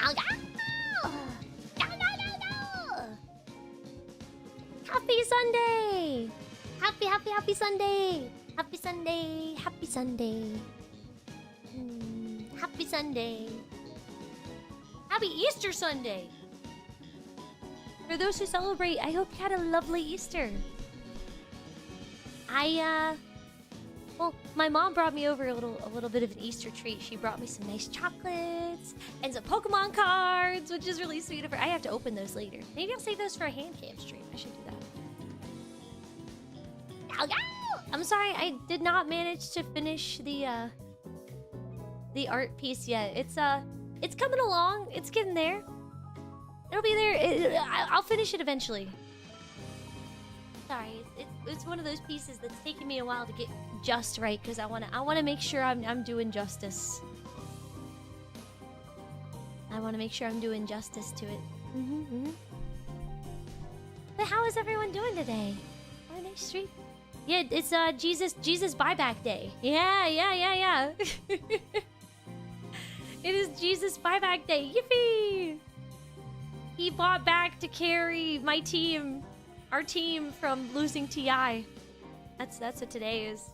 Happy Sunday! Happy Sunday! Happy Sunday! Happy Sunday! Happy Sunday! Happy Easter Sunday! For those who celebrate, I hope you had a lovely Easter. Well, my mom brought me over a little bit of an Easter treat. She brought me some nice chocolates and some Pokemon cards, which is really sweet of her. I have to open those later. Maybe I'll save those for a hand cam stream. I should do that. I'm sorry, I did not manage to finish the art piece yet. It's coming along. It's getting there. It'll be there. I'll finish it eventually. Sorry, it's one of those pieces that's taking me a while to get just right because I wanna make sure I'm doing justice. I wanna make sure I'm doing justice to it. But how is everyone doing today? Oh, nice street. Yeah, it's Jesus buyback day. Yeah. It is Jesus buyback day. Yippee! He bought back to carry my team. Our team from losing TI. That's what today is.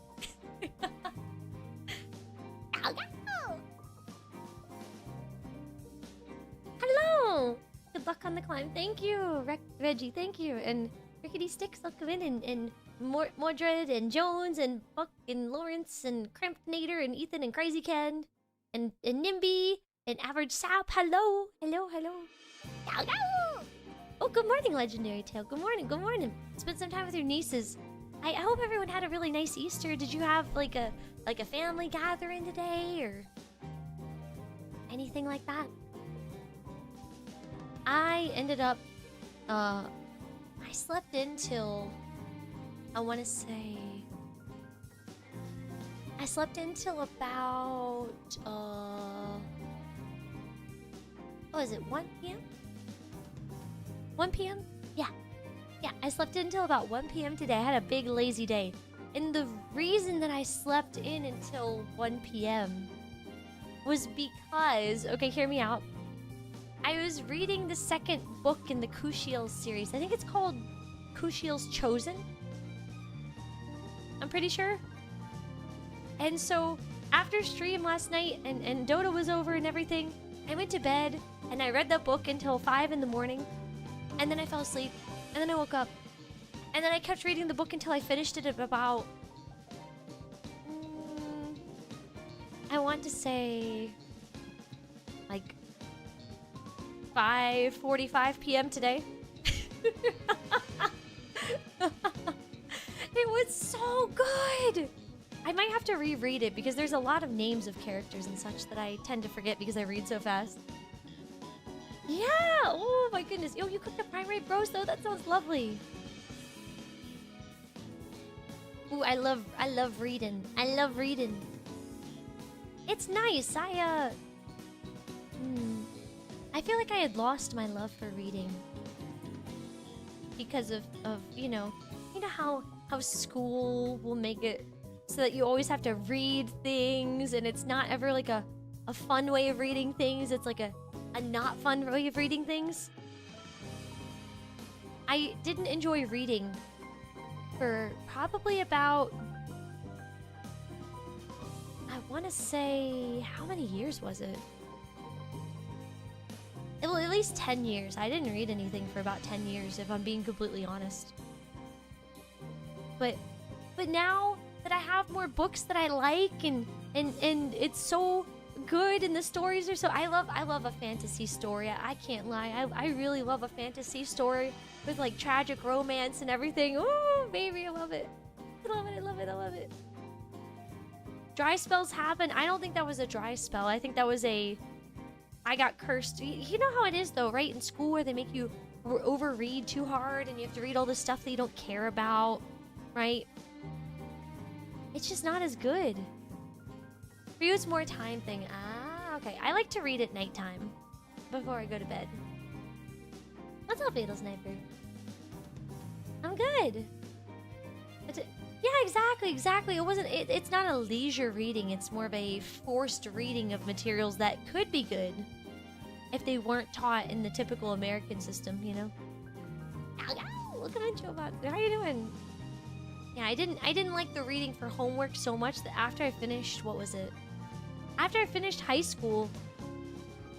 Hello! Good luck on the climb. Thank you, Reggie. Thank you. And Rickety Sticks, welcome in. And Mordred and Jones and Buck and Lawrence and Cramptonator and Ethan and Crazy Ken and Nimby and Average Sap. Hello. Oh, good morning, Legendary Tale. Good morning. Spend some time with your nieces. I hope everyone had a really nice Easter. Did you have like a family gathering today or anything like that? I ended up I slept until about what was it, 1 p.m.? 1 p.m.? Yeah, I slept in until about 1 p.m. today. I had a big lazy day. And the reason that I slept in until 1 p.m. was because, okay, hear me out. I was reading the second book in the Kushiel's series. I think it's called Kushiel's Chosen. I'm pretty sure. And so, after stream last night and Dota was over and everything, I went to bed and I read that book until 5 in the morning. And then I fell asleep. And then I woke up. And then I kept reading the book until I finished it at about... I want to say... like... 5:45 p.m. today. It was so good! I might have to reread it because there's a lot of names of characters and such that I tend to forget because I read so fast. Yeah! Oh my goodness. Yo, you cooked the prime rib bros though? That sounds lovely. Ooh, I love reading. It's nice. I feel like I had lost my love for reading. Because of you know how school will make it so that you always have to read things and it's not ever like a fun way of reading things. It's like a not fun way of reading things. I didn't enjoy reading for probably about, I want to say, how many years was it? Well, at least 10 years. I didn't read anything for about 10 years, if I'm being completely honest. But now that I have more books that I like and it's so good and the stories are so... I love a fantasy story. I can't lie. I really love a fantasy story with like tragic romance and everything. Oh, baby, I love it. I love it. Dry spells happen. I don't think that was a dry spell. I think that was a... I got cursed. You know how it is though, right? In school where they make you overread too hard and you have to read all this stuff that you don't care about, right? It's just not as good. For you, it's more time thing. Ah, okay. I like to read at nighttime before I go to bed. What's up, Beetle Sniper? I'm good. Yeah, exactly. It wasn't. It's not a leisure reading. It's more of a forced reading of materials that could be good, if they weren't taught in the typical American system, you know? Look at you about. How you doing? Yeah, I didn't like the reading for homework so much that after I finished, what was it? After I finished high school,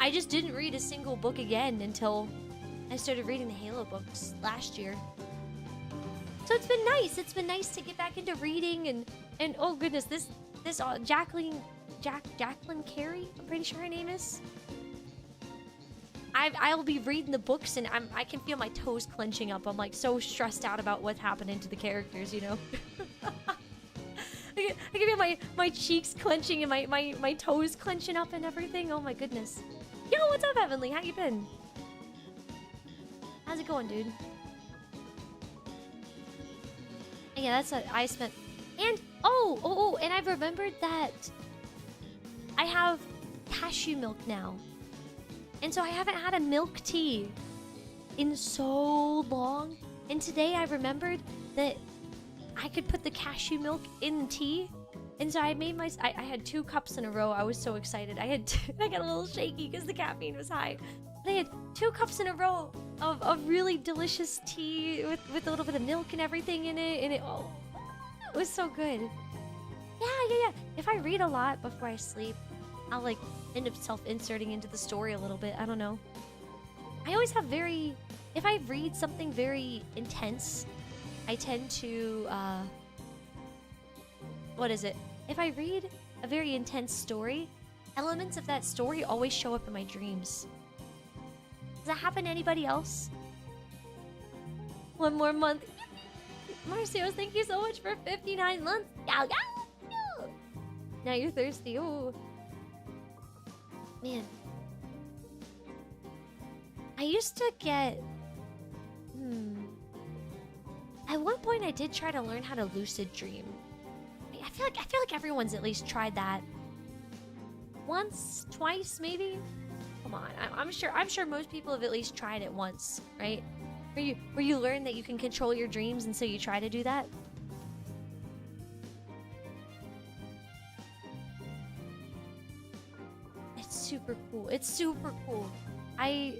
I just didn't read a single book again until I started reading the Halo books last year. So it's been nice. It's been nice to get back into reading and oh goodness, this Jacqueline Carey, I'm pretty sure her name is. I'll be reading the books and I can feel my toes clenching up. I'm like so stressed out about what's happening to the characters, you know. I can feel my cheeks clenching and my toes clenching up and everything. Oh my goodness. Yo, what's up, Heavenly? How you been? How's it going, dude? Yeah, that's what I spent. And and I've remembered that I have cashew milk now. And so I haven't had a milk tea in so long. And today I remembered that I could put the cashew milk in the tea. And so I made I had 2 cups in a row. I was so excited. I got a little shaky because the caffeine was high. But I had 2 cups in a row of really delicious tea with a little bit of milk and everything in it. And it was so good. Yeah. If I read a lot before I sleep, I'll like end up self-inserting into the story a little bit. I don't know. I always have if I read something very intense, I tend to, what is it? If I read a very intense story, elements of that story always show up in my dreams. Does that happen to anybody else? 1 more month. Marcios, thank you so much for 59 months. Now you're thirsty. Ooh. Man. I used to get... At one point I did try to learn how to lucid dream. I feel like everyone's at least tried that. Once, twice, maybe? Come on, I'm sure most people have at least tried it once, right? Where you learn that you can control your dreams and so you try to do that. It's super cool. It's super cool. I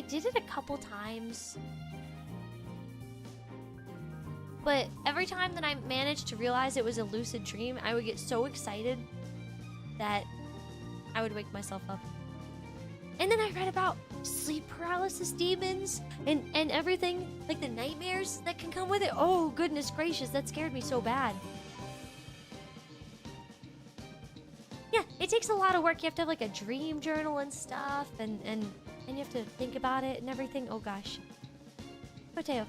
did it a couple times. But every time that I managed to realize it was a lucid dream, I would get so excited that I would wake myself up. And then I read about sleep paralysis demons and everything, like the nightmares that can come with it. Oh, goodness gracious, that scared me so bad. Yeah, it takes a lot of work. You have to have like a dream journal and stuff, and you have to think about it and everything. Oh gosh. Potato.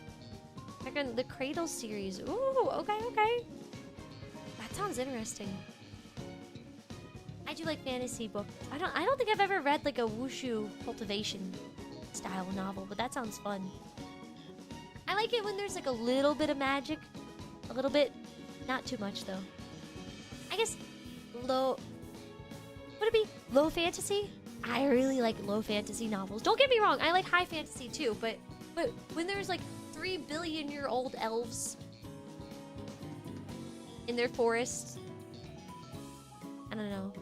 The Cradle series. Ooh, okay. That sounds interesting. I do like fantasy books. I don't think I've ever read like a wushu cultivation style novel, but that sounds fun. I like it when there's like a little bit of magic. A little bit. Not too much though. I guess low... Would it be low fantasy? I really like low fantasy novels. Don't get me wrong, I like high fantasy too, but when there's like 3 billion-year-old elves in their forest, I don't know.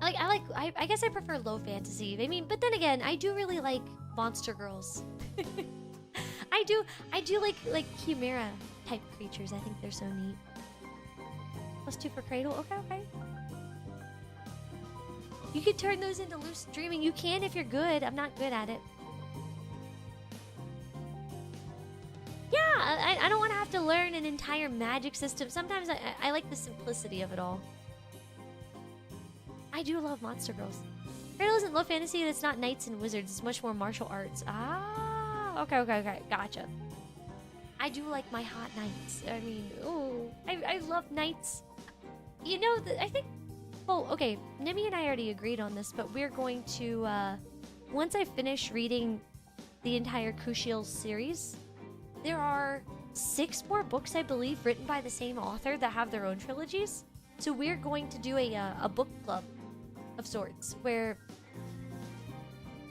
I guess I prefer low fantasy. I mean, but then again, I do really like monster girls. I do like chimera type creatures. I think they're so neat. +2 for Cradle. Okay. You can turn those into lucid dreaming. You can if you're good. I'm not good at it. Yeah, I don't want to have to learn an entire magic system. Sometimes I like the simplicity of it all. I do love monster girls. Cradle isn't low fantasy, and it's not knights and wizards. It's much more martial arts. Ah, okay. Gotcha. I do like my hot knights. I mean, ooh, I love knights. You know, I think... Oh, okay. Nimi and I already agreed on this, but we're going to... once I finish reading the entire Kushiel series, there are 6 more books, I believe, written by the same author that have their own trilogies. So we're going to do a book club of sorts, where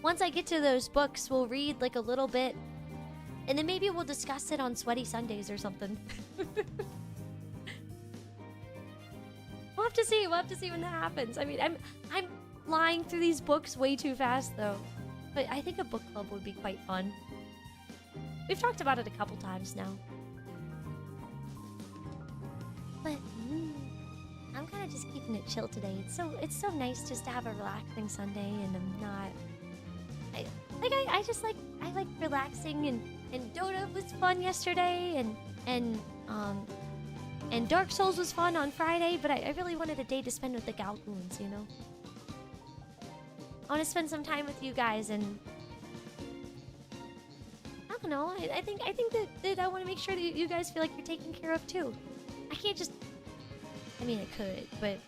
once I get to those books, we'll read like a little bit, and then maybe we'll discuss it on Sweaty Sundays or something. We'll have to see when that happens. I mean, flying through these books way too fast, though. But I think a book club would be quite fun. We've talked about it a couple times now. But I'm kind of just keeping it chill today. It's so nice just to have a relaxing Sunday, and I'm not. I like relaxing, and Dota was fun yesterday, and Dark Souls was fun on Friday. But I really wanted a day to spend with the Gao Goons, you know. I want to spend some time with you guys, and I don't know. I think that I want to make sure that you guys feel like you're taken care of too. I can't just. I mean, I could, but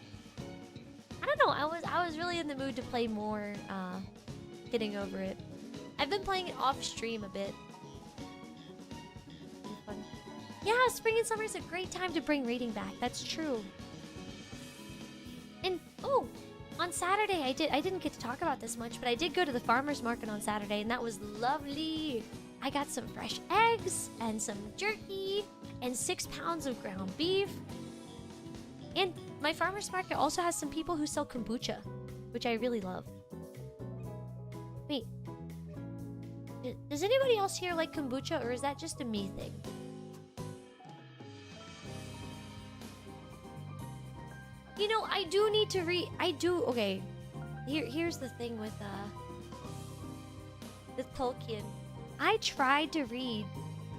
I don't know. I was really in the mood to play more. Getting over it. I've been playing it off stream a bit. Fun. Yeah, spring and summer is a great time to bring reading back. That's true. And oh, on Saturday I didn't get to talk about this much, but I did go to the farmer's market on Saturday, and that was lovely. I got some fresh eggs and some jerky and 6 pounds of ground beef. And my farmer's market also has some people who sell kombucha, which I really love. Wait, does anybody else here like kombucha, or is that just a me thing? You know, I do need to read. Okay. Here's the thing with Tolkien. I tried to read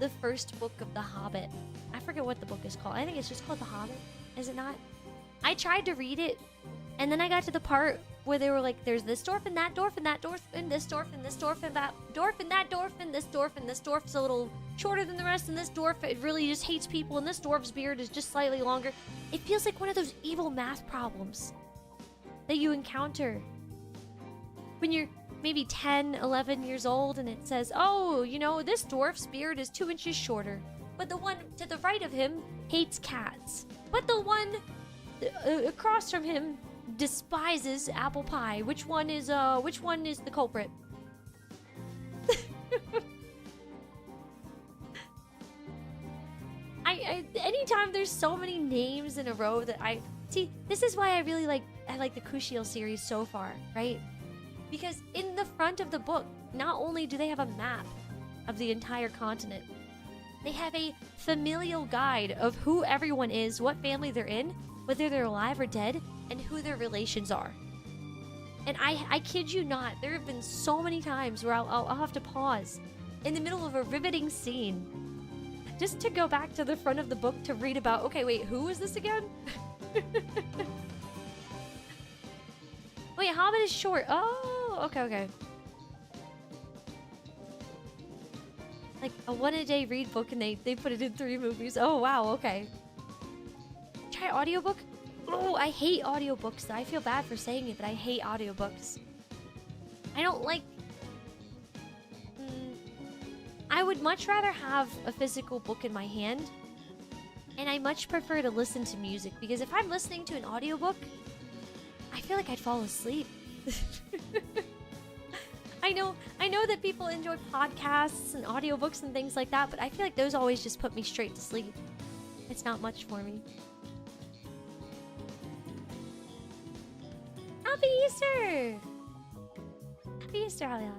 the first book of The Hobbit. I forget what the book is called. I think it's just called The Hobbit. Is it not? I tried to read it, and then I got to the part where they were like, there's this dwarf and that dwarf and that dwarf and this dwarf and this dwarf and that dwarf and that dwarf and this dwarf and this dwarf's a little shorter than the rest, and this dwarf, it really just hates people, and this dwarf's beard is just slightly longer. It feels like one of those evil math problems that you encounter when you're maybe 10, 11 years old, and it says, oh, you know, this dwarf's beard is 2 inches shorter, but the one to the right of him hates cats, but the one across from him despises apple pie. Which one is the culprit? Anytime there's so many names in a row that I see, this is why I like the Kushiel series so far, right? Because in the front of the book, not only do they have a map of the entire continent, they have a familial guide of who everyone is, what family they're in, whether they're alive or dead, and who their relations are. And I kid you not, there have been so many times where I'll have to pause in the middle of a riveting scene just to go back to the front of the book to read about, okay, wait, who is this again? Wait, Hobbit is short. Oh, okay. Like a one-a-day read book, and they put it in 3 movies. Oh, wow, okay. Try audiobook? Oh, I hate audiobooks. I feel bad for saying it, but I hate audiobooks. I don't like... I would much rather have a physical book in my hand, and I much prefer to listen to music, because if I'm listening to an audiobook, I feel like I'd fall asleep. I know that people enjoy podcasts and audiobooks and things like that, but I feel like those always just put me straight to sleep. It's not much for me. Happy Easter! Happy Easter, Alia.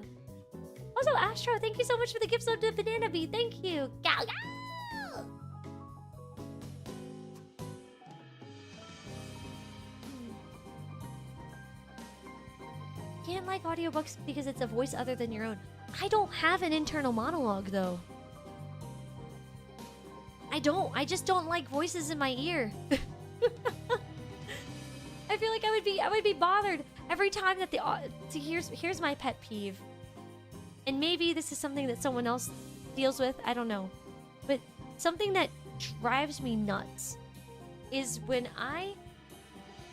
Also, Astro, thank you so much for the gifts of the banana bee. Thank you. GAOGAO! Can't like audiobooks because it's a voice other than your own. I don't have an internal monologue, though. I just don't like voices in my ear. I feel like I would be bothered every time that here's my pet peeve. And maybe this is something that someone else deals with, I don't know. But something that drives me nuts is when I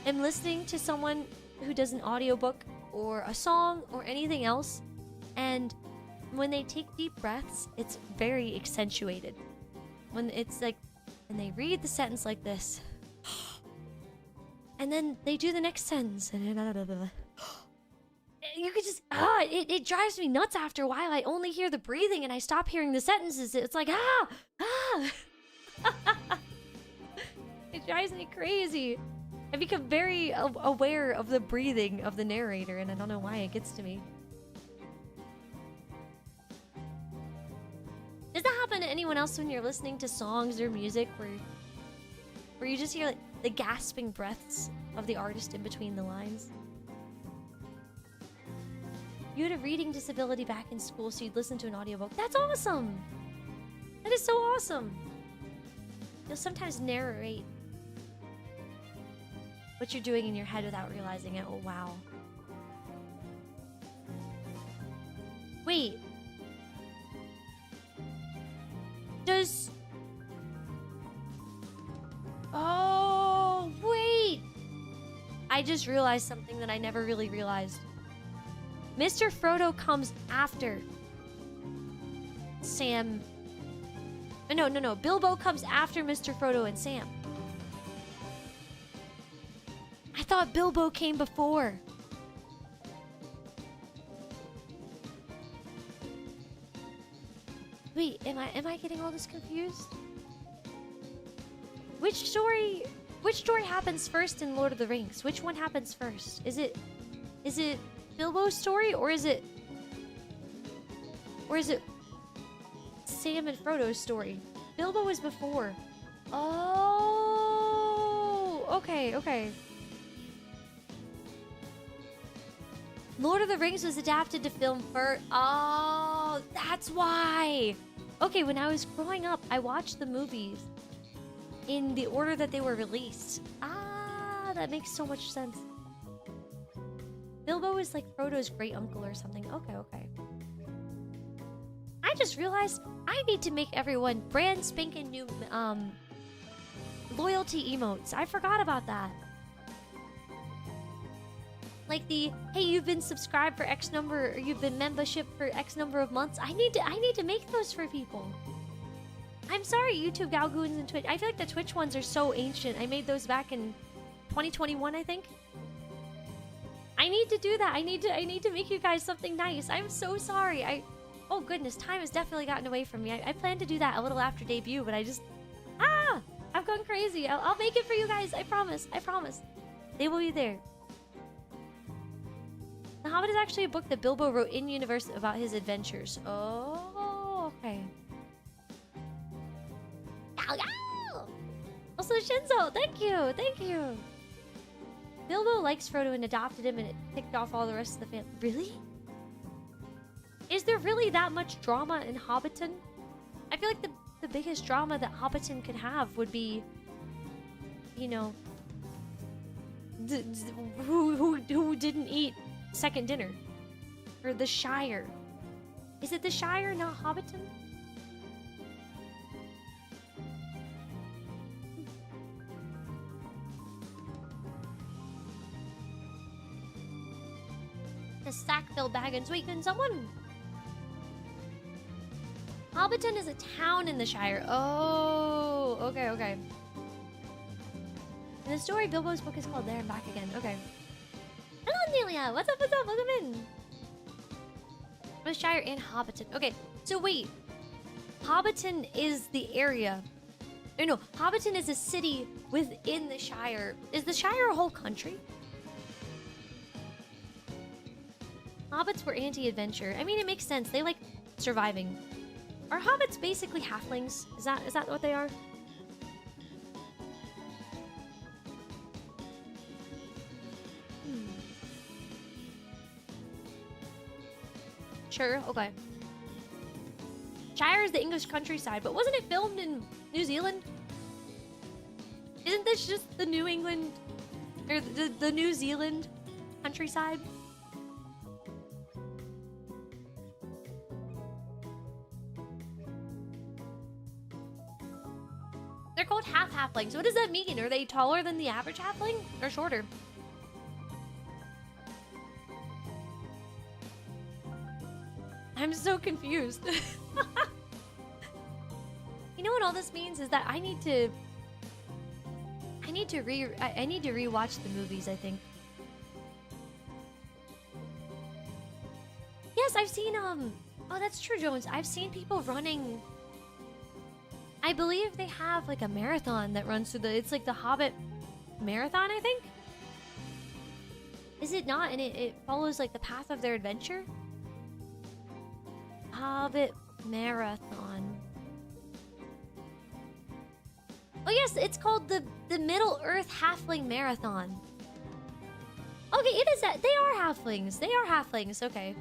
am listening to someone who does an audiobook or a song or anything else, and when they take deep breaths, it's very accentuated. When it's like, and they read the sentence like this, and then they do the next sentence, and you could just, it drives me nuts after a while. I only hear the breathing and I stop hearing the sentences. It's like, It drives me crazy. I become very aware of the breathing of the narrator, and I don't know why it gets to me. Does that happen to anyone else when you're listening to songs or music where you just hear like the gasping breaths of the artist in between the lines? You had a reading disability back in school, so you'd listen to an audiobook. That's awesome! That is so awesome! You'll sometimes narrate what you're doing in your head without realizing it. Oh, wow. Wait. Does... Oh, wait! I just realized something that I never really realized. Mr. Frodo comes after Sam. No. Bilbo comes after Mr. Frodo and Sam. I thought Bilbo came before. Wait, am I getting all this confused? Which story happens first in Lord of the Rings? Which one happens first? Is it Bilbo's story, or is it Sam and Frodo's story? Bilbo was before. Oh, okay. Lord of the Rings was adapted to film first. Oh, that's why. Okay, when I was growing up, I watched the movies in the order that they were released. Ah, that makes so much sense. Bilbo is like Frodo's great uncle or something. Okay. I just realized I need to make everyone brand spanking new loyalty emotes. I forgot about that. Like the, hey, you've been subscribed for X number, or you've been membership for X number of months. I need to make those for people. I'm sorry, YouTube, Gao Goons, and Twitch. I feel like the Twitch ones are so ancient. I made those back in 2021, I think. I need to do that. I need to make you guys something nice. I'm so sorry. Oh goodness, time has definitely gotten away from me. I plan to do that a little after debut, but I've gone crazy. I'll make it for you guys. I promise. They will be there. The Hobbit is actually a book that Bilbo wrote in universe about his adventures. Oh, okay. GAOGAO! Also, Shinzo, thank you. Bilbo likes Frodo and adopted him, and it picked off all the rest of the family. Really? Is there really that much drama in Hobbiton? I feel like the biggest drama that Hobbiton could have would be, you know, who didn't eat second dinner, or the Shire. Is it the Shire, not Hobbiton? The Sackville Baggins. Wait, can someone... Hobbiton is a town in the Shire. Oh, okay. In the story, Bilbo's book is called There and Back Again. Okay. Hello, Nelia. What's up? Welcome in. The Shire and Hobbiton. Okay, so wait. Hobbiton is the area. No, Hobbiton is a city within the Shire. Is the Shire a whole country? Hobbits were anti-adventure. I mean, it makes sense. They like surviving. Are hobbits basically halflings? Is that what they are? Sure, okay. Shire is the English countryside, but wasn't it filmed in New Zealand? Isn't this just the New England, or the New Zealand countryside? They're called half-halflings. What does that mean? Are they taller than the average halfling, or shorter? I'm so confused. You know what all this means is that I need to rewatch the movies, I think. Yes, I've seen oh, that's true, Jones. I've seen people running. I believe they have like a marathon that runs through it's like the Hobbit marathon, I think? Is it not? And it follows like the path of their adventure? Hobbit Marathon. Oh yes, it's called the Middle Earth Halfling Marathon. Okay, it is that. They are halflings. They are halflings, okay.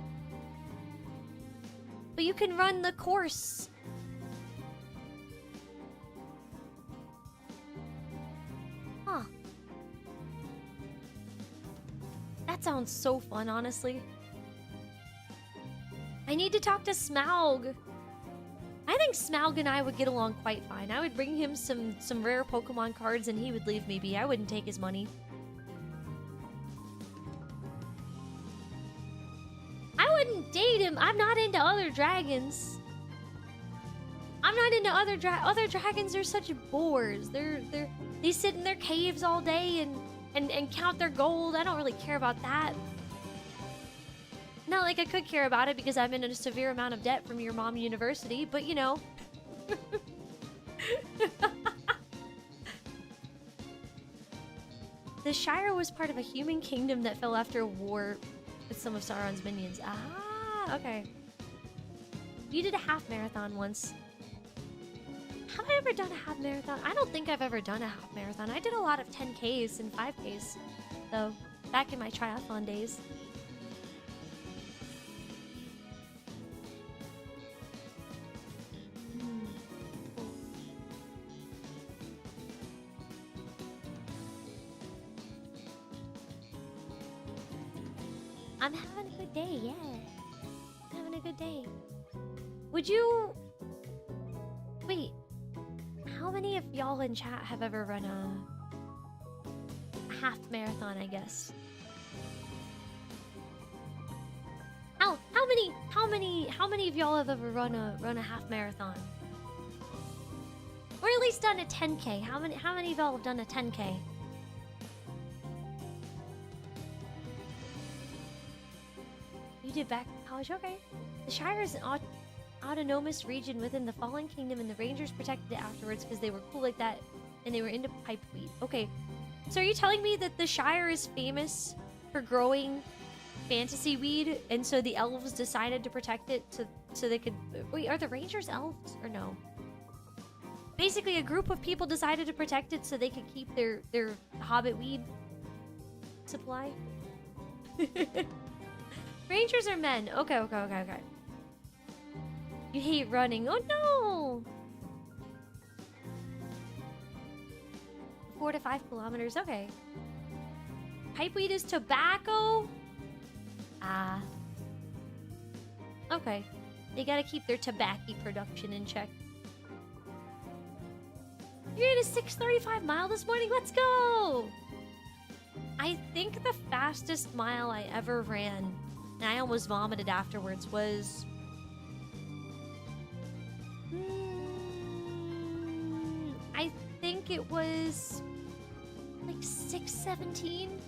But you can run the course. Huh. That sounds so fun, honestly. I need to talk to Smaug. I think Smaug and I would get along quite fine. I would bring him some rare Pokemon cards and he would leave me be. I wouldn't take his money. I wouldn't date him. I'm not into other dragons. I'm not into other dragons are such bores. They sit in their caves all day and count their gold. I don't really care about that. Not like I could care about it because I'm in a severe amount of debt from your mom university, but you know. The Shire was part of a human kingdom that fell after a war with some of Sauron's minions. Ah, okay. You did a half marathon once. Have I ever done a half marathon? I don't think I've ever done a half marathon. I did a lot of 10Ks and 5Ks, though, back in my triathlon days. I'm having a good day, yeah. I'm having a good day. Would you... Wait. How many of y'all in chat have ever run a half marathon, I guess? How many of y'all have ever run a half marathon? Or at least done a 10K. How many of y'all have done a 10K? You did back in college, okay. The Shire is an autonomous region within the Fallen Kingdom, and the Rangers protected it afterwards because they were cool like that, and they were into pipeweed. Okay, so are you telling me that the Shire is famous for growing fantasy weed, and so the elves decided to protect it so they could... Wait, are the Rangers elves or no? Basically, a group of people decided to protect it so they could keep their hobbit weed supply. Rangers are men. Okay. You hate running. Oh no! 4 to 5 kilometers. Okay. Pipeweed is tobacco? Ah. Okay. They gotta keep their tobacco production in check. You're at a 6:35 mile this morning. Let's go! I think the fastest mile I ever ran, and I almost vomited afterwards, was... I think it was... like 6:17?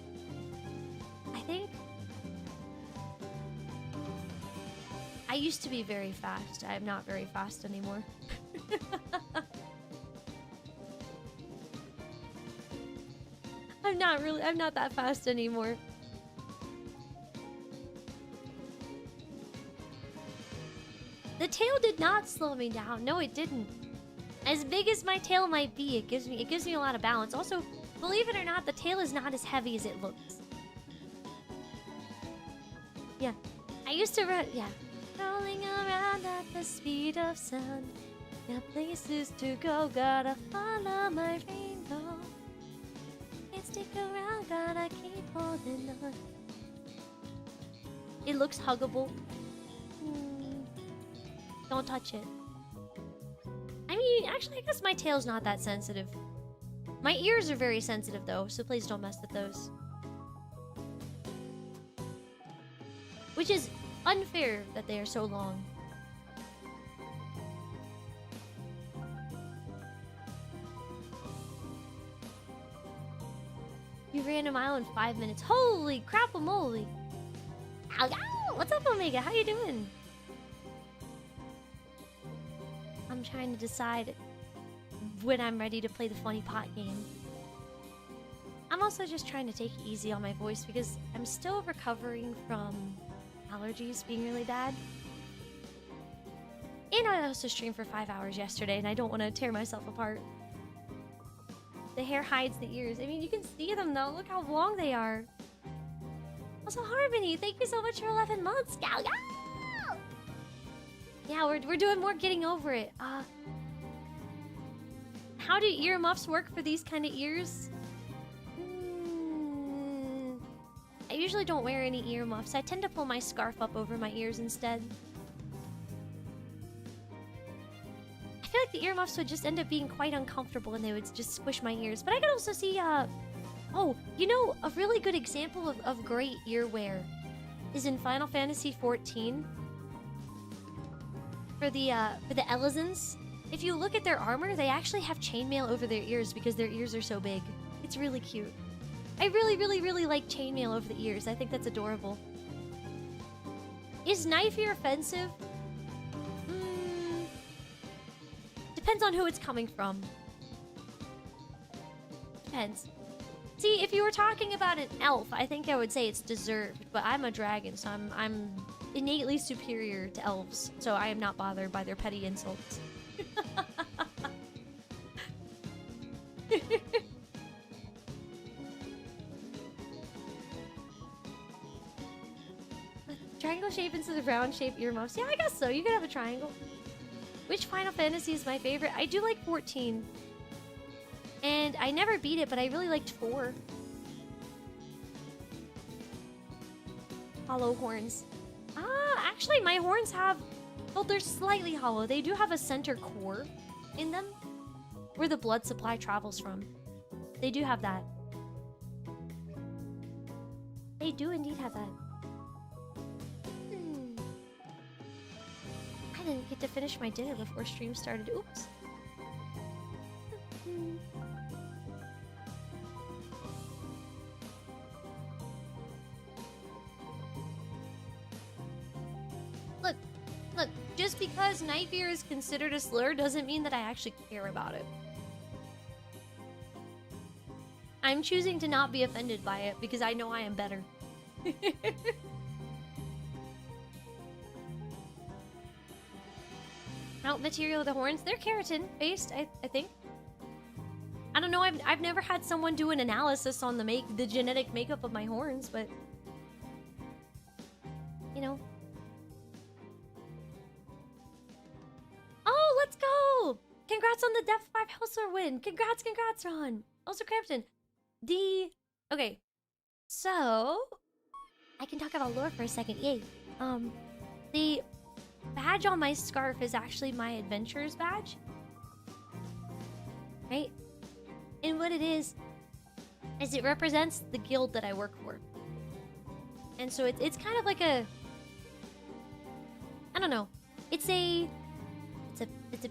I think? I used to be very fast. I'm not very fast anymore. I'm not that fast anymore. The tail did not slow me down. No, it didn't. As big as my tail might be, it gives me a lot of balance. Also, believe it or not, the tail is not as heavy as it looks. Yeah. I used to run, yeah. Rolling around at the speed of sound. Got places to go, gotta follow my rainbow. Can't stick around, gotta keep holding on. It looks huggable. Don't touch it. I mean, actually, I guess my tail's not that sensitive. My ears are very sensitive, though, so please don't mess with those. Which is unfair that they are so long. You ran a mile in 5 minutes. Holy crap-a-moly! What's up, Omega? How you doing? I'm trying to decide when I'm ready to play the funny pot game. I'm also just trying to take it easy on my voice because I'm still recovering from allergies being really bad. And I also streamed for 5 hours yesterday, and I don't want to tear myself apart. The hair hides the ears. I mean, you can see them though. Look how long they are. Also, Harmony, thank you so much for 11 months. GAOGAO! Yeah, we're doing more getting over it. How do earmuffs work for these kind of ears? I usually don't wear any earmuffs. I tend to pull my scarf up over my ears instead. I feel like the earmuffs would just end up being quite uncomfortable and they would just squish my ears. But I could also see, oh, you know, a really good example of great earwear is in Final Fantasy XIV. For the Elizans, if you look at their armor, they actually have chainmail over their ears because their ears are so big. It's really cute. I really like chainmail over the ears. I think that's adorable. Is knife ear offensive? Depends on who it's coming from. Depends. See, if you were talking about an elf, I think I would say it's deserved. But I'm a dragon, so I'm innately superior to elves. So I am not bothered by their petty insults. Triangle shape instead of round shape earmuffs. Yeah, I guess so. You could have a triangle. Which Final Fantasy is my favorite? I do like 14. And I never beat it, but I really liked 4. Hollow horns. Actually, my horns have... Well, they're slightly hollow. They do have a center core in them, where the blood supply travels from. They do have that. They do indeed have that. I didn't get to finish my dinner before stream started. Oops. Look, just because knife ear is considered a slur doesn't mean that I actually care about it. I'm choosing to not be offended by it because I know I am better. Mount material of the horns, they're keratin based, I think. I don't know, I've never had someone do an analysis on the genetic makeup of my horns, but you know. Oh, let's go! Congrats on the Depth 5 Hellsor win! Congrats, Ron! Also, Crampton. Okay, so I can talk about lore for a second. Yay! The badge on my scarf is actually my adventurer's badge, right? And what it is it represents the guild that I work for. And so it's kind of like a, I don't know. It's a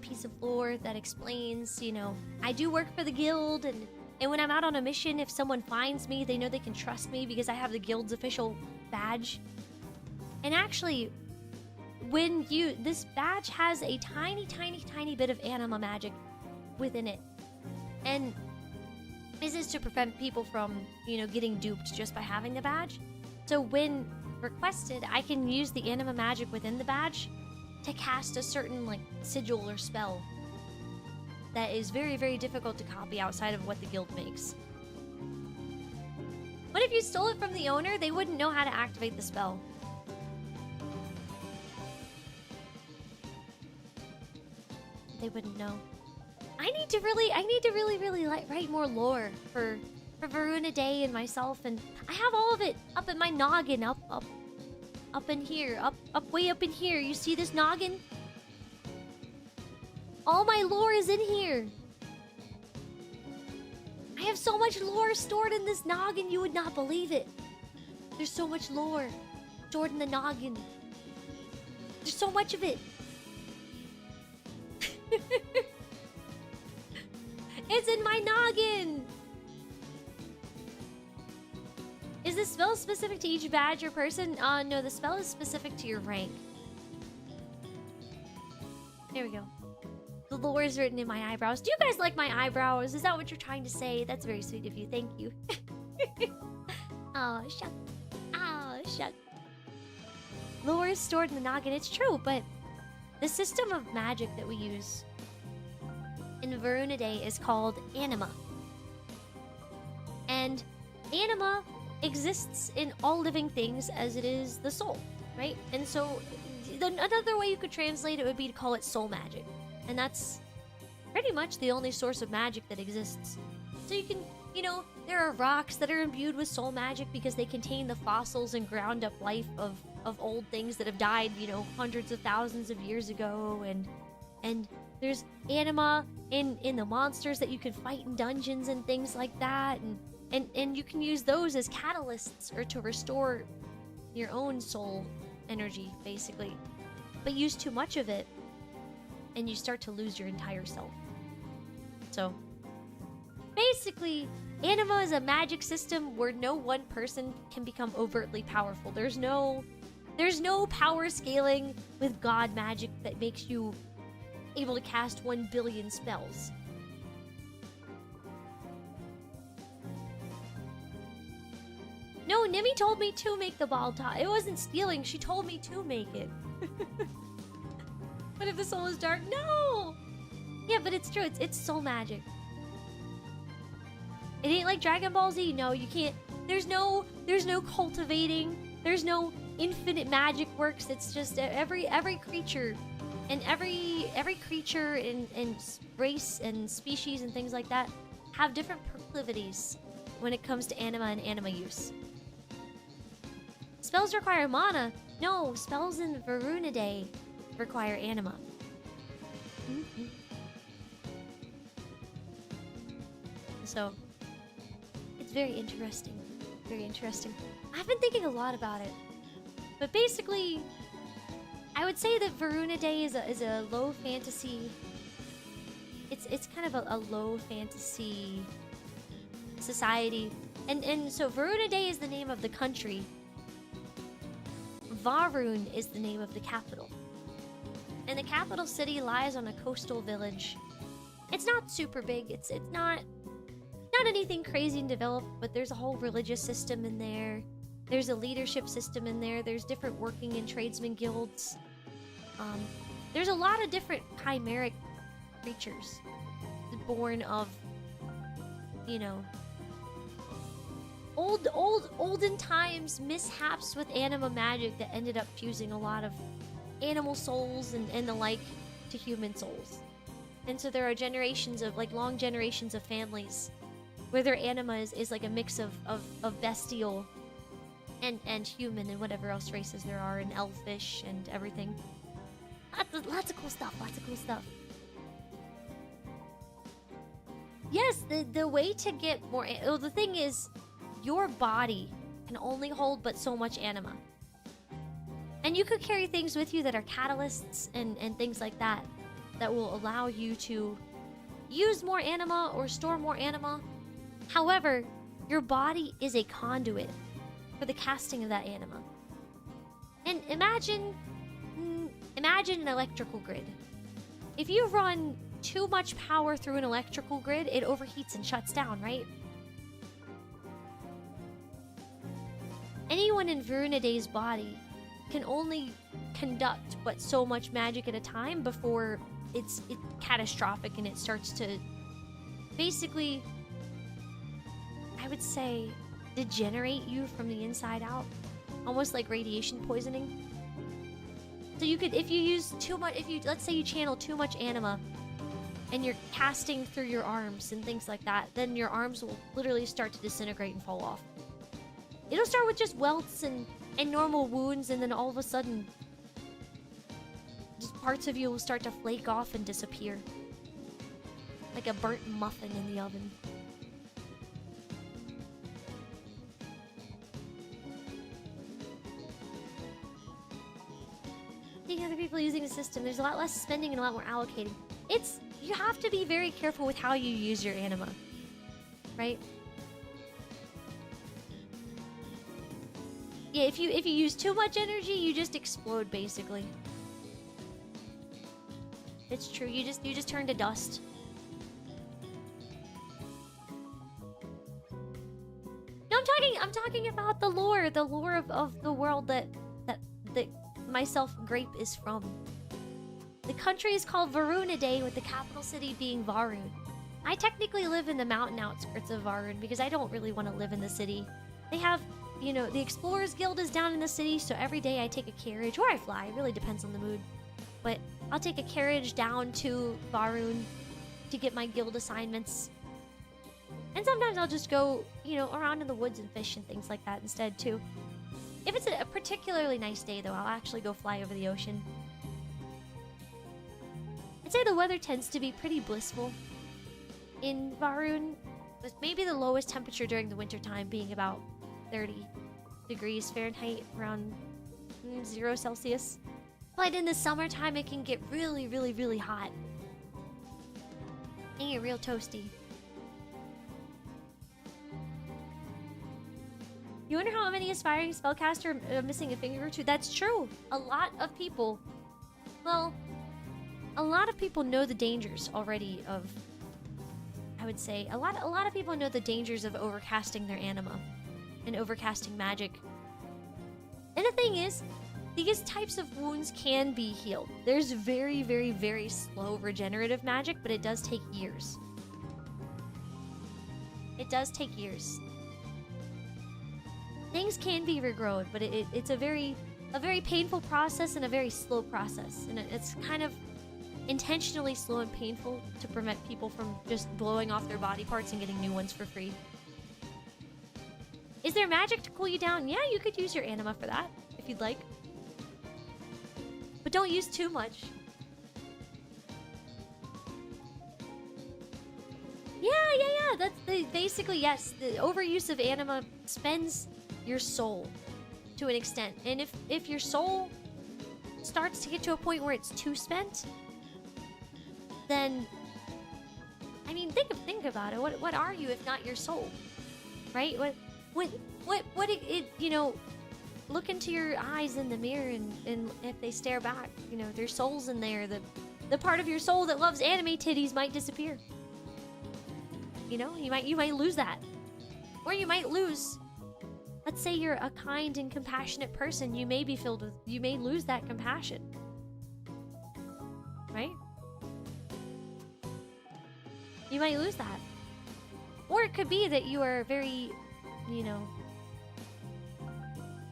piece of lore that explains, you know, I do work for the guild, and when I'm out on a mission, if someone finds me, they know they can trust me because I have the guild's official badge. And actually, this badge has a tiny bit of anima magic within it. And this is to prevent people from, you know, getting duped just by having the badge. So when requested, I can use the anima magic within the badge to cast a certain, like, sigil or spell that is very difficult to copy outside of what the guild makes. What if you stole it from the owner? They wouldn't know how to activate the spell. They wouldn't know. I need to really write more lore for Veruna Day and myself, and I have all of it up in my noggin, up in here, way up in here. You see this noggin? All my lore is in here. I have so much lore stored in this noggin, you would not believe it. There's so much lore stored in the noggin. There's so much of it. It's in my noggin! Is the spell specific to each badge or person? No, the spell is specific to your rank. There we go. The lore is written in my eyebrows. Do you guys like my eyebrows? Is that what you're trying to say? That's very sweet of you. Thank you. Oh, shuck. Oh, shuck. Lore is stored in the noggin. It's true, but the system of magic that we use in Veruna Day is called anima. And anima exists in all living things as it is the soul, right? And so another way you could translate it would be to call it soul magic. And that's pretty much the only source of magic that exists. So you can, you know, there are rocks that are imbued with soul magic because they contain the fossils and ground up life of old things that have died, you know, hundreds of thousands of years ago. And there's anima in the monsters that you can fight in dungeons and things like that. And you can use those as catalysts or to restore your own soul energy, basically. But use too much of it, and you start to lose your entire self. So, basically, anima is a magic system where no one person can become overtly powerful. There's no power scaling with god magic that makes you able to cast 1 billion spells. No, Nimi told me to make the ball top. It wasn't stealing. She told me to make it. What if the soul is dark? No! Yeah, but it's true. It's soul magic. It ain't like Dragon Ball Z. No, you can't. There's no cultivating. There's no infinite magic works. It's just every creature and every creature and race and species and things like that have different proclivities when it comes to anima and anima use. Spells require mana. No, spells in Veruna Day require anima. So, it's very interesting. Very interesting. I've been thinking a lot about it. But basically, I would say that Veruna Day is a low fantasy. It's kind of a low fantasy society. And so Veruna Day is the name of the country. Varun is the name of the capital. And the capital city lies on a coastal village. It's not super big. It's not anything crazy and developed, but there's a whole religious system in there. There's a leadership system in there. There's different working and tradesman guilds. There's a lot of different chimeric creatures born of, you know, olden times mishaps with anima magic that ended up fusing a lot of animal souls and the like to human souls. And so there are generations of, like, long generations of families where their anima is like a mix of bestial and human and whatever else races there are, and elfish and everything. Lots of cool stuff. Yes, the way to get more... Well, the thing is, your body can only hold but so much anima. And you could carry things with you that are catalysts and things like that will allow you to use more anima or store more anima. However, your body is a conduit for the casting of that anima. And imagine an electrical grid. If you run too much power through an electrical grid, it overheats and shuts down, right? Anyone in Veruna Day's body can only conduct but so much magic at a time before it's catastrophic and it starts to basically, I would say, degenerate you from the inside out, almost like radiation poisoning. So you could, if you use too much, let's say you channel too much anima and you're casting through your arms and things like that, then your arms will literally start to disintegrate and fall off. It'll start with just welts and normal wounds, and then all of a sudden just parts of you will start to flake off and disappear, like a burnt muffin in the oven. Seeing other people using the system, there's a lot less spending and a lot more allocating. You have to be very careful with how you use your anima, right? Yeah, if you use too much energy, you just explode, basically. It's true. You just turn to dust. No, I'm talking about the lore of the world that myself, Grape, is from. The country is called Veruna Day, with the capital city being Varun. I technically live in the mountain outskirts of Varun because I don't really want to live in the city. They have, you know, the Explorers Guild is down in the city, so every day I take a carriage, or I fly, it really depends on the mood. But I'll take a carriage down to Varun to get my guild assignments. And sometimes I'll just go, you know, around in the woods and fish and things like that instead, too. If it's a particularly nice day, though, I'll actually go fly over the ocean. I'd say the weather tends to be pretty blissful in Varun, with maybe the lowest temperature during the wintertime being about 30 degrees Fahrenheit, around 0 Celsius. But in the summertime, it can get really, really, really hot. And get real toasty. You wonder how many aspiring spellcaster are missing a finger or two? That's true. A lot of people, well, a lot of people know the dangers already of, I would say, a lot of people know the dangers of overcasting their anima and overcasting magic. And the thing is, these types of wounds can be healed. There's very, very, very slow regenerative magic, but it does take years. It does take years. Things can be regrown, but it's a very painful process and a very slow process. And it's kind of intentionally slow and painful to prevent people from just blowing off their body parts and getting new ones for free. Is there magic to cool you down? Yeah, you could use your anima for that, if you'd like. But don't use too much. Yeah. That's basically, yes. The overuse of anima spends your soul to an extent. And if your soul starts to get to a point where it's too spent, then, I mean, think about it. What are you if not your soul? Right? What it you know, look into your eyes in the mirror, and if they stare back, you know, there's souls in there. The part of your soul that loves anime titties might disappear. You know, you might lose that. Or you might lose, let's say you're a kind and compassionate person, you may lose that compassion. Right? You might lose that. Or it could be that you are a very, you know,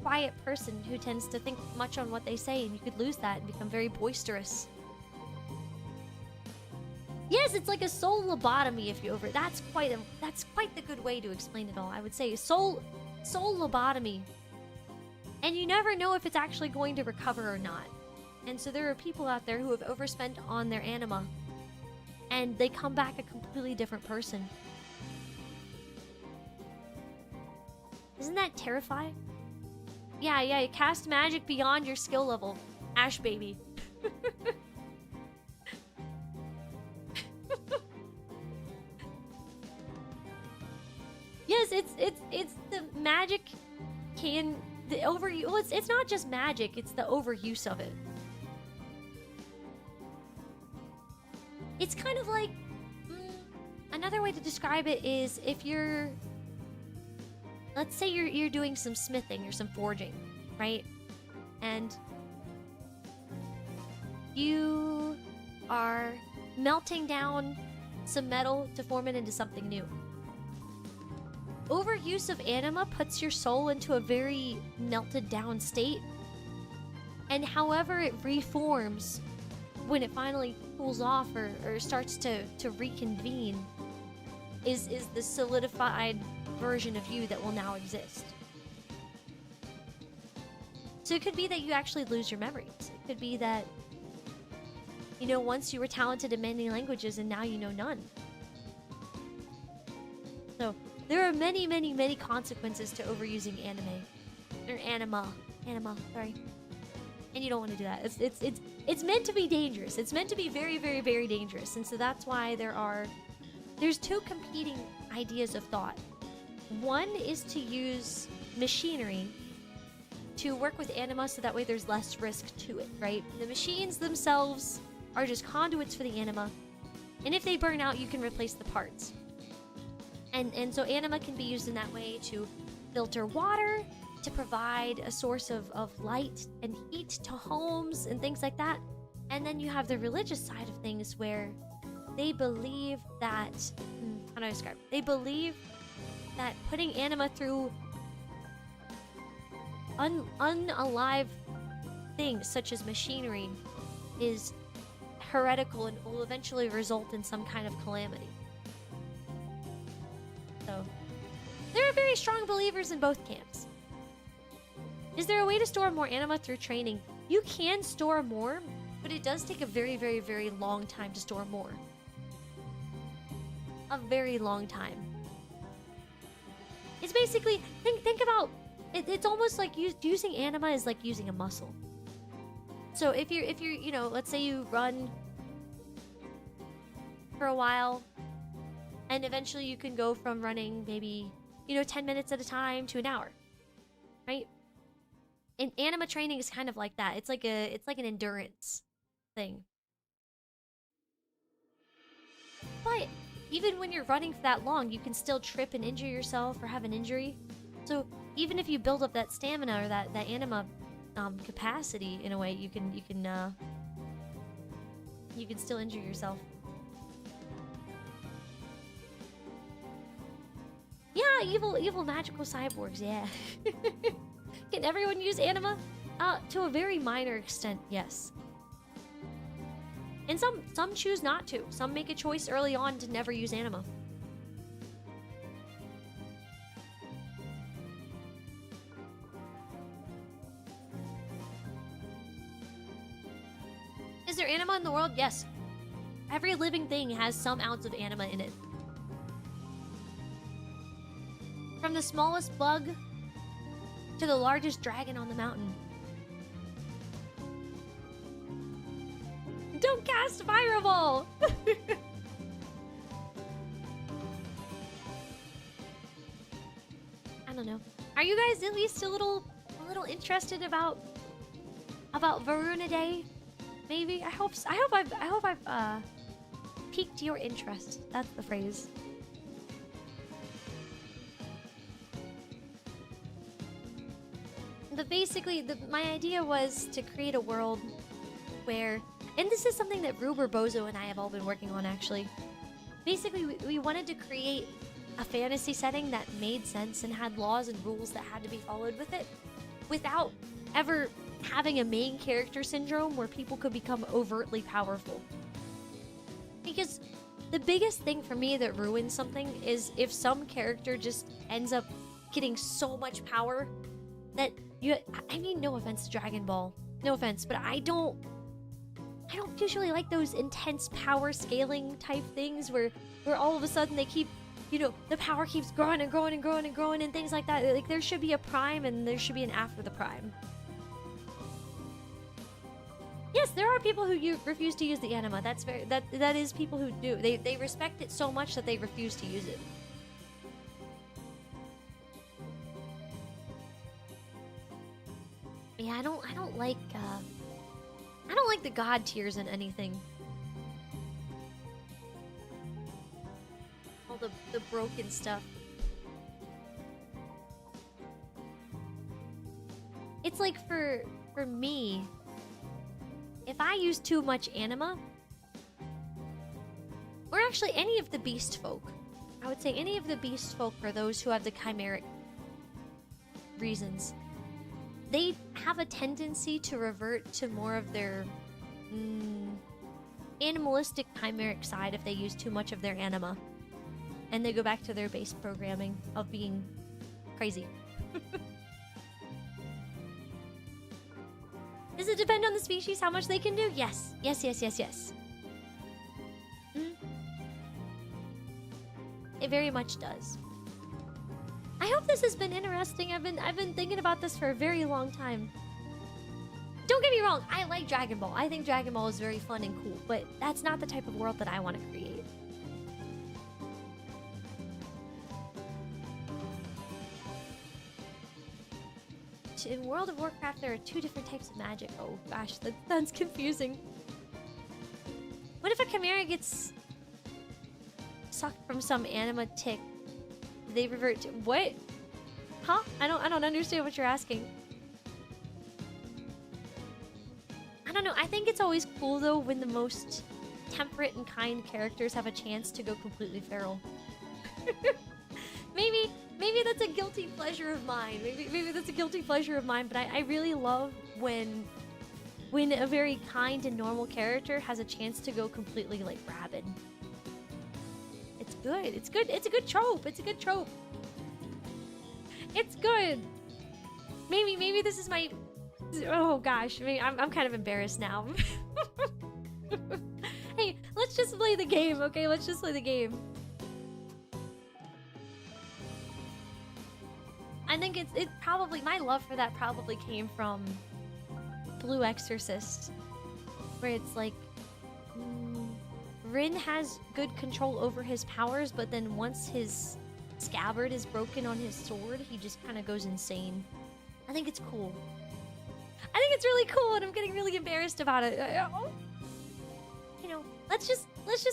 quiet person who tends to think much on what they say, and you could lose that and become very boisterous. Yes, it's like a soul lobotomy if you over. That's quite the good way to explain it all. I would say soul lobotomy. And you never know if it's actually going to recover or not. And so there are people out there who have overspent on their anima, and they come back a completely different person. Isn't that terrifying? Yeah, cast magic beyond your skill level. Ash baby. Yes, it's the magic can the overuse. Well, it's not just magic, it's the overuse of it. It's kind of like another way to describe it is if you're, let's say you're doing some smithing or some forging, right? And you are melting down some metal to form it into something new. Overuse of anima puts your soul into a very melted down state, and however it reforms when it finally cools off or starts to reconvene is the solidified version of you that will now exist. So it could be that you actually lose your memories. It could be that, you know, once you were talented in many languages and now you know none. So there are many, many, many consequences to overusing anima, sorry. And you don't want to do that. It's meant to be dangerous. It's meant to be very, very, very dangerous. And so that's why there's two competing ideas of thought. One is to use machinery to work with anima so that way there's less risk to it, right? The machines themselves are just conduits for the anima, and if they burn out, you can replace the parts. And so anima can be used in that way to filter water, to provide a source of light and heat to homes and things like that. And then you have the religious side of things where they believe that, how do I describe it? They believe that putting anima through unalive things such as machinery is heretical and will eventually result in some kind of calamity. So, there are very strong believers in both camps. Is there a way to store more anima through training? You can store more, but it does take a very, very, very long time to store more. A very long time. It's basically, think about, it's almost like using anima is like using a muscle. So if you're, you know, let's say you run for a while, and eventually you can go from running maybe, you know, 10 minutes at a time to an hour, right? And anima training is kind of like that. It's like an endurance thing. But even when you're running for that long, you can still trip and injure yourself or have an injury. So even if you build up that stamina or that anima capacity in a way, you can still injure yourself. Yeah, evil magical cyborgs, yeah. Can everyone use anima? To a very minor extent, yes. And some choose not to. Some make a choice early on to never use anima. Is there anima in the world? Yes. Every living thing has some ounce of anima in it. From the smallest bug to the largest dragon on the mountain. Don't cast Fireball! I don't know. Are you guys at least a little interested about Veruna Day? Maybe? I hope I've piqued your interest. That's the phrase. My idea was to create a world where, and this is something that Ruber, Bozo, and I have all been working on actually. Basically, we wanted to create a fantasy setting that made sense and had laws and rules that had to be followed with it, without ever having a main character syndrome where people could become overtly powerful. Because the biggest thing for me that ruins something is if some character just ends up getting so much power that I mean, no offense to Dragon Ball. No offense, but I don't usually like those intense power scaling type things where all of a sudden they keep, you know, the power keeps growing and growing and growing and growing and things like that. Like, there should be a prime and there should be an after the prime. Yes, there are people who refuse to use the anima. That is people who do. They respect it so much that they refuse to use it. Yeah, I don't like the god tiers in anything. All the broken stuff. It's like for me, if I use too much anima, or actually any of the beast folk, I would say any of the beast folk or those who have the chimeric reasons, they have a tendency to revert to more of their animalistic chimeric side if they use too much of their anima. And they go back to their base programming of being crazy. Does it depend on the species how much they can do? Yes. Yes, yes, yes, yes. It very much does. I hope this has been interesting. I've been thinking about this for a very long time. Don't get me wrong, I like Dragon Ball. I think Dragon Ball is very fun and cool, but that's not the type of world that I want to create. In World of Warcraft, there are 2 different types of magic. Oh gosh, that sounds confusing. What if a Chimera gets sucked from some anima tick? They revert to... What? Huh? I don't understand what you're asking. I don't know. I think it's always cool though when the most temperate and kind characters have a chance to go completely feral. Maybe that's a guilty pleasure of mine. Maybe that's a guilty pleasure of mine, but I really love when a very kind and normal character has a chance to go completely like rabid. It's good. It's good. It's a good trope. It's a good trope. It's good. Maybe this is my... Oh gosh, I mean, I'm kind of embarrassed now. Hey, let's just play the game, okay? Let's just play the game. I think it's probably... My love for that probably came from Blue Exorcist. Where it's like... Rin has good control over his powers, but then once his scabbard is broken on his sword, he just kind of goes insane. I think it's cool. I think it's really cool, and I'm getting really embarrassed about it. You know, let's just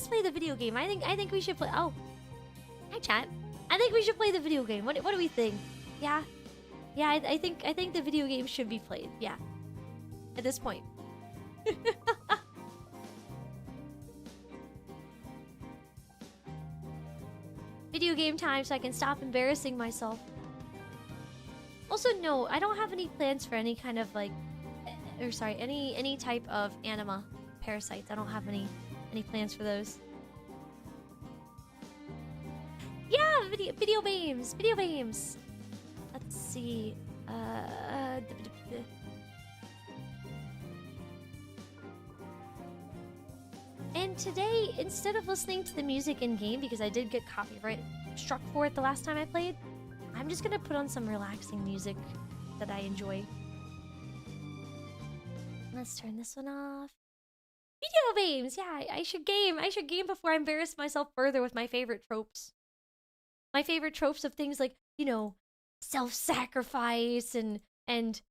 play the video game. I think we should play. Oh, hi chat. I think we should play the video game. What do we think? Yeah, I think the video game should be played. Yeah, at this point. Video game time so I can stop embarrassing myself. Also, no, I don't have any plans for any kind of like, or sorry, any type of anima parasites. I don't have any plans for those. Yeah, video games. Let's see. And today, instead of listening to the music in game, because I did get copyright struck for it the last time I played, I'm just gonna put on some relaxing music that I enjoy. Let's turn this one off. Video games! Yeah, I should game. I should game before I embarrass myself further with my favorite tropes. My favorite tropes of things like, you know, self-sacrifice and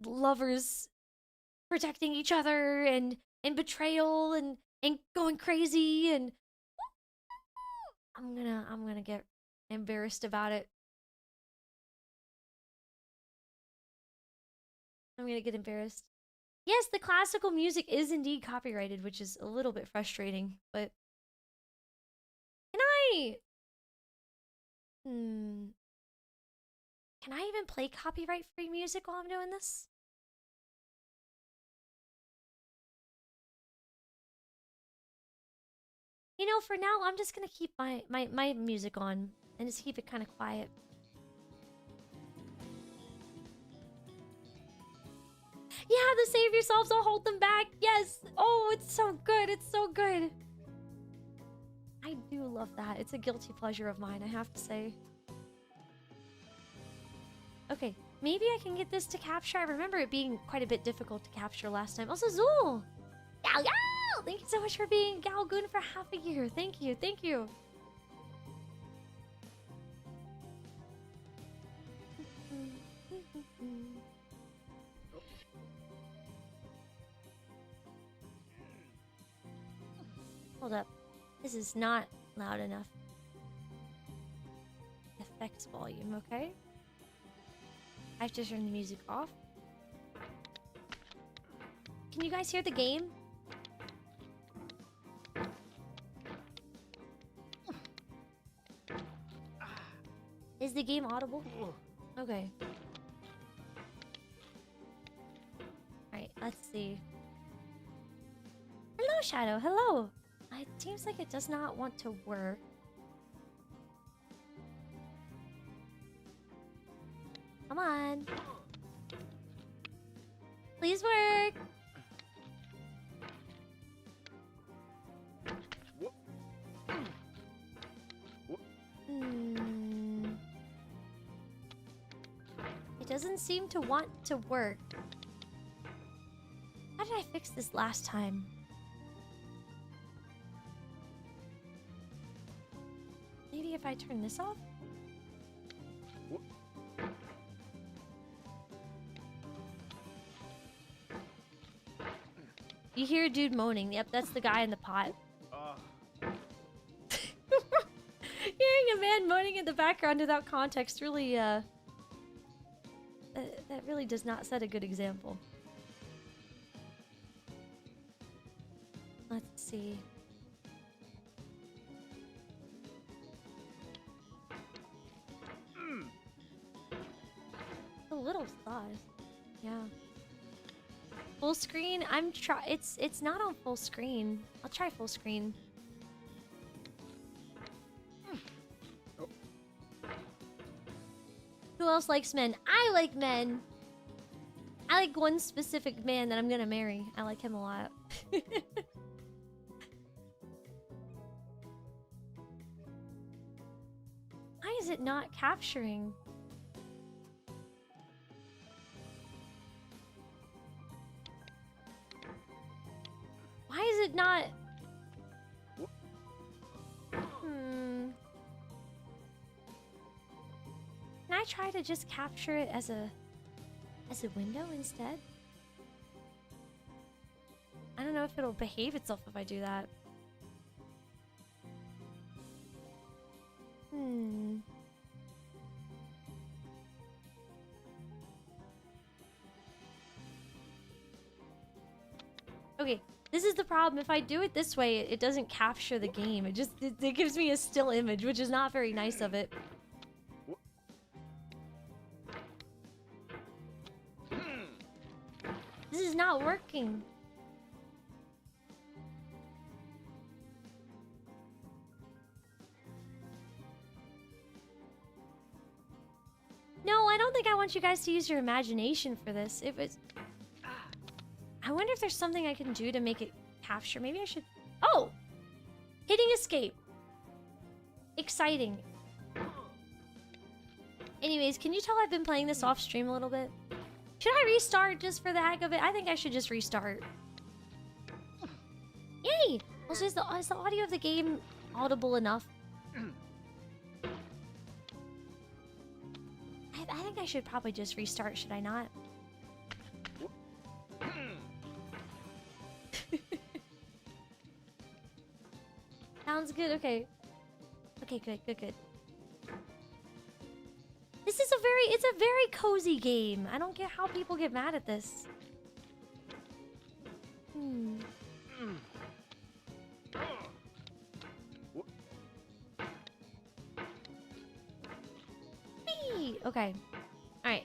lovers protecting each other and betrayal and going crazy, and I'm gonna get embarrassed about it. I'm gonna get embarrassed. Yes, the classical music is indeed copyrighted, which is a little bit frustrating, but can I even play copyright-free music while I'm doing this? You know, for now, I'm just gonna keep my music on and just keep it kind of quiet. Yeah, the save yourselves, don't hold them back. Yes. Oh, it's so good. It's so good. I do love that. It's a guilty pleasure of mine, I have to say. Okay, maybe I can get this to capture. I remember it being quite a bit difficult to capture last time. Also, Zool! Gao Gao! Thank you so much for being Gao Goon for half a year. Thank you, thank you. Hold up. This is not loud enough. Effects volume, okay? I have to turn the music off. Can you guys hear the game? Is the game audible? Okay. Alright, let's see. Hello, Shadow. Hello. It seems like it does not want to work. Come on. Please work. It doesn't seem to want to work. How did I fix this last time? Maybe if I turn this off? You hear a dude moaning. Yep, that's the guy in the pot. Hearing man moaning in the background without context really, that really does not set a good example. Let's see. A little size. Yeah. Full screen? It's not on full screen. I'll try full screen. Who else likes men? I like men. I like one specific man that I'm gonna marry. I like him a lot. Why is it not capturing? Why is it not? Can I try to just capture it as a window instead? I don't know if it'll behave itself if I do that. Okay, this is the problem. If I do it this way, it doesn't capture the game. It gives me a still image, which is not very nice of it. This is not working. No, I don't think I want you guys to use your imagination for this. If it's... I wonder if there's something I can do to make it capture. Maybe I should... Oh! Hitting escape. Exciting. Anyways, can you tell I've been playing this off stream a little bit? Should I restart just for the heck of it? I think I should just restart. Yay! Also, is the audio of the game audible enough? I think I should probably just restart, should I not? Sounds good, okay. Okay, good. This is it's a very cozy game. I don't get how people get mad at this. Whee! Okay. Alright.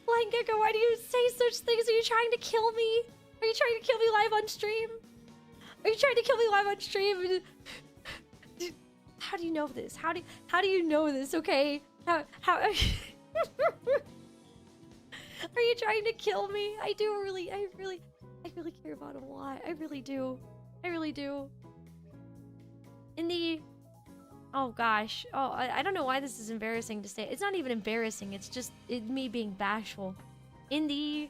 Flying Gecko, why do you say such things? Are you trying to kill me? Are you trying to kill me live on stream? Are you trying to kill me live on stream? How do you know this? How do you know this? Okay, how are you trying to kill me? I really care about him a lot. I really do. In the... Oh gosh. Oh, I don't know why this is embarrassing to say. It's not even embarrassing. It's just me being bashful. In the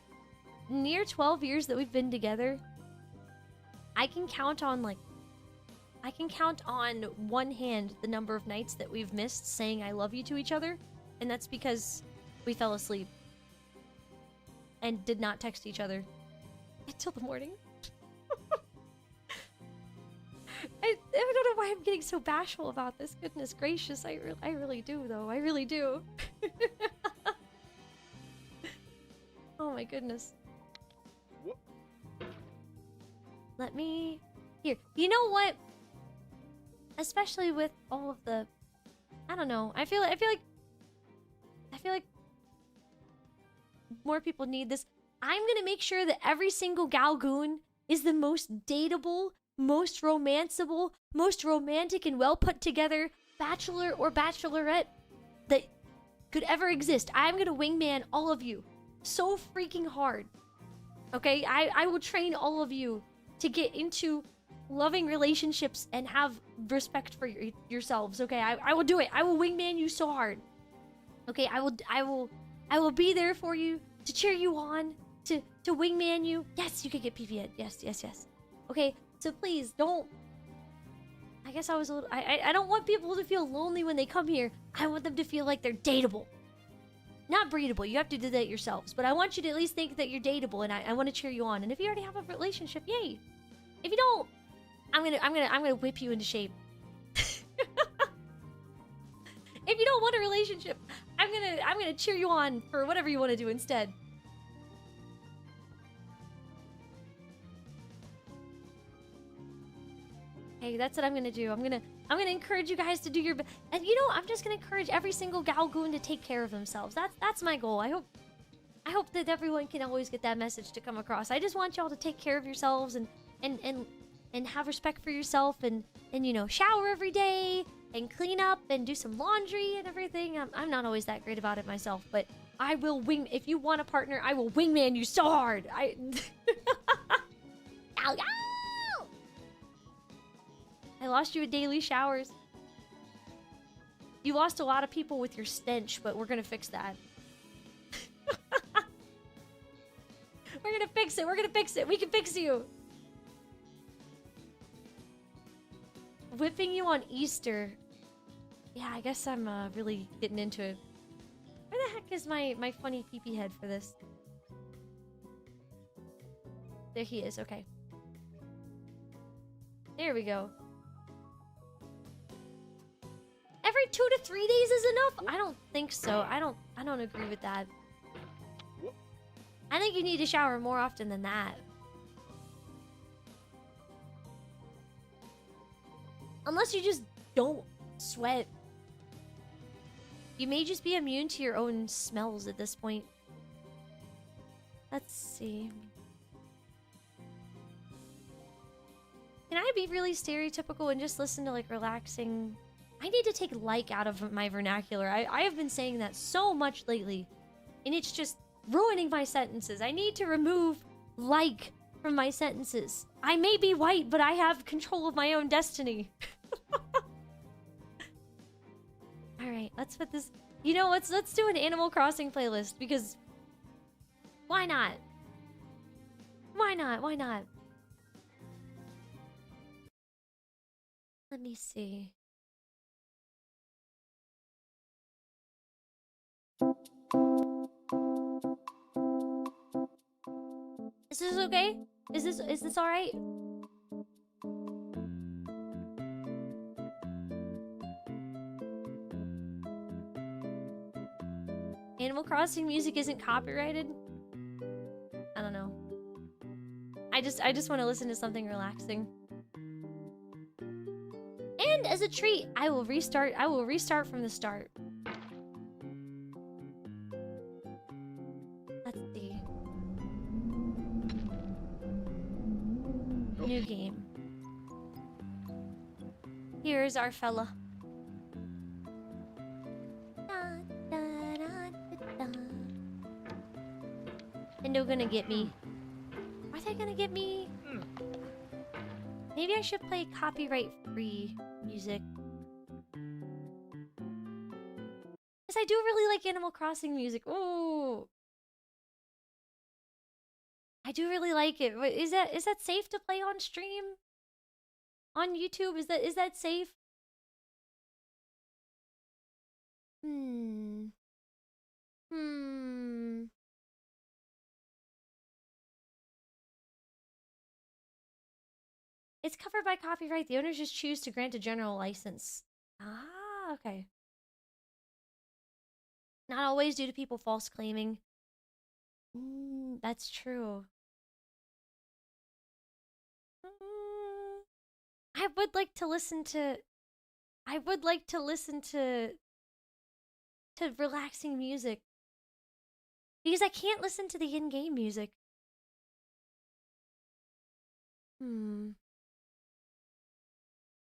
near 12 years that we've been together, I can count on one hand the number of nights that we've missed saying I love you to each other, and that's because we fell asleep and did not text each other until the morning. I don't know why I'm getting so bashful about this. Goodness gracious, I really do though. I really do. Oh my goodness. Let me... Here. You know what? Especially with all of the... I don't know. I feel like more people need this. I'm gonna make sure that every single Gao Goon is the most dateable, most romanceable, most romantic and well put together bachelor or bachelorette that could ever exist. I'm gonna wingman all of you so freaking hard. Okay? I will train all of you to get into loving relationships and have respect for yourselves. Okay? I will do it. I will wingman you so hard. Okay? I will be there for you to cheer you on, to wingman you. Yes, you can get PV. Yes. Okay? So please don't... I guess I was a little... I don't want people to feel lonely when they come here. I want them to feel like they're dateable. Not breedable. You have to do that yourselves. But I want you to at least think that you're dateable, and I want to cheer you on. And if you already have a relationship, yay. If you don't, I'm gonna whip you into shape. If you don't want a relationship, I'm gonna cheer you on for whatever you want to do instead. Hey, that's what I'm gonna do. I'm gonna encourage you guys to do your best. And you know, I'm just gonna encourage every single Gao Goon to take care of themselves. That's my goal. I hope that everyone can always get that message to come across. I just want y'all to take care of yourselves and have respect for yourself and you know, shower every day and clean up and do some laundry and everything. I'm not always that great about it myself, but I will if you want a partner, I will wingman you so hard. I lost you at daily showers. You lost a lot of people with your stench, but we're gonna fix that. We're gonna fix it. We're gonna fix it. We can fix you. Whipping you on Easter. Yeah, I guess I'm really getting into it. Where the heck is my funny peepee head for this? There he is. Okay. There we go. Every 2 to 3 days is enough? I don't think so. I don't agree with that. I think you need to shower more often than that. Unless you just don't sweat. You may just be immune to your own smells at this point. Let's see. Can I be really stereotypical and just listen to like relaxing? I need to take like out of my vernacular. I have been saying that so much lately. And it's just ruining my sentences. I need to remove like from my sentences. I may be white, but I have control of my own destiny. Alright, let's put this... You know, let's do an Animal Crossing playlist, because... Why not? Why not? Why not? Let me see. Is this okay? Is this alright? Animal Crossing music isn't copyrighted? I don't know. I just want to listen to something relaxing. And as a treat, I will restart from the start. Let's see. New game. Here's our fella. And they're gonna get me. Are they gonna get me? Maybe I should play copyright-free music. Because I do really like Animal Crossing music. Ooh. I do really like it. Is that safe to play on stream? On YouTube? Is that safe? It's covered by copyright. The owners just choose to grant a general license. Ah, okay. Not always due to people false claiming. That's true. I would like to listen to relaxing music. Because I can't listen to the in-game music.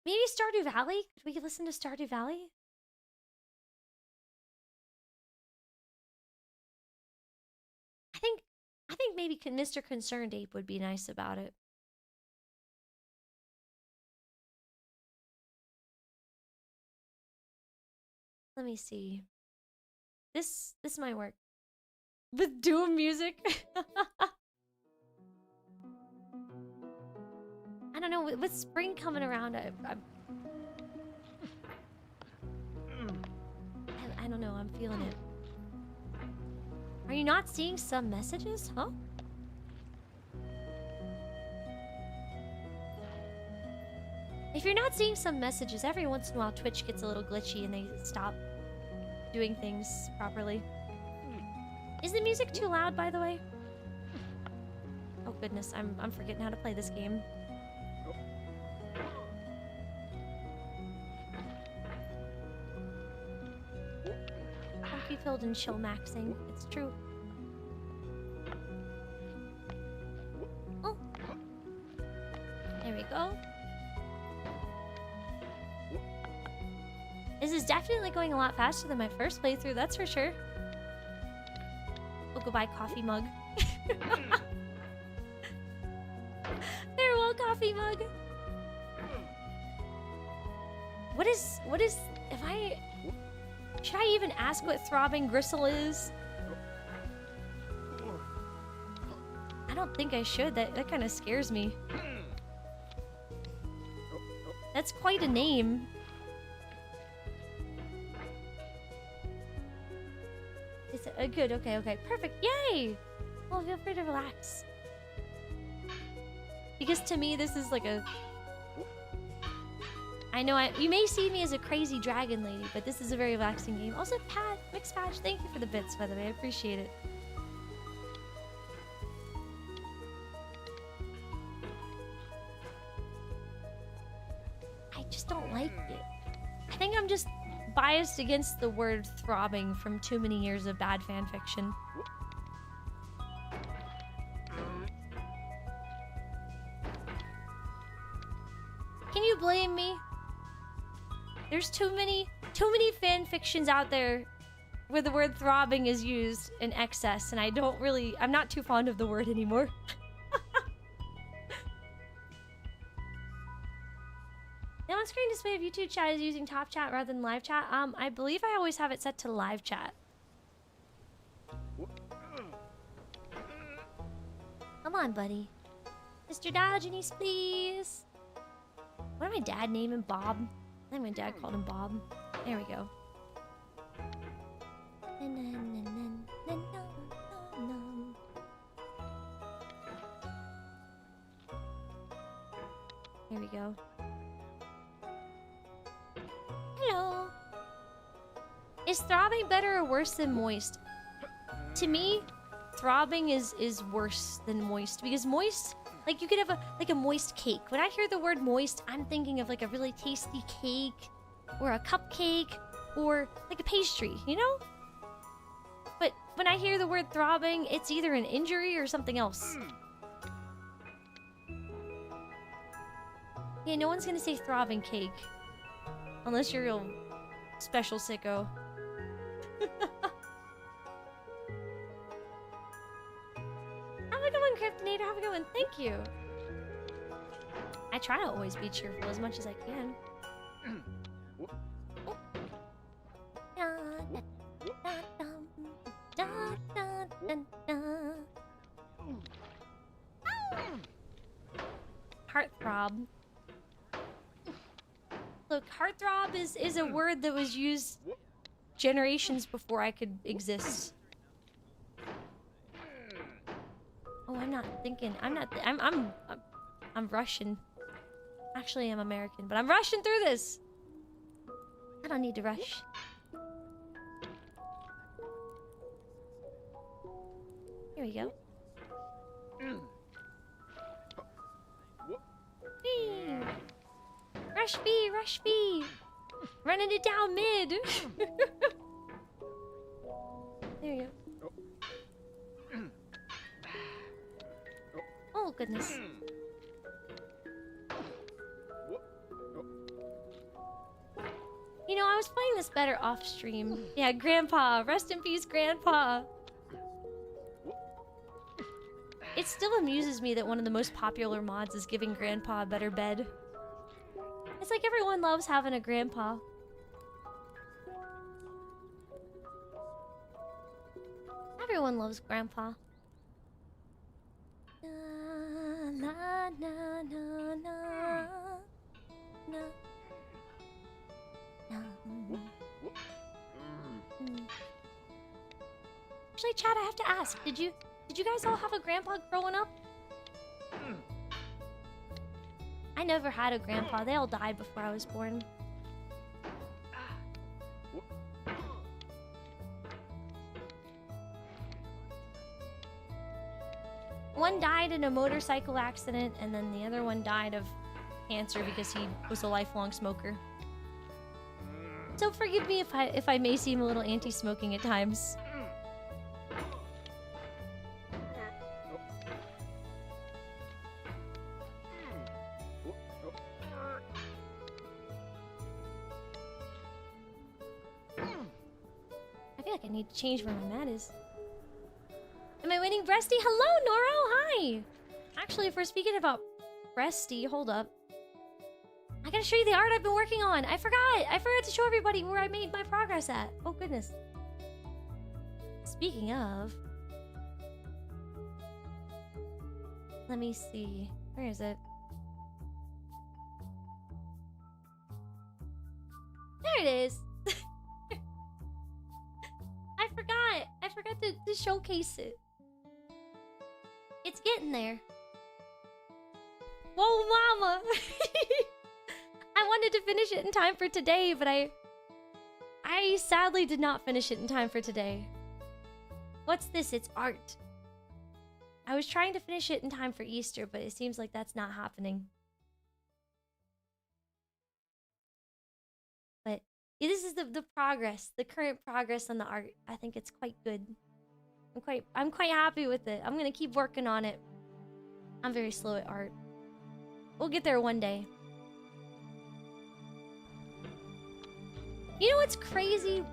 Maybe Stardew Valley? Could we listen to Stardew Valley? I think maybe Mr. Concerned Ape would be nice about it. Let me see. This might work. With Doom music? I don't know, with spring coming around, I don't know, I'm feeling it. Are you not seeing some messages? Huh? If you're not seeing some messages, every once in a while Twitch gets a little glitchy and they stop doing things properly. Is the music too loud, by the way? Oh goodness, I'm forgetting how to play this game. Funky filled and chill maxing. It's true. Oh. There we go. This is definitely going a lot faster than my first playthrough, that's for sure. Oh, goodbye, coffee mug. Farewell, coffee mug. What is, should I even ask what throbbing gristle is? I don't think I should, that kind of scares me. That's quite a name. Is it good? Okay, perfect. Yay! Well, feel free to relax. Because to me, this is like a... I know you may see me as a crazy dragon lady, but this is a very relaxing game. Also, Mixed Patch, thank you for the bits, by the way. I appreciate it. I just don't like it. I think I'm just biased against the word throbbing from too many years of bad fanfiction. Can you blame me? There's too many fanfictions out there where the word throbbing is used in excess, and I'm not too fond of the word anymore. The on-screen display of YouTube chat is using top chat rather than live chat. I believe I always have it set to live chat. Come on, buddy. Mr. Diogenes, please. What did my dad name him? Bob? I think my dad called him Bob. There we go. Here we go. Hello. Is throbbing better or worse than moist? To me, throbbing is worse than moist, because moist, like, you could have a moist cake. When I hear the word moist, I'm thinking of like a really tasty cake or a cupcake or like a pastry, you know? But when I hear the word throbbing, it's either an injury or something else. Yeah, no one's gonna say throbbing cake. Unless you're a real special sicko. Have a good one, Kryptonator. Have a good one. Thank you. I try to always be cheerful as much as I can. Heartthrob. Look, heartthrob is a word that was used generations before I could exist. Oh, I'm not thinking. I'm Russian. Actually, I'm American, but I'm rushing through this. I don't need to rush. Here we go. Whee! Rush B, rush B! Running it down mid! There you go. Oh, goodness. You know, I was playing this better off stream. Yeah, Grandpa. Rest in peace, Grandpa. It still amuses me that one of the most popular mods is giving Grandpa a better bed. It's like everyone loves having a grandpa. Everyone loves Grandpa. Na, na, na, na, na, na. Actually, Chad, I have to ask, did you guys all have a grandpa growing up? I never had a grandpa. They all died before I was born. One died in a motorcycle accident, and then the other one died of cancer because he was a lifelong smoker. So forgive me if I may seem a little anti-smoking at times. I feel like I need to change where my mat is. Am I winning Breasty? Hello, Noro! Hi! Actually, if we're speaking about Breasty, hold up. I gotta show you the art I've been working on. I forgot to show everybody where I made my progress at. Oh, goodness. Speaking of... Let me see. Where is it? There it is! I forgot to showcase it. It's getting there. Whoa, mama! I wanted to finish it in time for today, but I sadly did not finish it in time for today. What's this? It's art. I was trying to finish it in time for Easter, but it seems like that's not happening. But yeah, this is the progress, the current progress on the art. I think it's quite good. I'm quite happy with it. I'm gonna keep working on it. I'm very slow at art. We'll get there one day. You know what's crazy?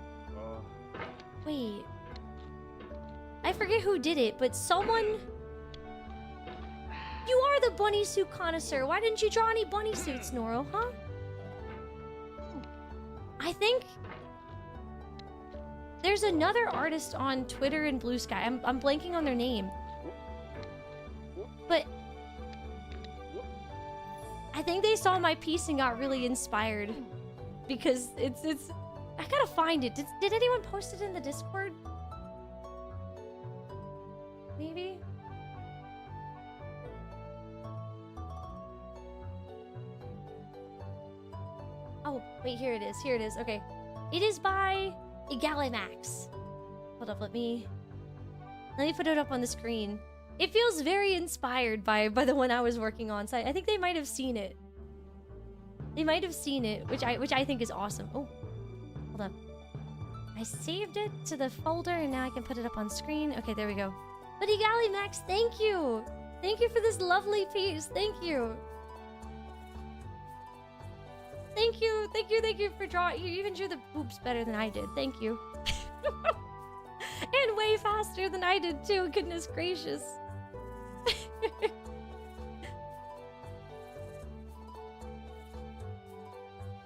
Wait. I forget who did it, but someone... You are the bunny suit connoisseur. Why didn't you draw any bunny suits, Noro, huh? I think... There's another artist on Twitter and Blue Sky. I'm blanking on their name. But... I think they saw my piece and got really inspired. Because it's... I gotta find it. Did anyone post it in the Discord? Maybe? Oh, wait, here it is. Here it is. Okay. It is by Egalimax. Hold up, let me put it up on the screen. It feels very inspired by the one I was working on, so I think they might have seen it. They might have seen it, which I think is awesome. Oh, hold up. I saved it to the folder, and now I can put it up on screen. Okay, there we go. But Egalimax, thank you! Thank you for this lovely piece. Thank you. Thank you, thank you for drawing. You even drew the boobs better than I did. Thank you. And way faster than I did too. Goodness gracious.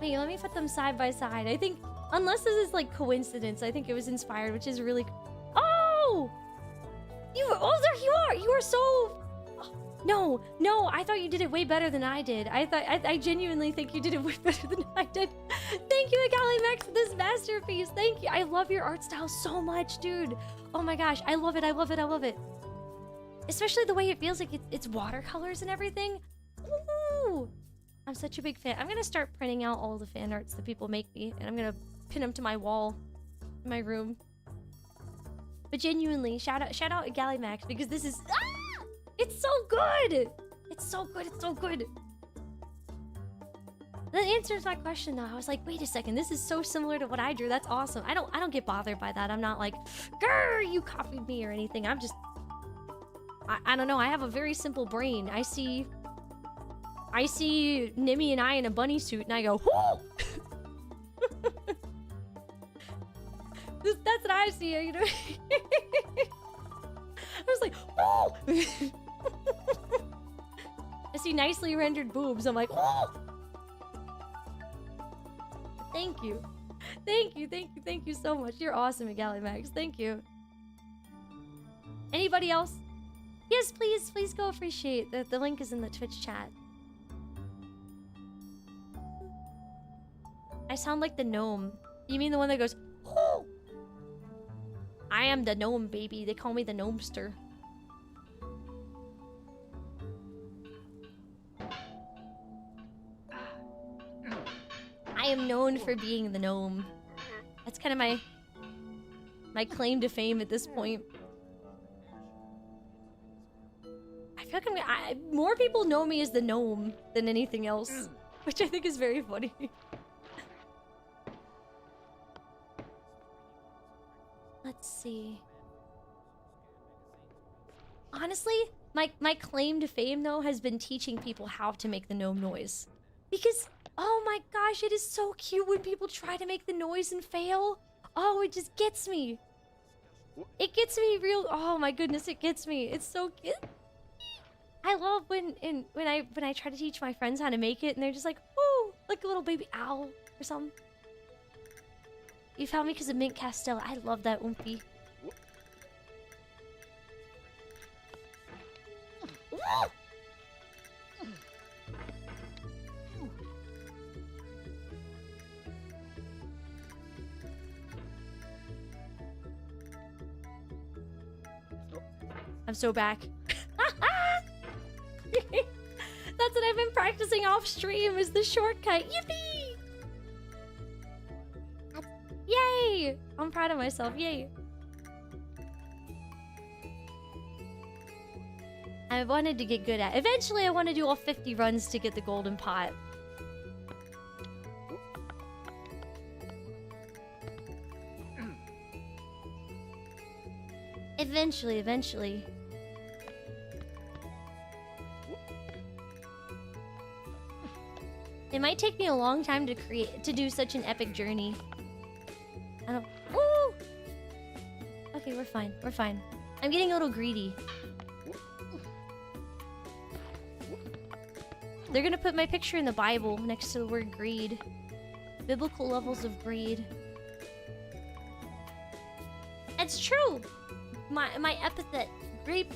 Wait, let me put them side by side. I think, unless this is like coincidence, I think it was inspired, which is really... Oh! Oh, there you are! You are so... No, I thought you did it way better than I did. I genuinely think you did it way better than I did. Thank you, Egalimax, for this masterpiece. Thank you. I love your art style so much, dude. Oh my gosh, I love it, I love it, I love it. Especially the way it feels like it's watercolors and everything. Ooh, I'm such a big fan. I'm gonna start printing out all the fan arts that people make me, and I'm gonna pin them to my wall in my room. But genuinely, shout out Egalimax, because this is... Ah! It's so good! It's so good, it's so good. That answers my question though. I was like, wait a second, this is so similar to what I drew. That's awesome. I don't get bothered by that. I'm not like, grr, you copied me or anything. I'm just... I don't know, I have a very simple brain. I see Nimmy and I in a bunny suit and I go, whoo! That's what I see, you know? I was like, oh! I see nicely rendered boobs. I'm like, oh! Thank you. Thank you so much. You're awesome, Egalimax. Thank you. Anybody else? Yes, please go appreciate. The link is in the Twitch chat. I sound like the gnome. You mean the one that goes, oh! I am the gnome, baby. They call me the gnomester. I am known for being the gnome. That's kind of my claim to fame at this point. I feel like more people know me as the gnome than anything else, which I think is very funny. Let's see. Honestly, my claim to fame though has been teaching people how to make the gnome noise. Because, oh my gosh, it is so cute when people try to make the noise and fail. Oh, it just gets me. It gets me real. Oh my goodness, it gets me. It's so cute. I love when I try to teach my friends how to make it and they're just like, oh, like a little baby owl or something. You found me because of Mint Castell. I love that oomphy. I'm so back. That's what I've been practicing off stream is the shortcut. Yippee! Yay! I'm proud of myself. Yay! I wanted to get good at. Eventually, I want to do all 50 runs to get the golden pot. Eventually. It might take me a long time to do such an epic journey. I don't. Woo! Okay, we're fine. We're fine. I'm getting a little greedy. They're gonna put my picture in the Bible next to the word greed. Biblical levels of greed. It's true. My epithet, Grape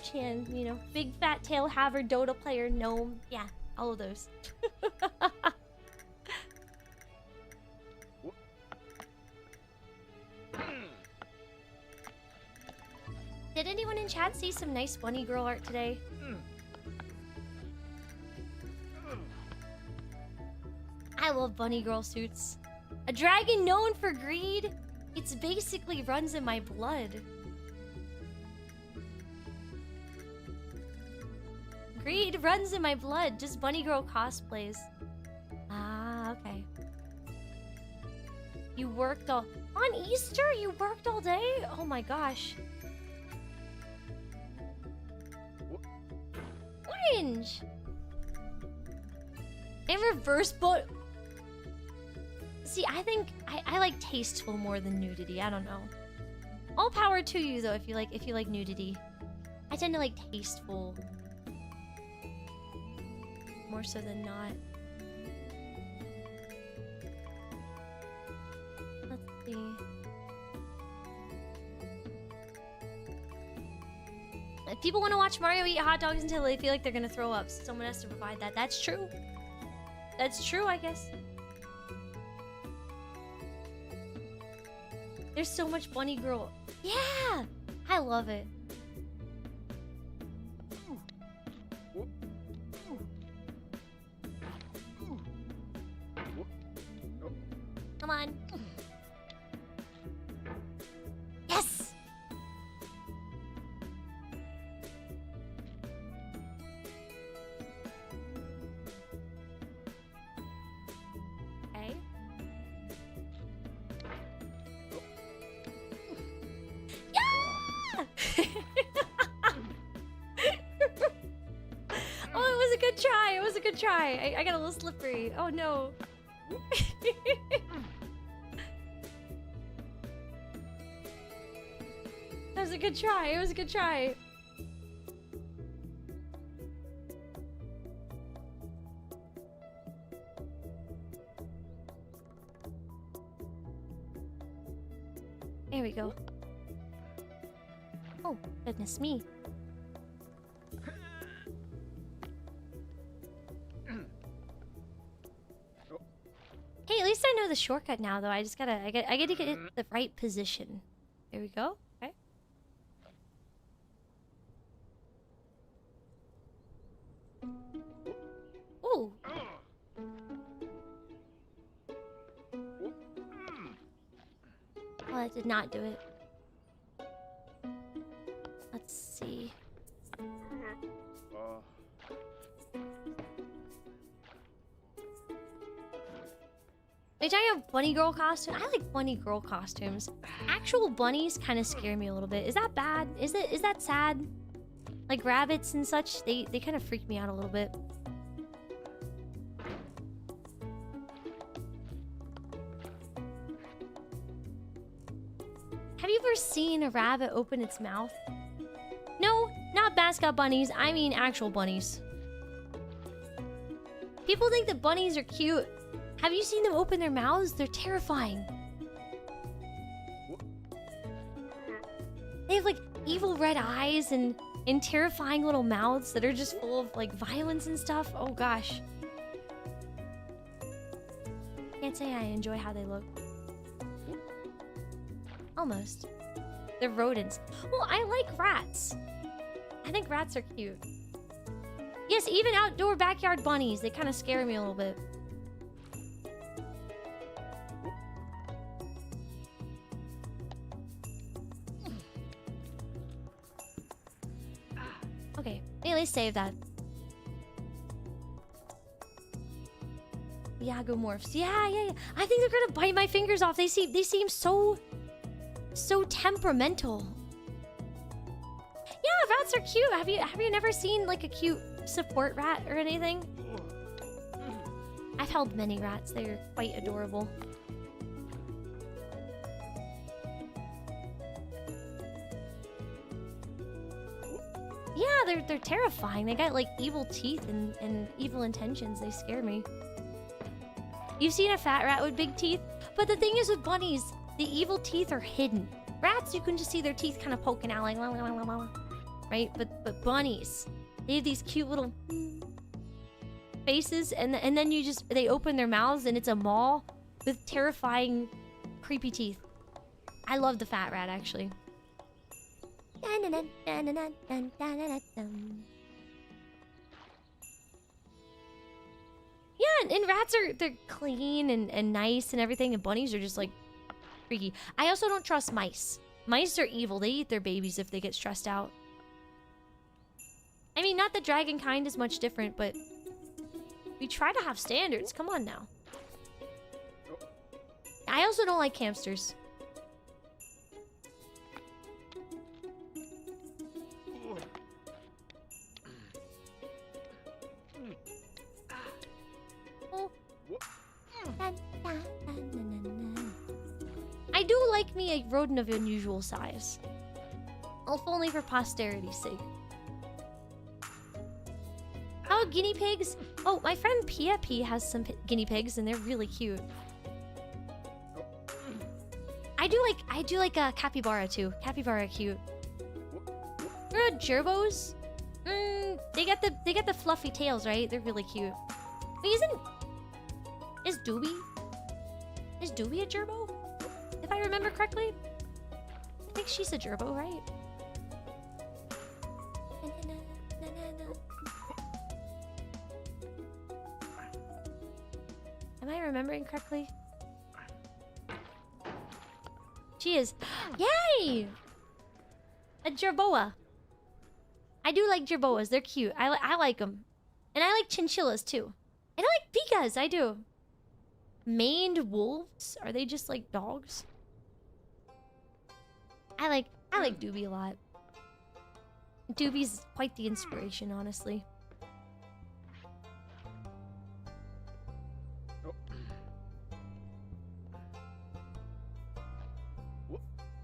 Chan, you know, big fat tail haver, Dota player, gnome, yeah, all of those. Did anyone in chat see some nice bunny girl art today? I love bunny girl suits. A dragon known for greed? It's basically runs in my blood. Greed runs in my blood, just bunny girl cosplays. Ah, okay. You worked on Easter? You worked all day? Oh my gosh. Orange! And reverse but see, I think I like tasteful more than nudity. I don't know. All power to you though if you like nudity. I tend to like tasteful more so than not. Let's see. If people want to watch Mario eat hot dogs until they feel like they're gonna throw up, someone has to provide that. That's true. That's true, I guess. There's so much bunny girl. Yeah! I love it. Come on. Yes! Okay. Yeah! Oh, it was a good try. It was a good try. I got a little slippery. Oh no. That was a good try. It was a good try. There we go. Oh, goodness me. Hey, at least I know the shortcut now, though. I get to get it the right position. There we go. Okay. Ooh. that did not do it. Let's see. Are you talking about bunny girl costume? I like bunny girl costumes. Actual bunnies kind of scare me a little bit. Is that bad? Is that sad? Like rabbits and such, they kind of freak me out a little bit. Have you ever seen a rabbit open its mouth? No, not mascot bunnies. I mean actual bunnies. People think that bunnies are cute. Have you seen them open their mouths? They're terrifying. They have like evil red eyes and terrifying little mouths that are just full of like violence and stuff. Oh gosh. Can't say I enjoy how they look. Almost. They're rodents. Well, I like rats. I think rats are cute. Yes, even outdoor backyard bunnies. They kind of scare me a little bit. Okay, anyway, save that. Yagomorphs. Yeah. I think they're gonna bite my fingers off. They seem so temperamental. Yeah, rats are cute. Have you never seen like a cute support rat or anything? I've held many rats. They're quite adorable. Yeah, they're terrifying. They got like evil teeth and evil intentions. They scare me. You've seen a fat rat with big teeth? But the thing is with bunnies, the evil teeth are hidden. Rats, you can just see their teeth kind of poking out like la, la, la, la, la. Right? But bunnies, they have these cute little faces and then they open their mouths and it's a maw with terrifying creepy teeth. I love the fat rat actually. Yeah, and rats they're clean and nice and everything, and bunnies are just like freaky. I also don't trust mice. Mice are evil. They eat their babies if they get stressed out. I mean, not the dragon kind is much different, but we try to have standards. Come on now. I also don't like hamsters. I do like me a rodent of unusual size. If only for posterity's sake. Oh, guinea pigs? Oh, my friend Pia P has some guinea pigs and they're really cute. I do like a capybara too. Capybara are cute. Remember gerbos? They got the fluffy tails, right? They're really cute. Wait, is Doobie a gerbo? If I remember correctly? I think she's a gerbo, right? Am I remembering correctly? She is. Yay! A jerboa. I do like jerboas. They're cute. I like them. And I like chinchillas too. And I like pikas. I do. Maned wolves? Are they just like dogs? I like Doobie a lot. Doobie's quite the inspiration, honestly.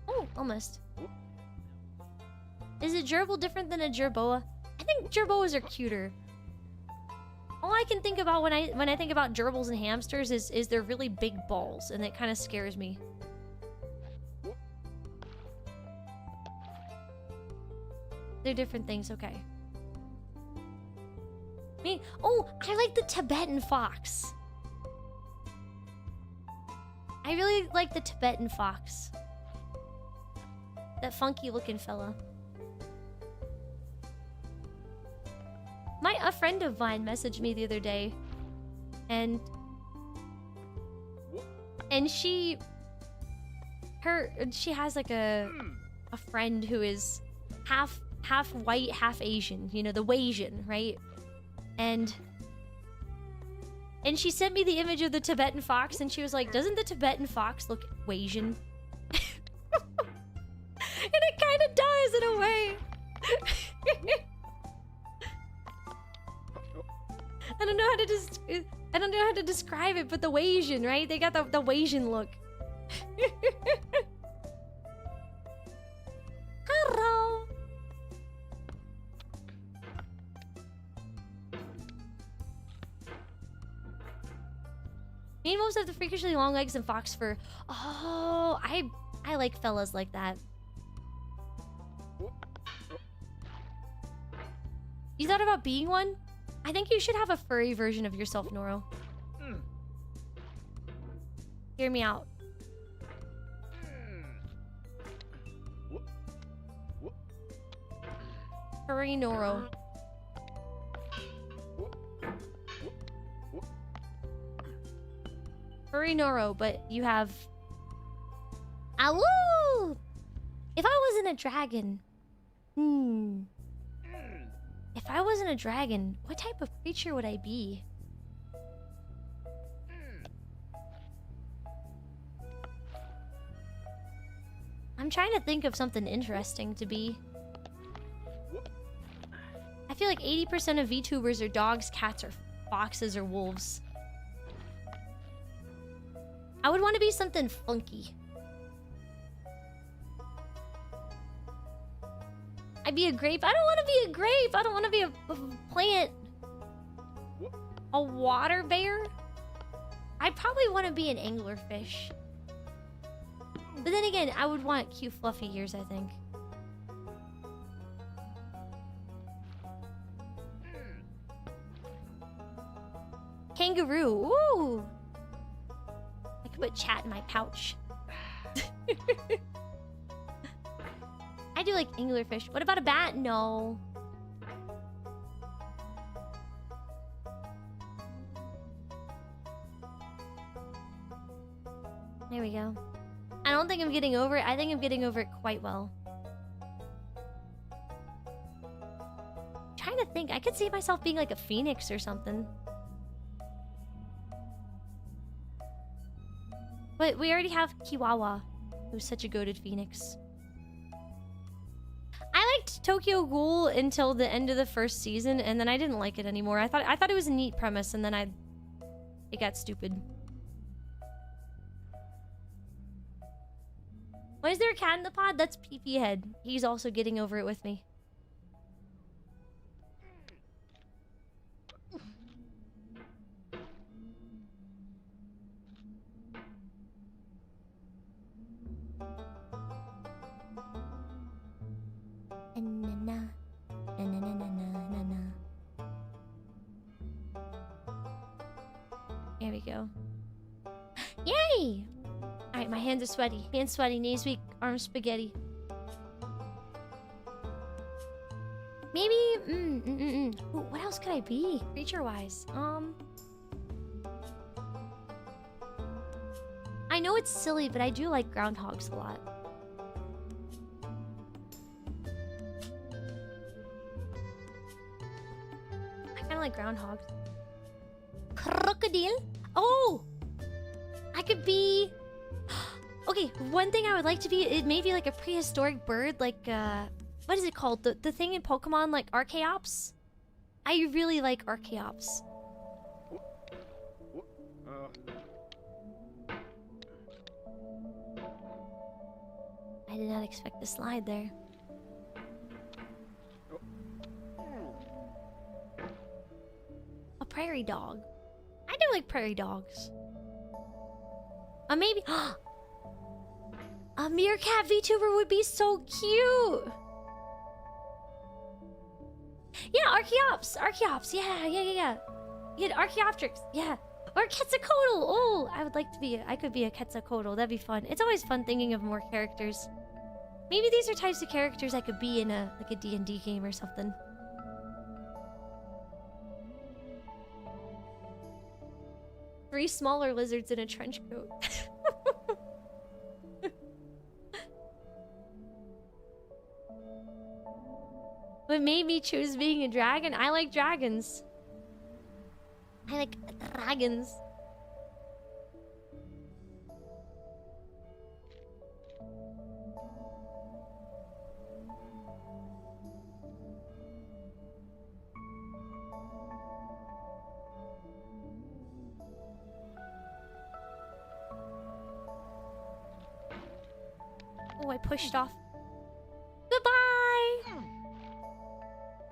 Oh, almost. Is a gerbil different than a jerboa? I think jerboas are cuter. All I can think about when I think about gerbils and hamsters is they're really big balls, and it kind of scares me. They're different things, okay. I like the Tibetan fox. I really like the Tibetan fox. That funky looking fella. A friend of mine messaged me the other day, and she has like a friend who is half white, half Asian. You know, the Wasian, right? And she sent me the image of the Tibetan fox, and she was like, "Doesn't the Tibetan fox look Wasian?" And it kind of does in a way. I don't know how to describe it, but the Wasian, right? They got the Wasian look. Hello. Me and most have the freakishly long legs and fox fur. Oh, I like fellas like that. You thought about being one? I think you should have a furry version of yourself, Noro. Hear me out. Furry Noro. Furry Noro, but you have... Aloo! If I wasn't a dragon... If I wasn't a dragon, what type of creature would I be? I'm trying to think of something interesting to be. I feel like 80% of VTubers are dogs, cats, or foxes, or wolves. I would want to be something funky. I'd be a grape. I don't want to be a grape. I don't want to be a plant. A water bear? I'd probably want to be an anglerfish. But then again, I would want cute fluffy ears, I think. Kangaroo. Ooh. I could put chat in my pouch. I do like anglerfish. What about a bat? No. There we go. I don't think I'm getting over it. I think I'm getting over it quite well. I'm trying to think. I could see myself being like a phoenix or something. But we already have Kiwawa, who's such a goated phoenix. I liked Tokyo Ghoul until the end of the first season, and then I didn't like it anymore. I thought it was a neat premise, and then it got stupid. Why is there a cat in the pod? That's PP Head. He's also getting over it with me. There we go. Yay! Alright, my hands are sweaty. Hands sweaty, knees weak, arms spaghetti. Maybe... Ooh, what else could I be? Creature-wise. I know it's silly, but I do like groundhogs a lot. I kind of like groundhogs. Crocodile? Oh! I could be... Okay, one thing I would like to be, it may be like a prehistoric bird, like, what is it called? The thing in Pokemon, like Archaeops? I really like Archaeops. I did not expect to slide there. A prairie dog. I do like prairie dogs. Maybe... A meerkat VTuber would be so cute! Yeah, Archaeops! Archaeops, yeah. Yeah, Archaeopteryx, yeah. Or Quetzalcoatl! Oh, I would like to be... I could be a Quetzalcoatl, that'd be fun. It's always fun thinking of more characters. Maybe these are types of characters I could be in a D&D game or something. Three smaller lizards in a trench coat. What made me choose being a dragon? I like dragons. I like dragons. Oh, I pushed off. Goodbye!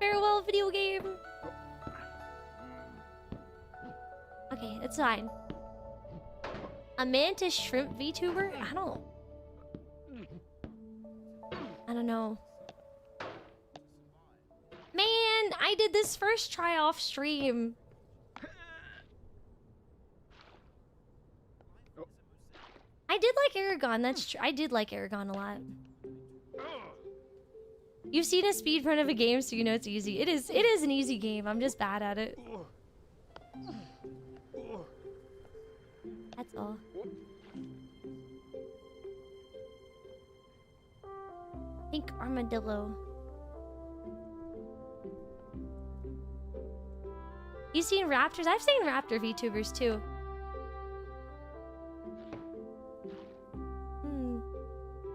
Farewell, video game. Okay, it's fine. A mantis shrimp VTuber? I don't know. Man, I did this first try off stream. I did like Aragon, that's true. I did like Aragon a lot. You've seen a speedrun of a game, so you know it's easy. It is an easy game. I'm just bad at it. That's all. Pink armadillo. You seen raptors? I've seen raptor VTubers too.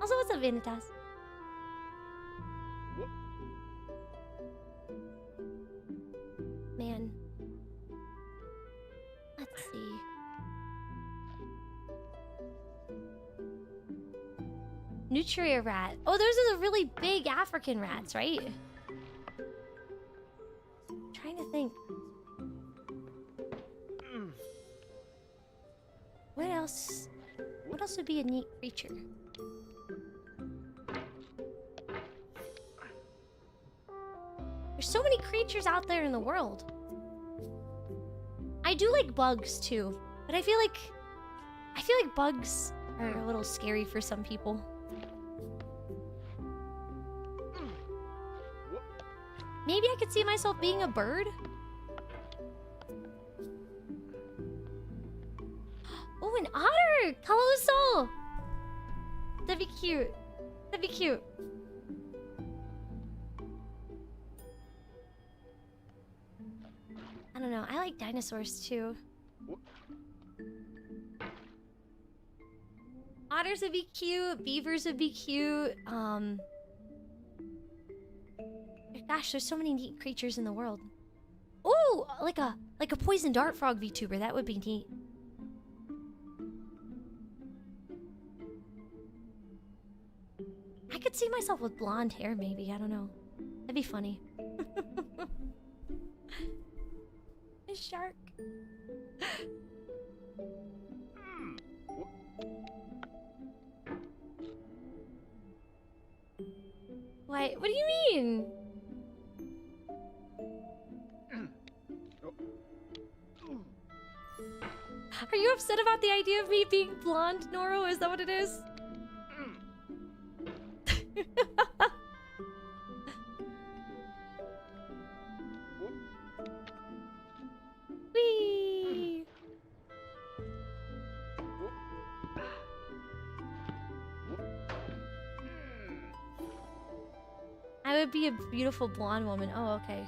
Also, what's up, Vanitas? Man. Let's see. Nutria rat. Oh, those are the really big African rats, right? I'm trying to think. What else? What else would be a neat creature? There's so many creatures out there in the world. I do like bugs too, but I feel like bugs are a little scary for some people. Maybe I could see myself being a bird. Oh, an otter! Colossal! That'd be cute. That'd be cute. I don't know. I like dinosaurs too. Otters would be cute. Beavers would be cute. Gosh, there's so many neat creatures in the world. Ooh, like a poison dart frog VTuber. That would be neat. I could see myself with blonde hair, maybe. I don't know. That'd be funny. A shark. What? What do you mean? Are you upset about the idea of me being blonde, Noro? Is that what it is? Whee! I would be a beautiful blonde woman. Oh, okay.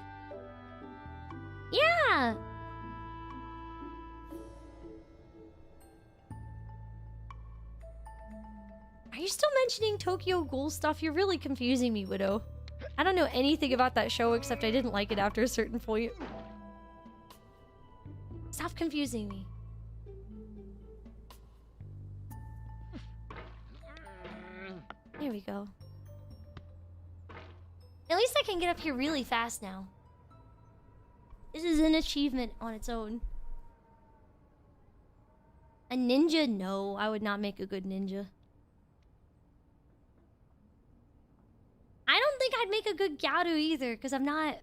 Yeah! Are you still mentioning Tokyo Ghoul stuff? You're really confusing me, Widow. I don't know anything about that show except I didn't like it after a certain point. Stop confusing me. There we go. At least I can get up here really fast now. This is an achievement on its own. A ninja? No, I would not make a good ninja. I don't think I'd make a good Gaodu either, because I'm not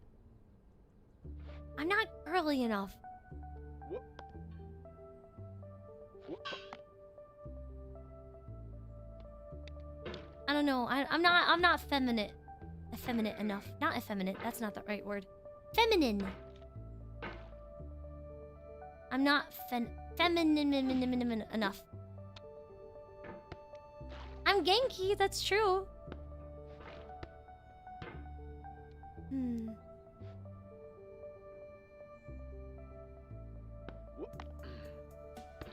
girly enough. I don't know. I'm not effeminate enough. Not effeminate. That's not the right word. Feminine. I'm not feminine enough. I'm Genki. That's true. But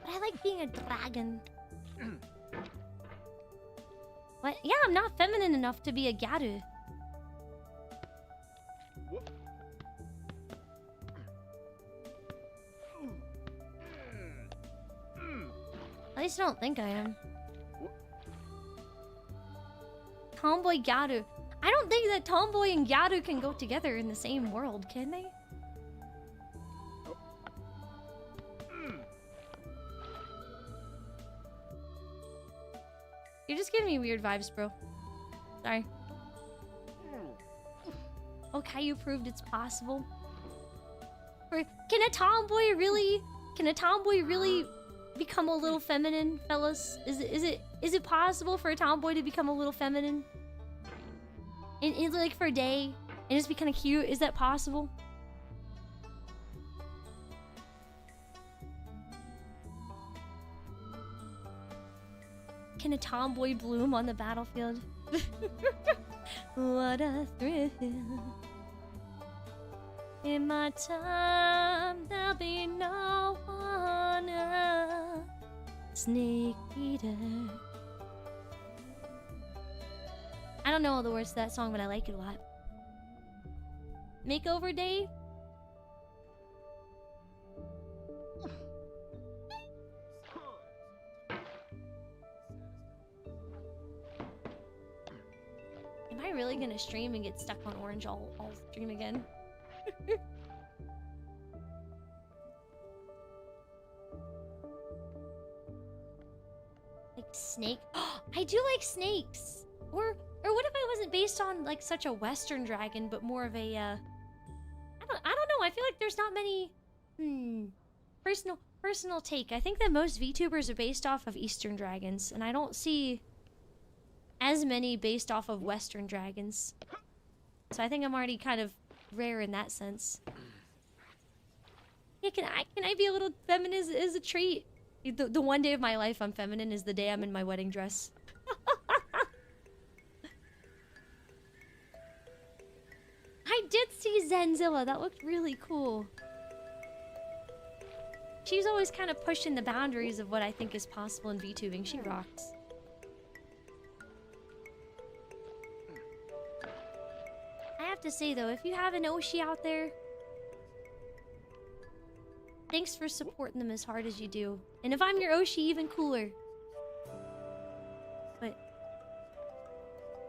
I like being a dragon. What? Yeah, I'm not feminine enough to be a garu. At least I don't think I am. Tomboy garu. I don't think that tomboy and garu can go together in the same world, can they? You're just giving me weird vibes, bro. Sorry. Okay, you proved it's possible. Can a tomboy really become a little feminine, fellas? Is it possible for a tomboy to become a little feminine? In like for a day and just be kind of cute? Is that possible? Can a tomboy bloom on the battlefield? What a thrill. In my time, there'll be no one else. Snake eater. I don't know all the words to that song, but I like it a lot. Makeover day? Am I really gonna stream and get stuck on orange all stream again? Like snake? I do like snakes. Or what if I wasn't based on like such a Western dragon, but more of a I don't know. I feel like there's not many personal take. I think that most VTubers are based off of Eastern dragons, and I don't see as many based off of Western dragons. So I think I'm already kind of rare in that sense. Yeah, can I be a little feminine as a treat? The one day of my life I'm feminine is the day I'm in my wedding dress. I did see Zenzilla. That looked really cool. She's always kind of pushing the boundaries of what I think is possible in VTubing. She rocks. I have to say though, if you have an Oshi out there, thanks for supporting them as hard as you do. And if I'm your Oshi, even cooler.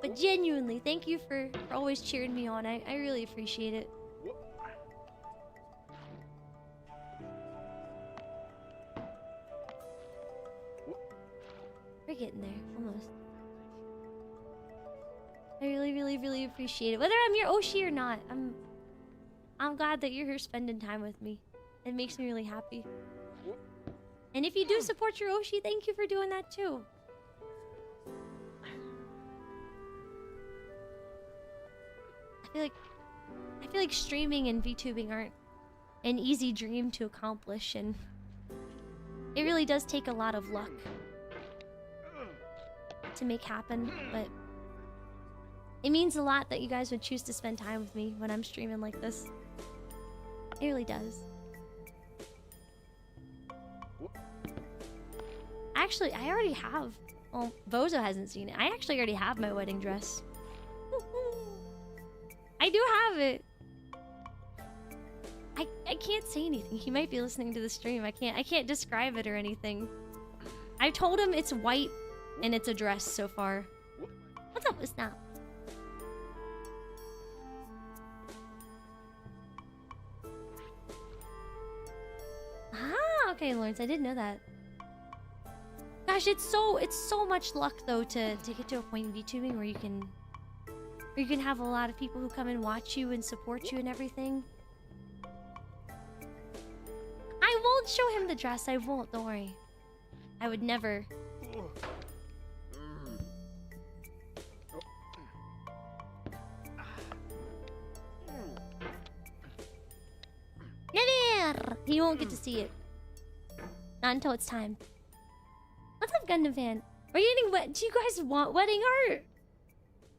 But genuinely, thank you for always cheering me on. I really appreciate it. We're getting there, almost. I really appreciate it. Whether I'm your Oshi or not, I'm glad that you're here spending time with me. It makes me really happy. And if you do support your Oshi, thank you for doing that too. I feel like streaming and VTubing aren't an easy dream to accomplish, and it really does take a lot of luck to make happen, but it means a lot that you guys would choose to spend time with me when I'm streaming like this. It really does. Actually, I already have. Well, Bozo hasn't seen it. I actually already have my wedding dress. I do have it. I can't say anything. He might be listening to the stream. I can't describe it or anything. I told him it's white and it's a dress so far. What's up with Snap? Ah, okay, Lawrence. I didn't know that. Gosh, it's so much luck though to get to a point in VTubing where you can have a lot of people who come and watch you and support you and everything. I won't show him the dress. I won't. Don't worry. I would never. You won't get to see it. Not until it's time. What's up, Gundam fan? Are you getting wet? Do you guys want wedding art?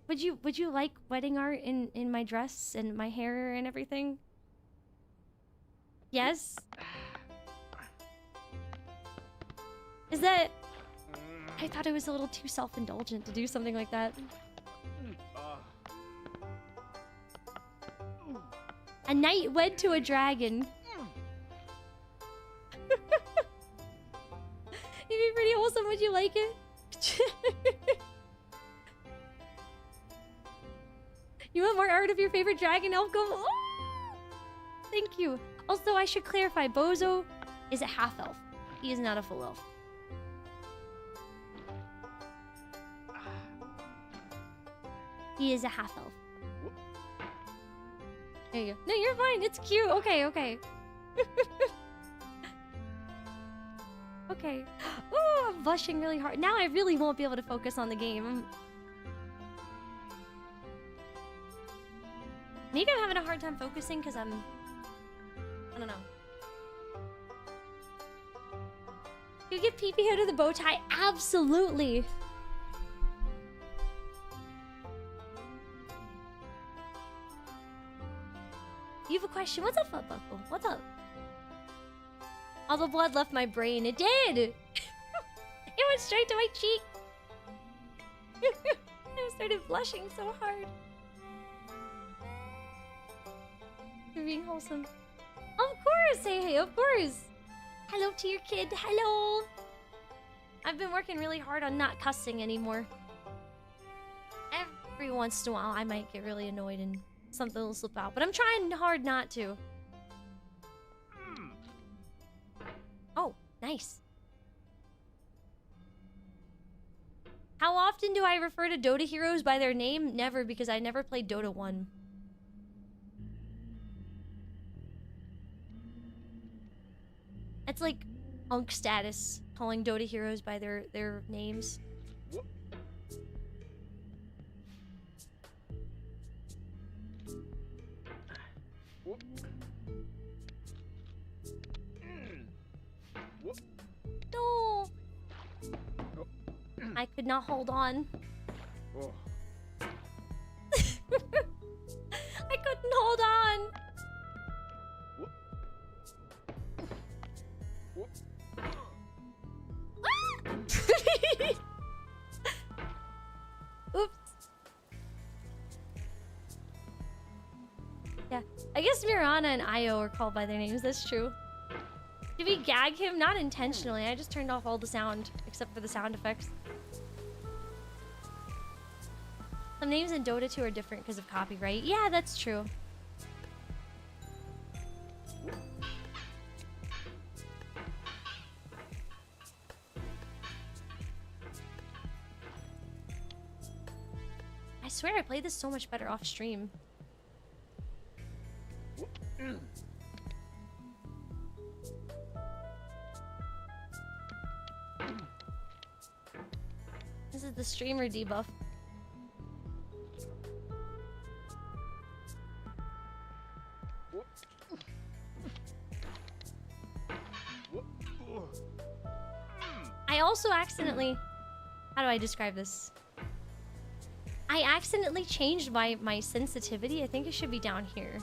would you like wedding art in my dress and my hair and everything? Yes. Is that? I thought it was a little too self-indulgent to do something like that. A knight wed to a dragon. You'd be pretty wholesome. Would you like it? You want more art of your favorite dragon elf? Go. Oh! Thank you. Also, I should clarify, Bozo is a half elf. He is not a full elf. He is a half elf. There you go. No, you're fine. It's cute. Okay, okay. Okay. Oh, I'm blushing really hard. Now I really won't be able to focus on the game. Maybe I'm having a hard time focusing because I don't know. You get pee-pee out of the bow tie? Absolutely. You have a question? What's up, Buckle? What's up? All the blood left my brain. It did! It went straight to my cheek. I started blushing so hard. You're being wholesome. Of course! Hey, of course! Hello to your kid. Hello! I've been working really hard on not cussing anymore. Every once in a while, I might get really annoyed and something will slip out. But I'm trying hard not to. Oh, nice. How often do I refer to Dota heroes by their name? Never, because I never played Dota 1. It's like Unk status, calling Dota heroes by their names. No! I could not hold on. I couldn't hold on. Oops. Yeah, I guess Mirana and Io are called by their names. That's true. Did we gag him? Not intentionally. I just turned off all the sound except for the sound effects. Some names in Dota 2 are different because of copyright. Yeah, that's true. I swear I played this so much better off stream. This is the streamer debuff. I also accidentally... How do I describe this? I accidentally changed my sensitivity. I think it should be down here.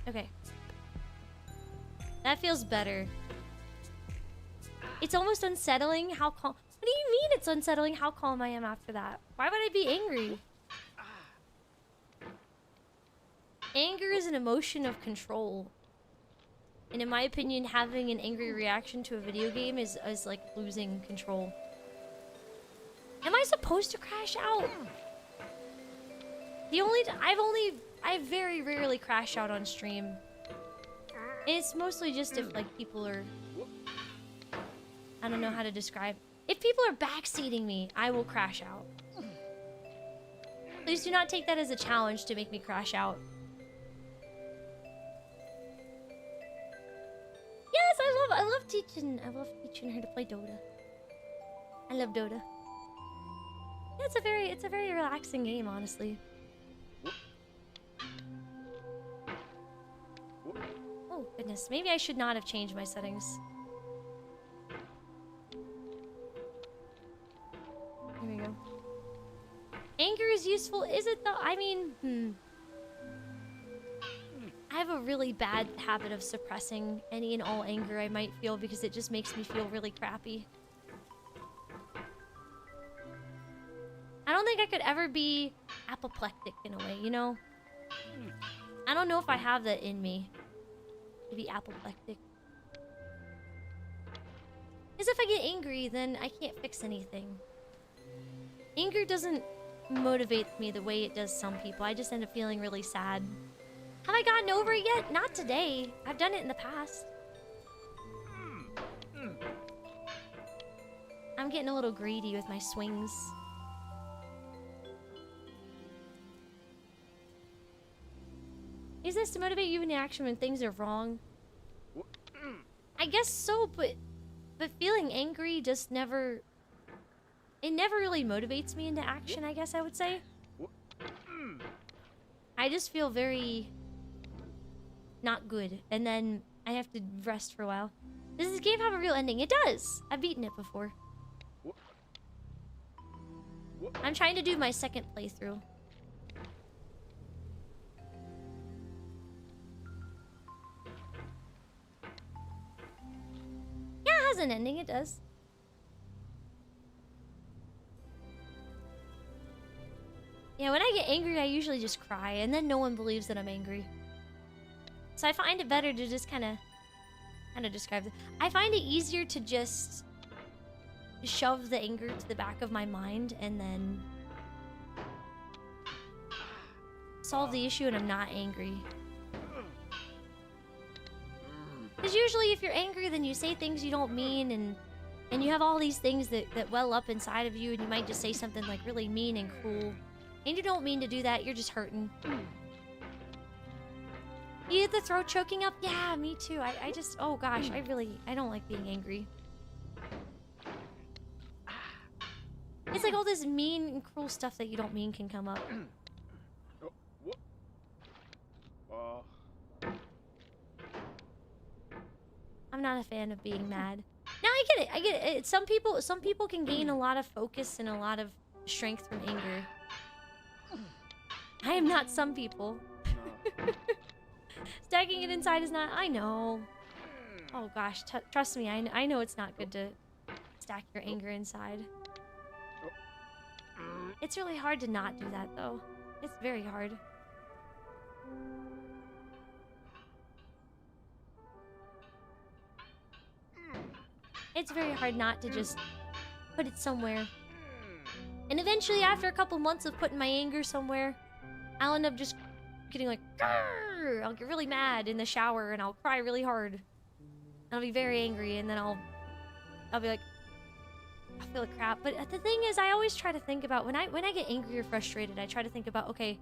Okay. That feels better. It's almost unsettling how calm... What do you mean it's unsettling how calm I am after that? Why would I be angry? Anger is an emotion of control. And in my opinion, having an angry reaction to a video game is like losing control. Am I supposed to crash out? I very rarely crash out on stream. And it's mostly just if like people are... I don't know how to describe. If people are backseating me, I will crash out. Please do not take that as a challenge to make me crash out. Yes, I love teaching her to play Dota. I love Dota. Yeah, it's a very relaxing game, honestly. Oh goodness, maybe I should not have changed my settings. true. Anger is useful, is it though? I mean, I have a really bad habit of suppressing any and all anger I might feel because it just makes me feel really crappy. I don't think I could ever be apoplectic in a way, you know? I don't know if I have that in me to be apoplectic. Because if I get angry, then I can't fix anything. Anger doesn't motivate me the way it does some people. I just end up feeling really sad. Have I gotten over it yet? Not today. I've done it in the past. I'm getting a little greedy with my swings. Is this to motivate you in action when things are wrong? I guess so, but feeling angry just never... It never really motivates me into action, I guess I would say. I just feel very... not good, and then I have to rest for a while. Does this game have a real ending? It does! I've beaten it before. I'm trying to do my second playthrough. Yeah, it has an ending, it does. Yeah, when I get angry, I usually just cry, and then no one believes that I'm angry. So I find it better to just kind of describe it. I find it easier to just shove the anger to the back of my mind and then solve the issue and I'm not angry. Because usually if you're angry, then you say things you don't mean and you have all these things that well up inside of you and you might just say something like really mean and cruel. And you don't mean to do that, you're just hurting. You get the throat choking up? Yeah, me too. I just, oh gosh, I don't like being angry. It's like all this mean and cruel stuff that you don't mean can come up. I'm not a fan of being mad. No, I get it. Some people can gain a lot of focus and a lot of strength from anger. I am not some people. Stacking it inside is not... I know. Oh gosh, trust me, I know it's not good to stack your anger inside. It's really hard to not do that, though. It's very hard. It's very hard not to just put it somewhere. And eventually, after a couple months of putting my anger somewhere, I'll end up just getting like, grrr! I'll get really mad in the shower and I'll cry really hard. I'll be very angry and then I'll be like, I feel like crap. But the thing is, I always try to think about when I get angry or frustrated, I try to think about, okay,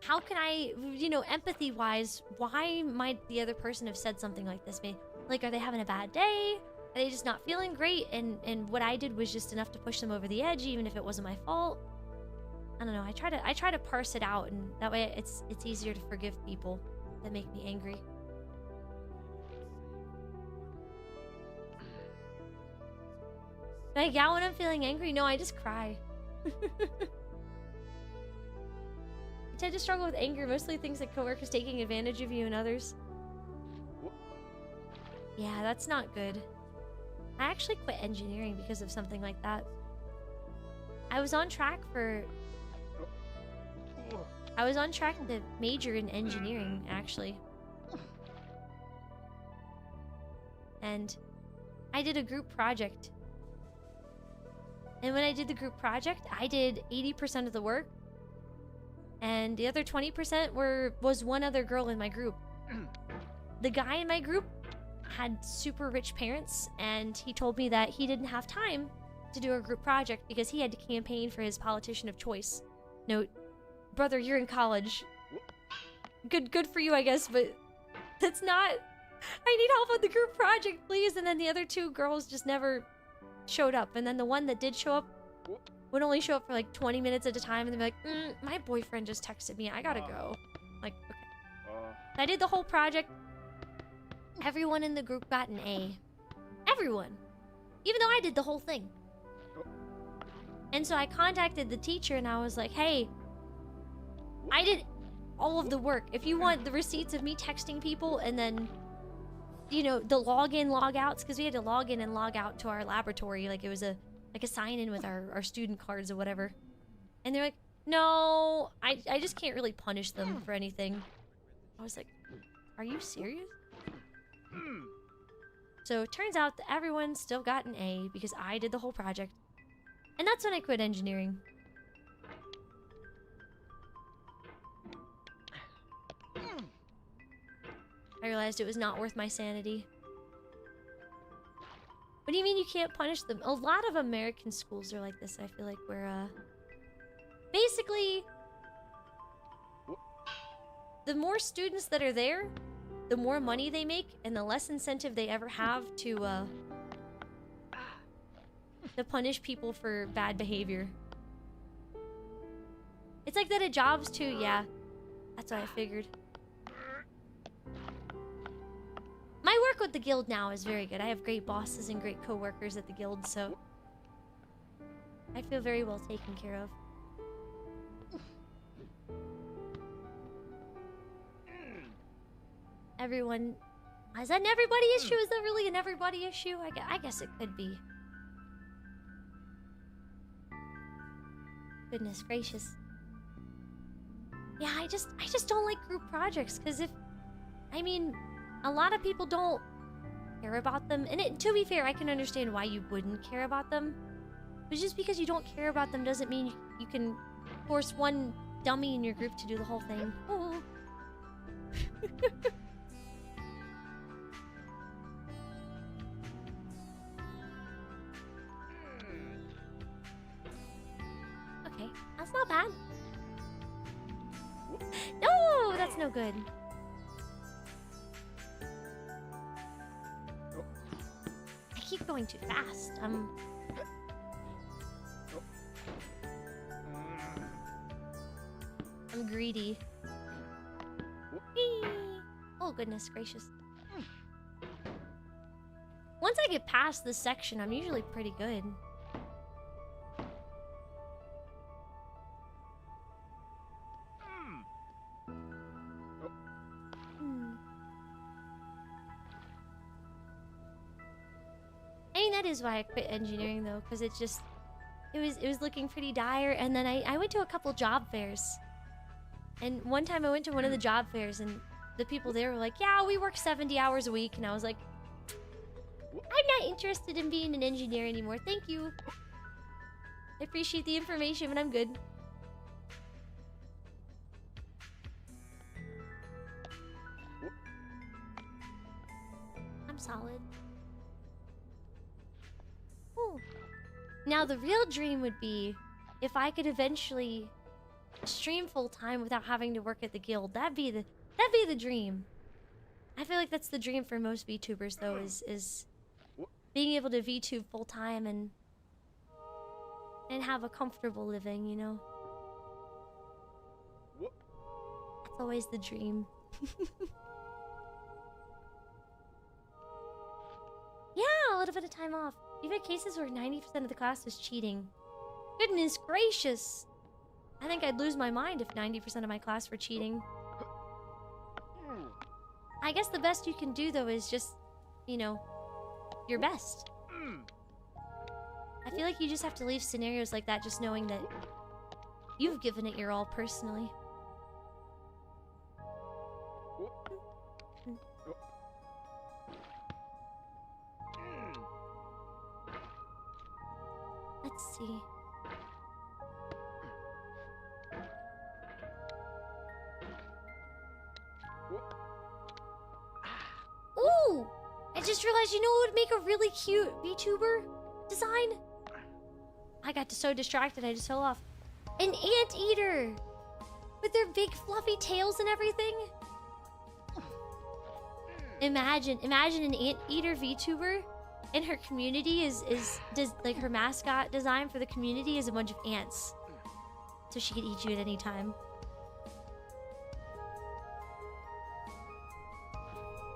how can I, you know, empathy-wise, why might the other person have said something like this? Like, are they having a bad day? Are they just not feeling great? And what I did was just enough to push them over the edge, even if it wasn't my fault. I don't know. I try to parse it out, and that way it's easier to forgive people that make me angry. Do I gow when I'm feeling angry? No, I just cry. I tend to struggle with anger, mostly things like coworkers taking advantage of you and others. Yeah, that's not good. I actually quit engineering because of something like that. I was on track to major in engineering, actually. And I did a group project. And when I did the group project, I did 80% of the work. And the other 20% was one other girl in my group. The guy in my group had super rich parents, and he told me that he didn't have time to do a group project because he had to campaign for his politician of choice. Note, brother, you're in college. Good for you, I guess, but that's not... I need help with the group project, please. And then the other two girls just never showed up. And then the one that did show up would only show up for like 20 minutes at a time, and they'd be like, my boyfriend just texted me, I gotta go. Like, okay. I did the whole project. Everyone in the group got an A. Everyone. even though I did the whole thing. And so I contacted the teacher and I was like, hey, I did all of the work. If you want the receipts of me texting people and then, you know, the login, log outs, because we had to log in and log out to our laboratory. Like it was a sign in with our student cards or whatever. And they're like, no, I just can't really punish them for anything. I was like, are you serious? So it turns out that everyone still got an A because I did the whole project. And that's when I quit engineering. I realized it was not worth my sanity. What do you mean you can't punish them? A lot of American schools are like this, I feel like, where, basically, the more students that are there, the more money they make, and the less incentive they ever have to punish people for bad behavior. It's like that at jobs, too, yeah. That's what I figured. My work with the guild now is very good. I have great bosses and great co-workers at the guild, so I feel very well taken care of. Everyone... Is that an everybody issue? Is that really an everybody issue? I guess it could be. Goodness gracious. Yeah, I just don't like group projects, because if... I mean, a lot of people don't care about them. And to be fair, I can understand why you wouldn't care about them. But just because you don't care about them doesn't mean you can force one dummy in your group to do the whole thing. Oh. Okay, that's not bad. No, that's no good. I keep going too fast. I'm greedy. Whee! Oh, goodness gracious. Once I get past this section, I'm usually pretty good. I mean, that is why I quit engineering, though, because it was looking pretty dire. And then I went to a couple job fairs. And one time I went to one of the job fairs and the people there were like, yeah, we work 70 hours a week. And I was like, I'm not interested in being an engineer anymore. Thank you. I appreciate the information, but I'm good. I'm solid. Ooh. Now the real dream would be if I could eventually stream full time without having to work at the guild. That'd be the dream. I feel like that's the dream for most VTubers, though, is being able to VTube full time and have a comfortable living, you know. That's always the dream. Yeah, a little bit of time off. We've had cases where 90% of the class was cheating. Goodness gracious! I think I'd lose my mind if 90% of my class were cheating. I guess the best you can do, though, is just, you know, your best. I feel like you just have to leave scenarios like that just knowing that you've given it your all personally. Let's see. Ooh! I just realized, you know what would make a really cute VTuber design? I got so distracted, I just fell off. An anteater! With their big fluffy tails and everything. Imagine an anteater VTuber, and her community is like her mascot design for the community is a bunch of ants. So she could eat you at any time.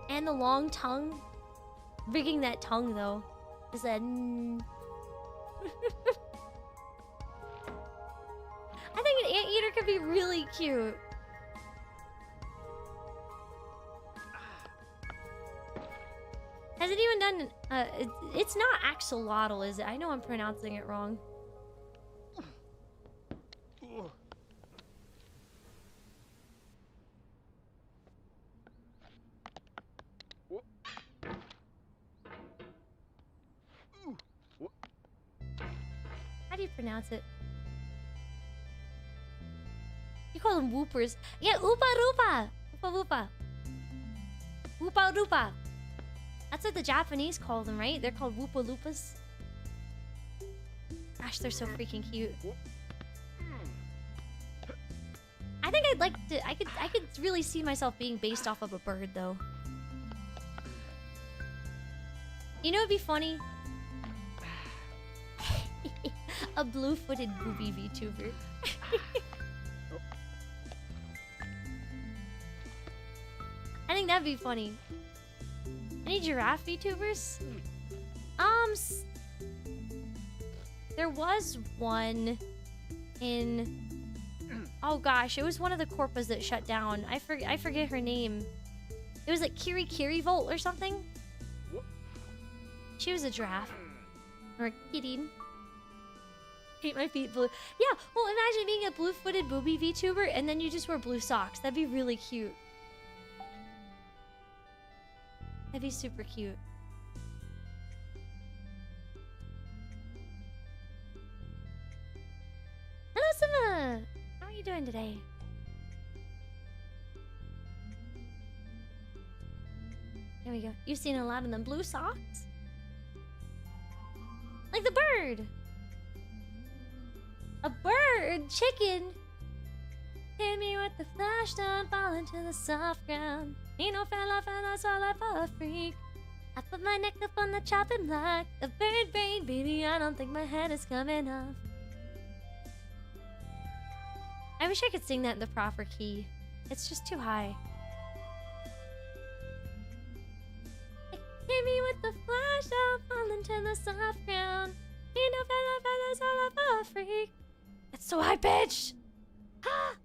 And the long tongue. Rigging that tongue, though. Is that... I think an anteater could be really cute. Has it even done... it's not axolotl, is it? I know I'm pronouncing it wrong. How do you pronounce it? You call them whoopers. Yeah, oopa roopa. Oopa woopa. Oopa roopa. That's what the Japanese call them, right? They're called woopa loopas. Gosh, they're so freaking cute. I think I'd like to... I could really see myself being based off of a bird, though. You know what'd be funny? A blue-footed booby VTuber. I think that'd be funny. Any giraffe VTubers? There was one in... Oh gosh, it was one of the corpas that shut down. I forget her name. It was like Kiri Kiri Volt or something. She was a giraffe. Or kidding. Hate my feet blue. Yeah, well imagine being a blue-footed booby VTuber and then you just wear blue socks. That'd be really cute. That'd be super cute. Hello, Sima! How are you doing today? There we go. You've seen a lot of them blue socks? Like the bird! A bird! Chicken! Hit me with the flash, don't fall into the soft ground. Ain't no fella, that's all I for a freak. I put my neck up on the chopping block. A bird brain, baby, I don't think my head is coming off. I wish I could sing that in the proper key. It's just too high. Hit me with the flash, don't fall into the soft ground. Ain't no fella, that's all I for a freak. That's so high pitched! Ah!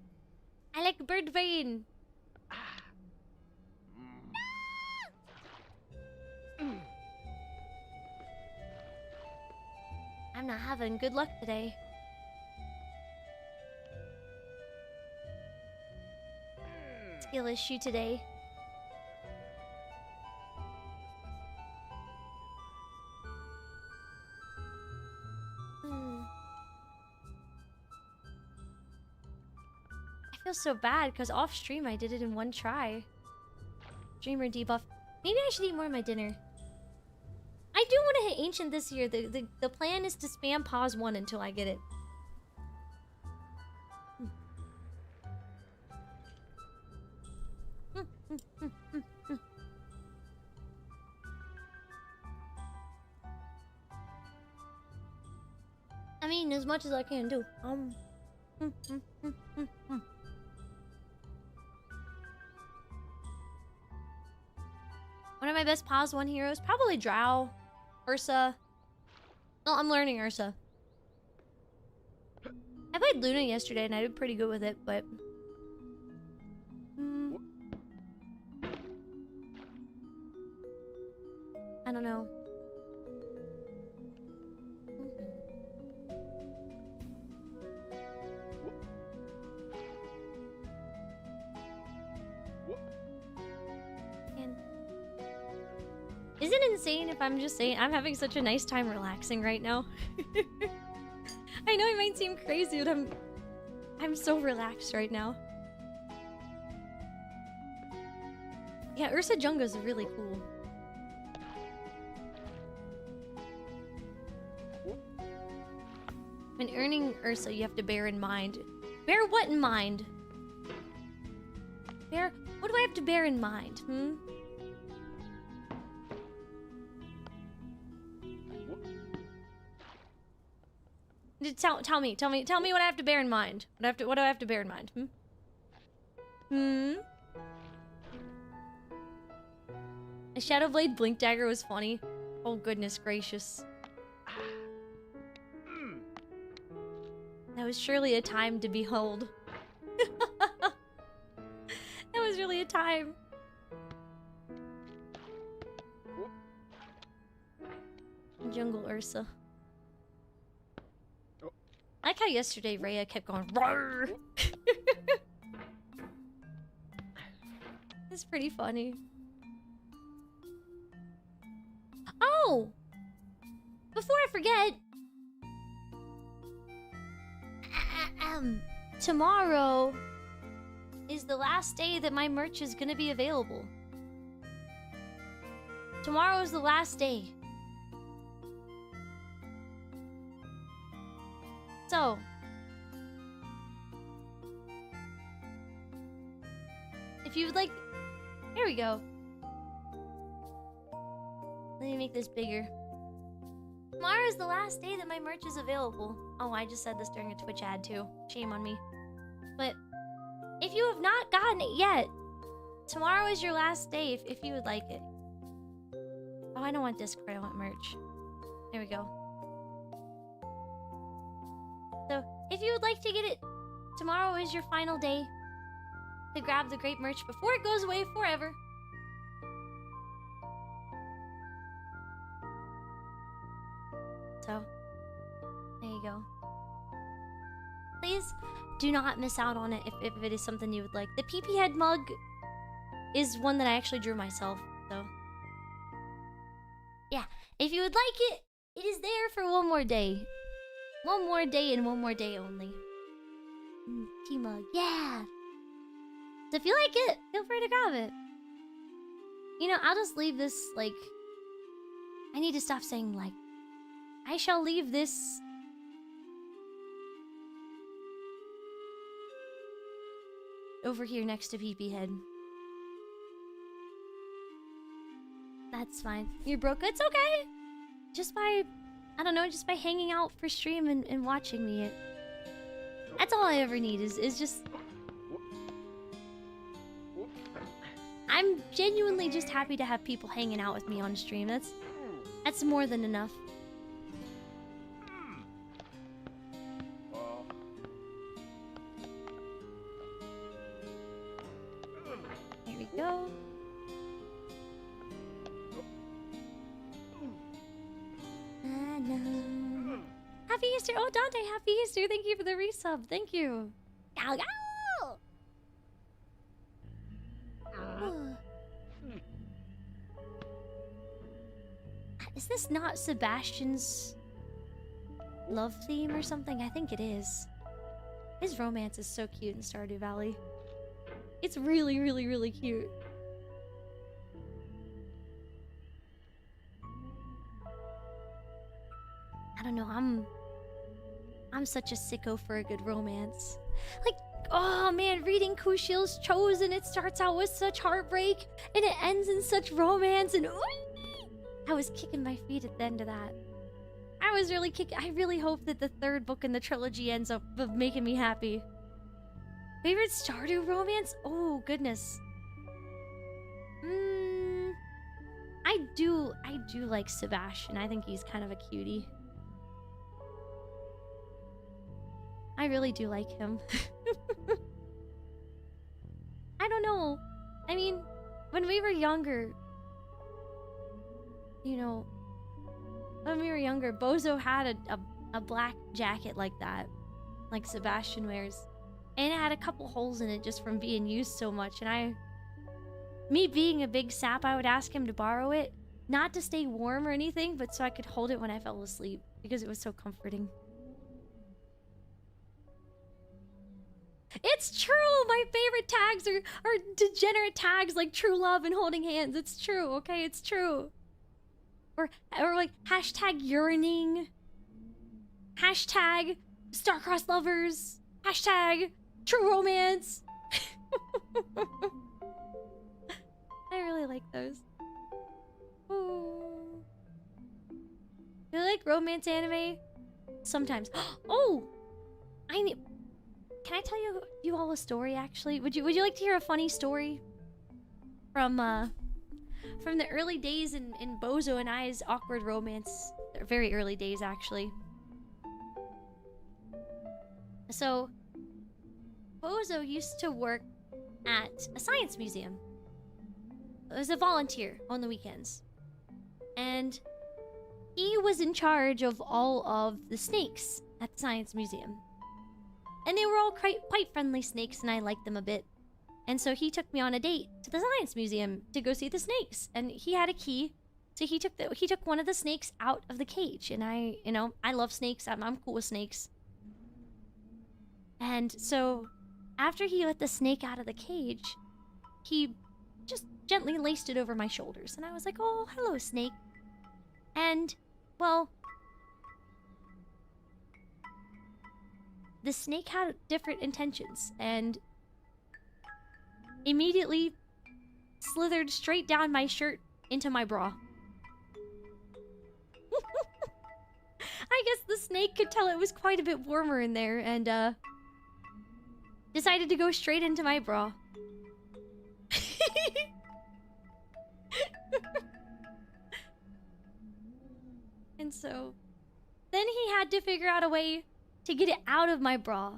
I like bird brain. I'm not having good luck today. Skill issue today. I feel so bad because off stream I did it in one try. Streamer debuff. Maybe I should eat more of my dinner. I do want to hit Ancient this year. The plan is to spam pause 1 until I get it. I mean, as much as I can do. One of my best pause 1 heroes, probably Drow, Ursa. No, I'm learning Ursa. I played Luna yesterday and I did pretty good with it, but... I don't know. Is it insane if I'm just saying I'm having such a nice time relaxing right now? I know it might seem crazy, but I'm so relaxed right now. Yeah, Ursa Junga's really cool. When earning Ursa, you have to bear in mind. Bear what in mind? What do I have to bear in mind? Tell me what I have to bear in mind. What do I have to bear in mind? A Shadowblade Blink Dagger was funny. Oh, goodness gracious. That was surely a time to behold. That was really a time. Jungle Ursa. I like how yesterday Rhea kept going roar. It's pretty funny. Oh! Before I forget, tomorrow is the last day that my merch is gonna be available. Tomorrow is the last day. So, if you would like, there we go. Let me make this bigger. Tomorrow is the last day that my merch is available. Oh, I just said this during a Twitch ad too. Shame on me. But if you have not gotten it yet, tomorrow is your last day if you would like it. Oh, I don't want Discord, I want merch. There we go. So, if you would like to get it, tomorrow is your final day to grab the Grape merch before it goes away forever. So, there you go. Please do not miss out on it if it is something you would like. The PP head mug is one that I actually drew myself, so. Yeah, if you would like it, it is there for one more day. One more day and one more day only. P-mug, yeah! So if you like it, feel free to grab it. You know, I'll just leave this, like... I need to stop saying, like... I shall leave this... over here next to PP Head. That's fine. You're broke? It's okay! Just by... I don't know, just by hanging out for stream and watching me. That's all I ever need is just... I'm genuinely just happy to have people hanging out with me on stream. That's more than enough. There we go. Happy Easter! Oh, Dante, happy Easter! Thank you for the resub. Thank you. GAOGAO! Is this not Sebastian's love theme or something? I think it is. His romance is so cute in Stardew Valley. It's really, really, really cute. I don't know, I'm such a sicko for a good romance. Like, oh man, reading Kushil's Chosen, it starts out with such heartbreak and it ends in such romance, and I was kicking my feet at the end of that. I was really kicking. I really hope that the third book in the trilogy ends up making me happy. Favorite Stardew romance? Oh goodness. I do like Sebastian. I think he's kind of a cutie. I really do like him. I don't know. I mean, when we were younger, you know, when we were younger, Bozo had a black jacket like that, like Sebastian wears. And it had a couple holes in it just from being used so much. And me being a big sap, I would ask him to borrow it. Not to stay warm or anything, but so I could hold it when I fell asleep. Because it was so comforting. It's true! My favorite tags are degenerate tags like true love and holding hands. It's true, okay? It's true. Or like hashtag yearning. Hashtag star-crossed lovers. Hashtag true romance. I really like those. Ooh. Do you like romance anime? Sometimes. Oh! Can I tell you all a story, actually? Would you like to hear a funny story? From from the early days in Bozo and I's awkward romance. Very early days, actually. So, Bozo used to work at a science museum. As a volunteer on the weekends. And he was in charge of all of the snakes at the science museum. And they were all quite friendly snakes, and I liked them a bit. And so he took me on a date to the science museum to go see the snakes. And he had a key, so he took one of the snakes out of the cage. And I love snakes. I'm cool with snakes. And so after he let the snake out of the cage, he just gently laced it over my shoulders. And I was like, "Oh, hello, snake." And, well, the snake had different intentions and immediately slithered straight down my shirt into my bra. I guess the snake could tell it was quite a bit warmer in there and decided to go straight into my bra. And so then he had to figure out a way to get it out of my bra.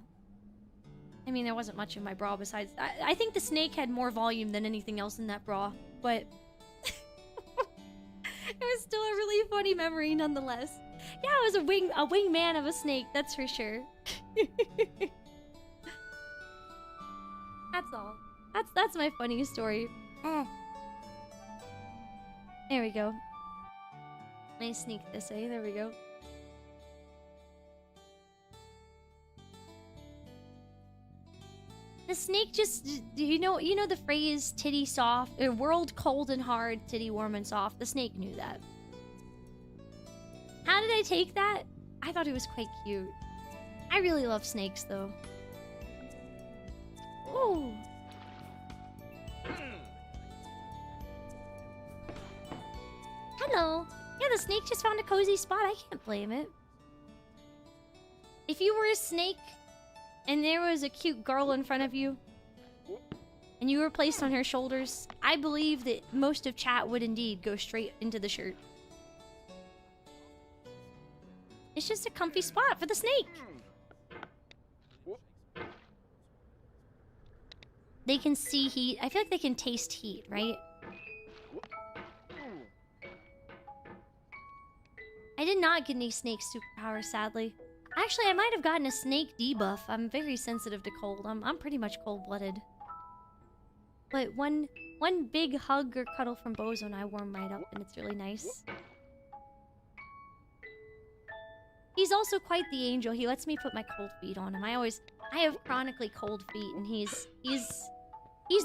I mean, there wasn't much in my bra besides... I think the snake had more volume than anything else in that bra, but... it was still a really funny memory nonetheless. Yeah, it was a wingman of a snake, that's for sure. That's all. That's my funny story. There we go. Let me sneak this, eh? There we go. The snake just, you know the phrase titty soft, or world cold and hard, titty warm and soft. The snake knew that. How did I take that? I thought it was quite cute. I really love snakes though. Ooh. Hello. Yeah, the snake just found a cozy spot. I can't blame it. If you were a snake and there was a cute girl in front of you and you were placed on her shoulders, I believe that most of chat would indeed go straight into the shirt. It's just a comfy spot for the snake. They can see heat. I feel like they can taste heat, right? I did not get any snake superpowers, sadly. Actually, I might have gotten a snake debuff. I'm very sensitive to cold. I'm pretty much cold-blooded. But one big hug or cuddle from Bozo and I warm right up, and it's really nice. He's also quite the angel. He lets me put my cold feet on him. I have chronically cold feet, and he's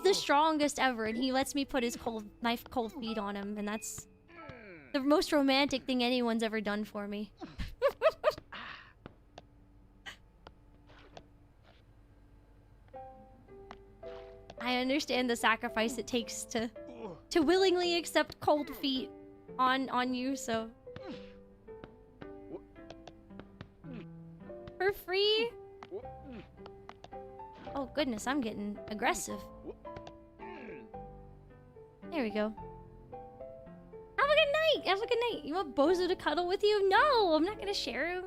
the strongest ever, and he lets me put his cold feet on him, and that's the most romantic thing anyone's ever done for me. I understand the sacrifice it takes to willingly accept cold feet on you, so... For free? Oh goodness, I'm getting aggressive. There we go. Have a good night! Have a good night! You want Bozo to cuddle with you? No! I'm not gonna share him.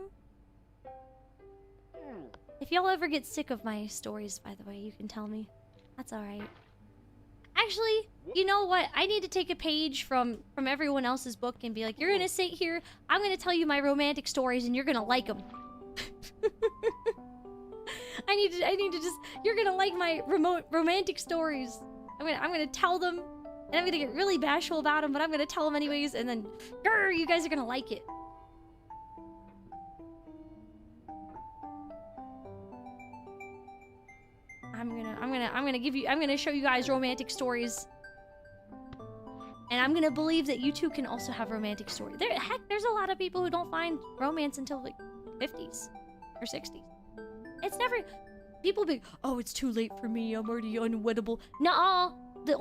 If y'all ever get sick of my stories, by the way, you can tell me. That's alright. Actually, you know what? I need to take a page from everyone else's book and be like, you're gonna sit here, I'm gonna tell you my romantic stories and you're gonna like them. I need to just, you're gonna like my romantic stories. I'm gonna tell them, and I'm gonna get really bashful about them, but I'm gonna tell them anyways, and then, grr, you guys are gonna like it. I'm gonna show you guys romantic stories. And I'm gonna believe that you too can also have romantic stories. There's a lot of people who don't find romance until like 50s or 60s. It's never, people be, oh, it's too late for me, I'm already unweddable. Nuh-uh. The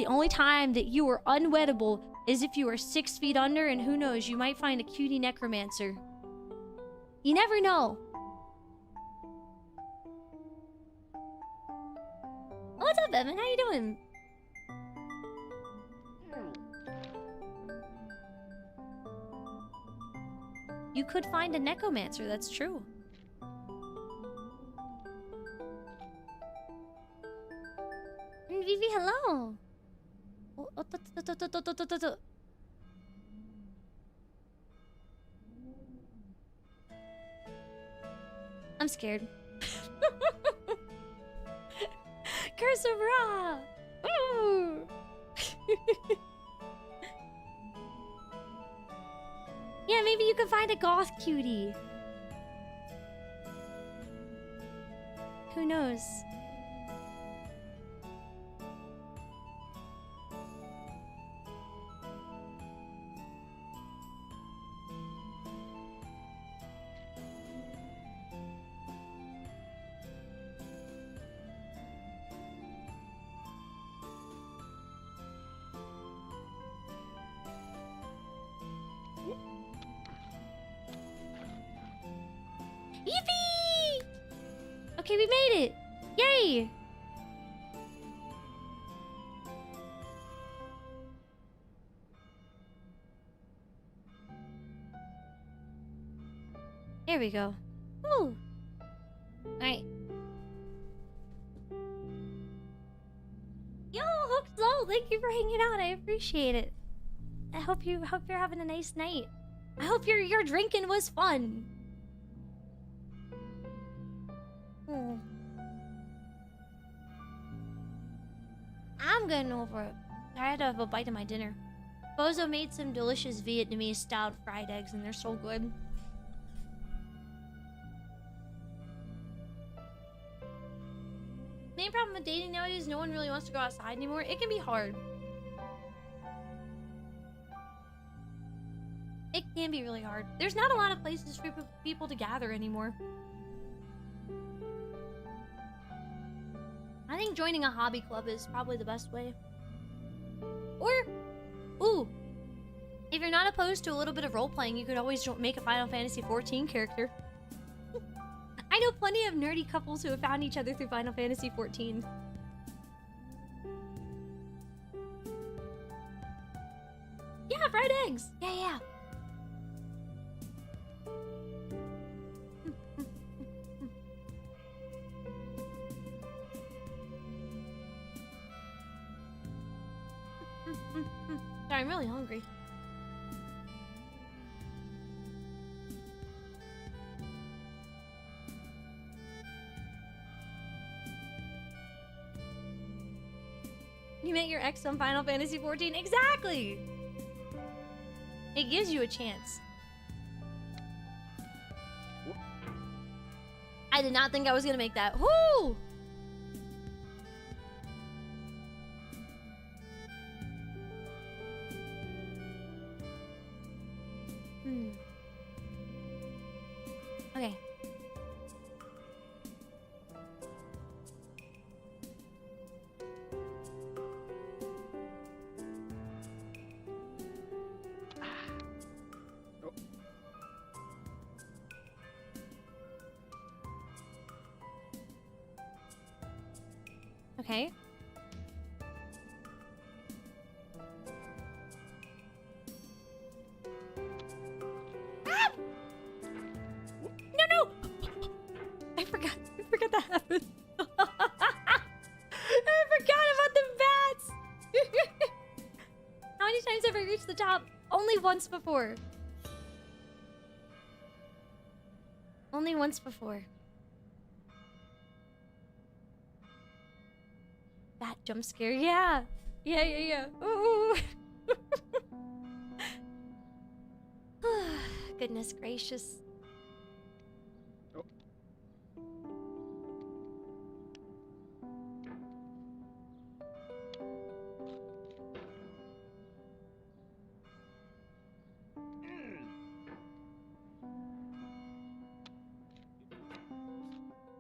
only time that you are unweddable is if you are 6 feet under, and who knows, you might find a cutie necromancer. You never know. What's up, Evan? How you doing? You could find a necromancer, that's true. And Vivi, hello! I'm scared. Curse of Ra! Ooh! Yeah, maybe you could find a goth cutie. Who knows? Yippee! Okay, we made it! Yay! There we go. Woo! Alright. Yo, Hooked Low, thank you for hanging out. I appreciate it. I hope you're having a nice night. I hope your drinking was fun. I'm getting over it. I had to have a bite of my dinner. Bozo made some delicious Vietnamese styled fried eggs and they're so good. Main problem with dating nowadays, no one really wants to go outside anymore. It can be hard. It can be really hard. There's not a lot of places for people to gather anymore. I think joining a hobby club is probably the best way. Or, ooh, if you're not opposed to a little bit of role-playing, you could always make a Final Fantasy XIV character. I know plenty of nerdy couples who have found each other through Final Fantasy XIV. Yeah, fried eggs! Yeah. Sorry, I'm really hungry. You met your ex on Final Fantasy XIV? Exactly! It gives you a chance. I did not think I was gonna make that. Whoo! Okay. Okay. Ah! No! I forgot that happened. I forgot about the bats. How many times have I reached the top? Only once before. Only once before. Bat jump scare, yeah. Yeah. Ooh. Goodness gracious. Oh.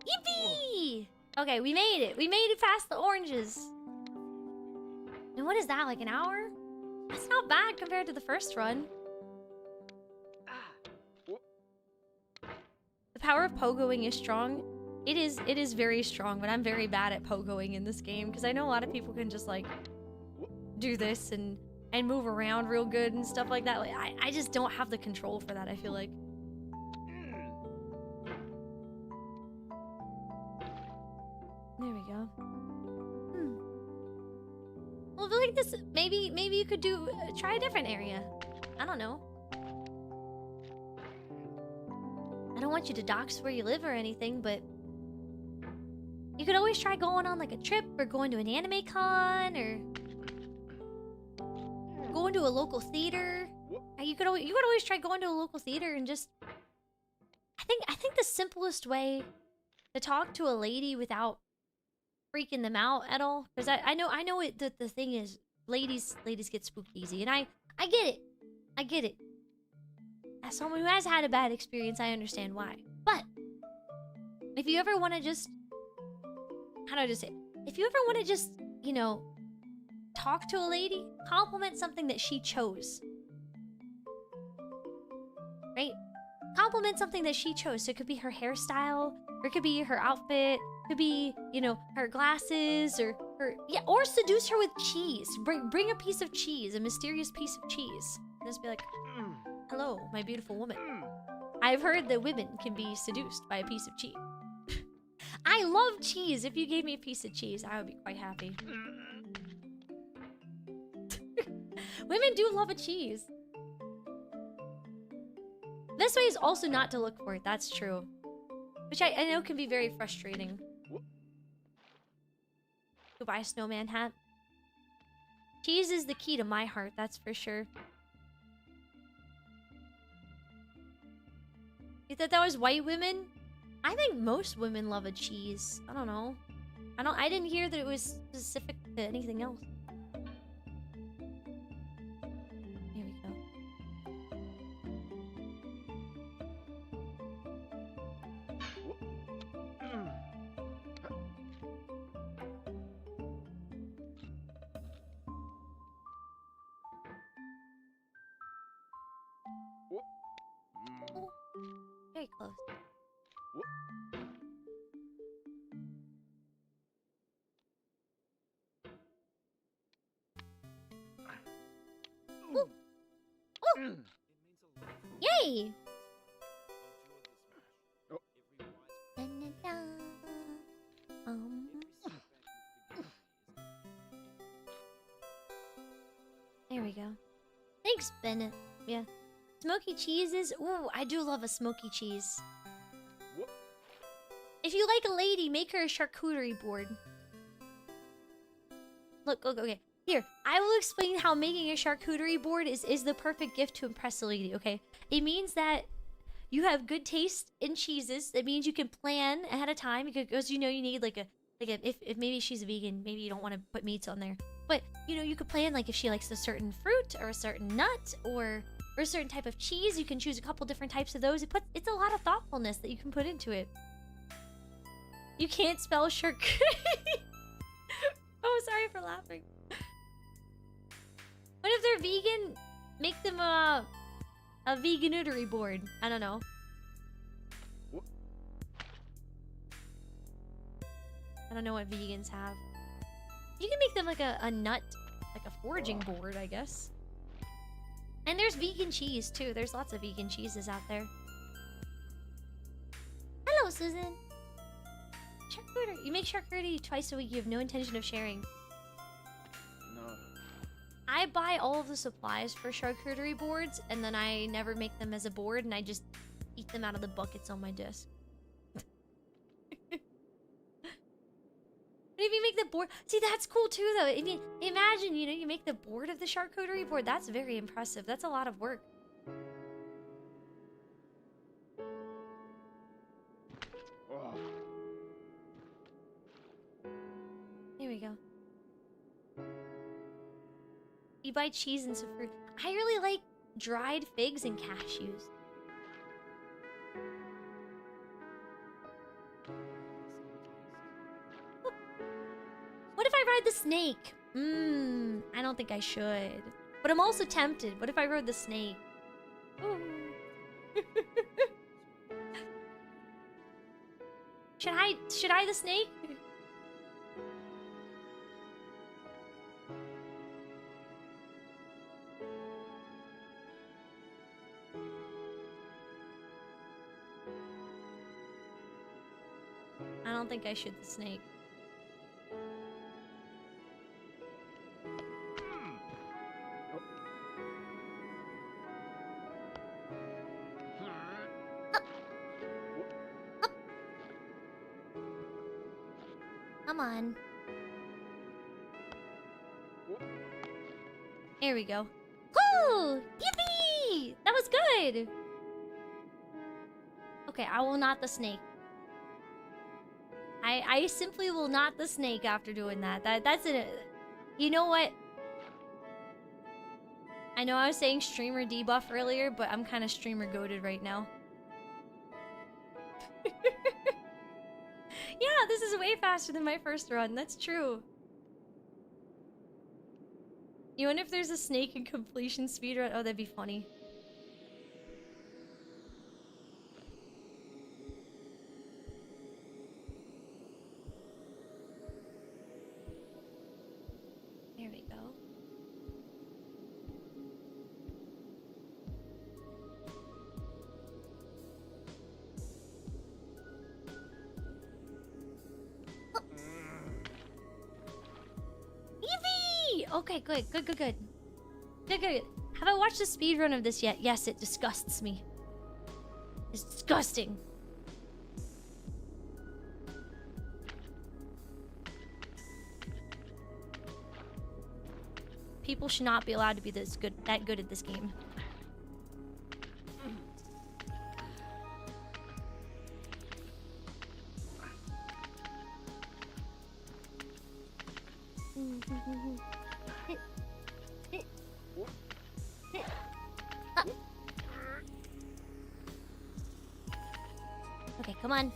Yippee! Okay, we made it. We made it past the oranges. And what is that, like an hour? That's not bad compared to the first run. The power of pogoing is strong. It is very strong, but I'm very bad at pogoing in this game because I know a lot of people can just like do this and move around real good and stuff like that. Like I just don't have the control for that, I feel like. There we go. Well, I feel like this. Maybe you could do try a different area. I don't know. I don't want you to dox where you live or anything, but you could always try going on like a trip or going to an anime con or going to a local theater. You could always try going to a local theater and just. I think the simplest way to talk to a lady without freaking them out at all, because I know it. The thing is, ladies get spooked easy, and I get it. As someone who has had a bad experience, I understand why. But if you ever want to just, how do I just say? If you ever want to just, you know, talk to a lady, compliment something that she chose, right? Compliment something that she chose. So it could be her hairstyle, or it could be her outfit. Could be, you know, her glasses or her, yeah, or seduce her with cheese. Bring a piece of cheese, a mysterious piece of cheese. And just be like, hello, my beautiful woman. I've heard that women can be seduced by a piece of cheese. I love cheese. If you gave me a piece of cheese, I would be quite happy. Women do love a cheese. This way is also not to look for it. That's true. Which I know can be very frustrating. Go buy a snowman hat. Cheese is the key to my heart, that's for sure. You thought that was white women? I think most women love a cheese. I don't know. I didn't hear that it was specific to anything else. Here we go. Very close. Ooh. Ooh. Yay! There we go. Thanks, Bennett. Yeah. Smoky cheeses? Ooh, I do love a smoky cheese. If you like a lady, make her a charcuterie board. Look, okay. Here, I will explain how making a charcuterie board is the perfect gift to impress a lady, okay? It means that you have good taste in cheeses. That means you can plan ahead of time because you know you need if maybe she's a vegan, maybe you don't want to put meats on there. But, you know, you could plan like if she likes a certain fruit or a certain nut or a certain type of cheese. You can choose a couple different types of those. It's a lot of thoughtfulness that you can put into it. You can't spell charcuterie. Oh, sorry for laughing. What if they're vegan? Make them a veganuterie board. I don't know. I don't know what vegans have. You can make them like a nut, like a foraging board, I guess. And there's vegan cheese too. There's lots of vegan cheeses out there. Hello, Susan. Charcuterie. You make charcuterie twice a week. You have no intention of sharing. No. I buy all of the supplies for charcuterie boards, and then I never make them as a board, and I just eat them out of the buckets on my desk. But if you make the board, see, that's cool too, though. I mean, imagine, you know, you make the board of the charcuterie board. That's very impressive. That's a lot of work. Oh. Here we go. You buy cheese and some fruit. I really like dried figs and cashews. What if I ride the snake? I don't think I should. But I'm also tempted. What if I rode the snake? Ooh. Should I the snake? I don't think I should the snake. Come on. Here we go. Woo! Yippee! That was good! Okay, I will not the snake. I simply will not the snake after doing that. That's it. You know what? I know I was saying streamer debuff earlier, but I'm kind of streamer goated right now. Yeah, this is way faster than my first run. That's true. You wonder if there's a snake in completion speedrun? Oh, that'd be funny. There we go. Okay, good. Good. Have I watched a speedrun of this yet? Yes, it disgusts me. It's disgusting. People should not be allowed to be that good at this game. Okay, come on.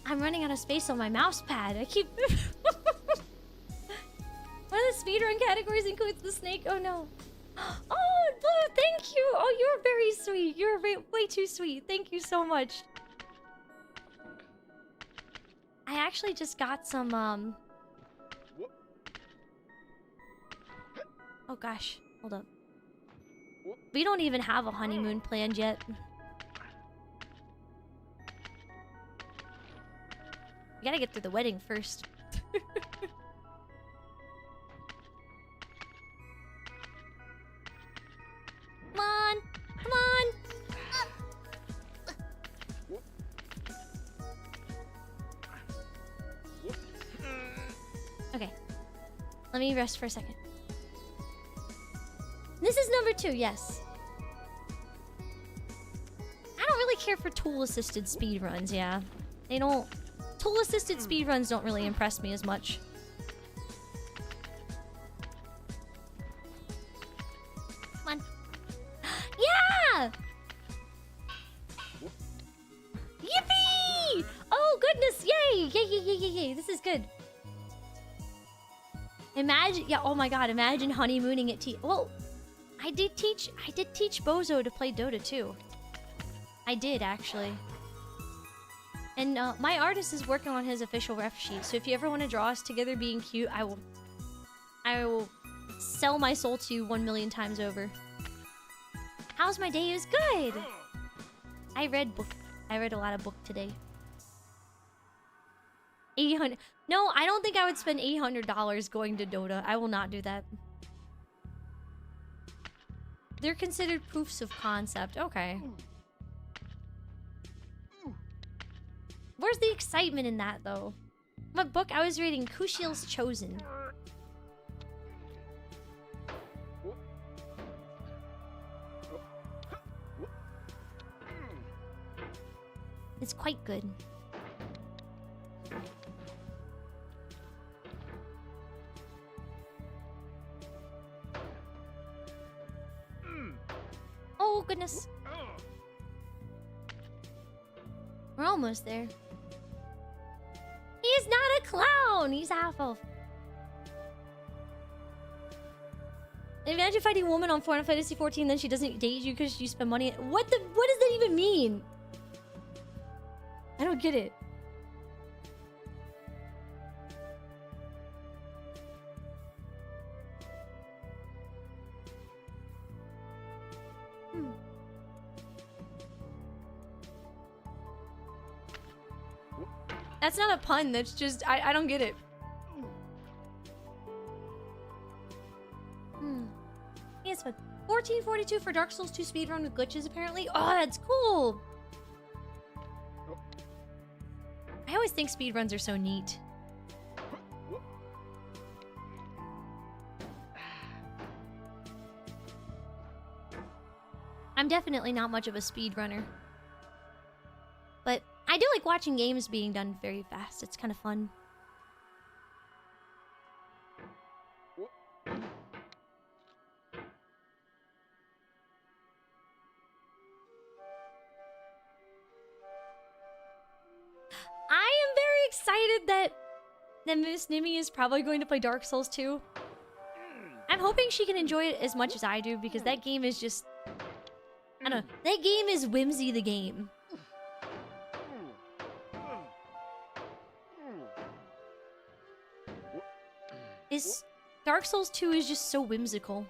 I'm running out of space on my mouse pad. I keep... One of the speedrun categories includes the snake. Oh no. Oh, Blue, thank you. Oh, you're very sweet. You're way too sweet. Thank you so much. I actually just got some, Oh gosh, hold up. We don't even have a honeymoon planned yet. We gotta get through the wedding first. Come on! Come on! Okay. Let me rest for a second. This is number 2, yes. I don't really care for tool-assisted speedruns, yeah. They don't... Tool-assisted speedruns don't really impress me as much. Come on. Yeah! Yippee! Oh, goodness! Yay! Yay! This is good. Imagine... Yeah, oh my god, imagine honeymooning at Well... I did teach Bozo to play Dota too. I did, actually. And my artist is working on his official ref sheet, so if you ever want to draw us together being cute, I will sell my soul to you 1,000,000 times over. How's my day? It was good! I read a lot of book today. 800. No, I don't think I would spend $800 going to Dota. I will not do that. They're considered proofs of concept. Okay. Where's the excitement in that, though? My book, I was reading Kushiel's Chosen. It's quite good. Oh, goodness. We're almost there. He is not a clown! He's half-elf. Imagine fighting a woman on Final Fantasy 14, then she doesn't date you because you spend money. What does that even mean? I don't get it. That's not a pun, that's just... I don't get it. Yes, but 1442 for Dark Souls 2 speedrun with glitches, apparently. Oh, that's cool! I always think speedruns are so neat. I'm definitely not much of a speedrunner. But I do like watching games being done very fast. It's kind of fun. I am very excited that Miss Nimmy is probably going to play Dark Souls 2. I'm hoping she can enjoy it as much as I do, because that game is just... I don't know. That game is Whimsy the game. Dark Souls 2 is just so whimsical.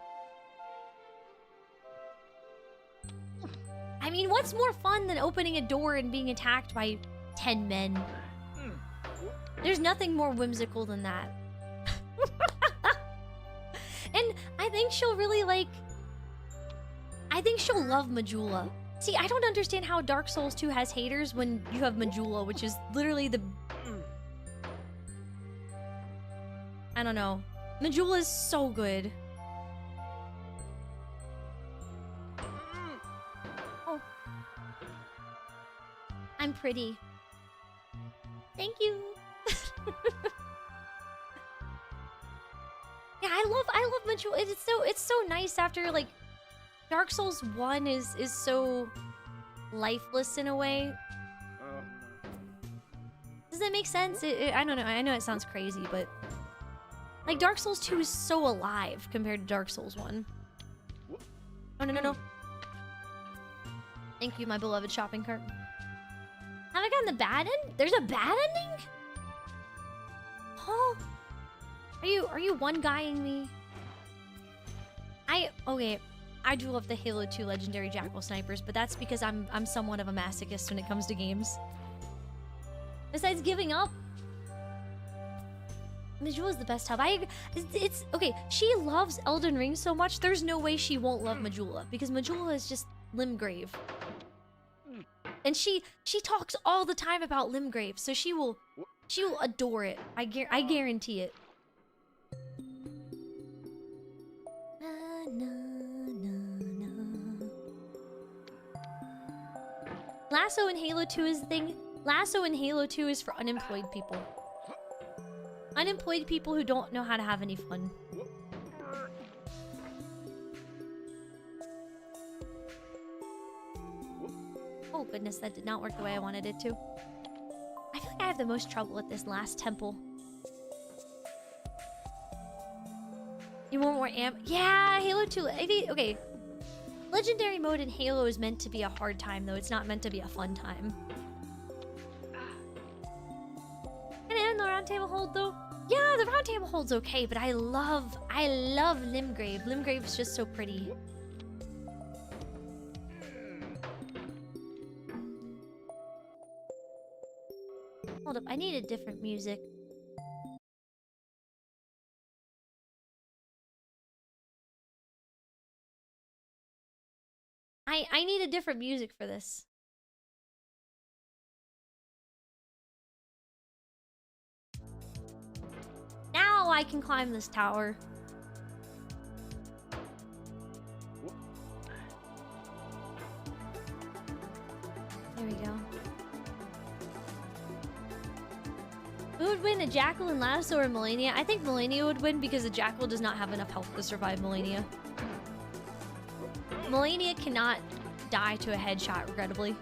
I mean, what's more fun than opening a door and being attacked by 10 men? There's nothing more whimsical than that. And I think she'll really like... I think she'll love Majula. See, I don't understand how Dark Souls 2 has haters when you have Majula, which is literally the... I don't know. Majula is so good. Oh. I'm pretty. Thank you. Yeah, I love Majula. It's so nice after like Dark Souls 1 is so lifeless in a way. Does that make sense? I don't know. I know it sounds crazy, but like Dark Souls 2 is so alive compared to Dark Souls 1. Oh no. Thank you, my beloved shopping cart. Have I gotten the bad end? There's a bad ending? Huh? Are you one-guying me? Okay, I do love the Halo 2 Legendary Jackal Snipers, but that's because I'm somewhat of a masochist when it comes to games. Besides giving up, Majula is the best hub. It's okay. She loves Elden Ring so much. There's no way she won't love Majula, because Majula is just Limgrave, and she talks all the time about Limgrave, so she will adore it. I guarantee it. Lasso in Halo 2 is the thing. Lasso in Halo 2 is for unemployed people. Unemployed people who don't know how to have any fun. Oh goodness, that did not work the way I wanted it to. I feel like I have the most trouble at this last temple. You want more amp? Yeah, Halo 2. Okay. Legendary mode in Halo is meant to be a hard time, though. It's not meant to be a fun time. Can I end the round table hold, though? Yeah, the round table hold's okay, but I love Limgrave. Limgrave's just so pretty. Hold up, I need a different music. I need a different music for this. Now I can climb this tower. There we go. Who would win, a Jackal in Lasso or Melania? I think Melania would win because the Jackal does not have enough health to survive Melania. Melania cannot die to a headshot, regrettably.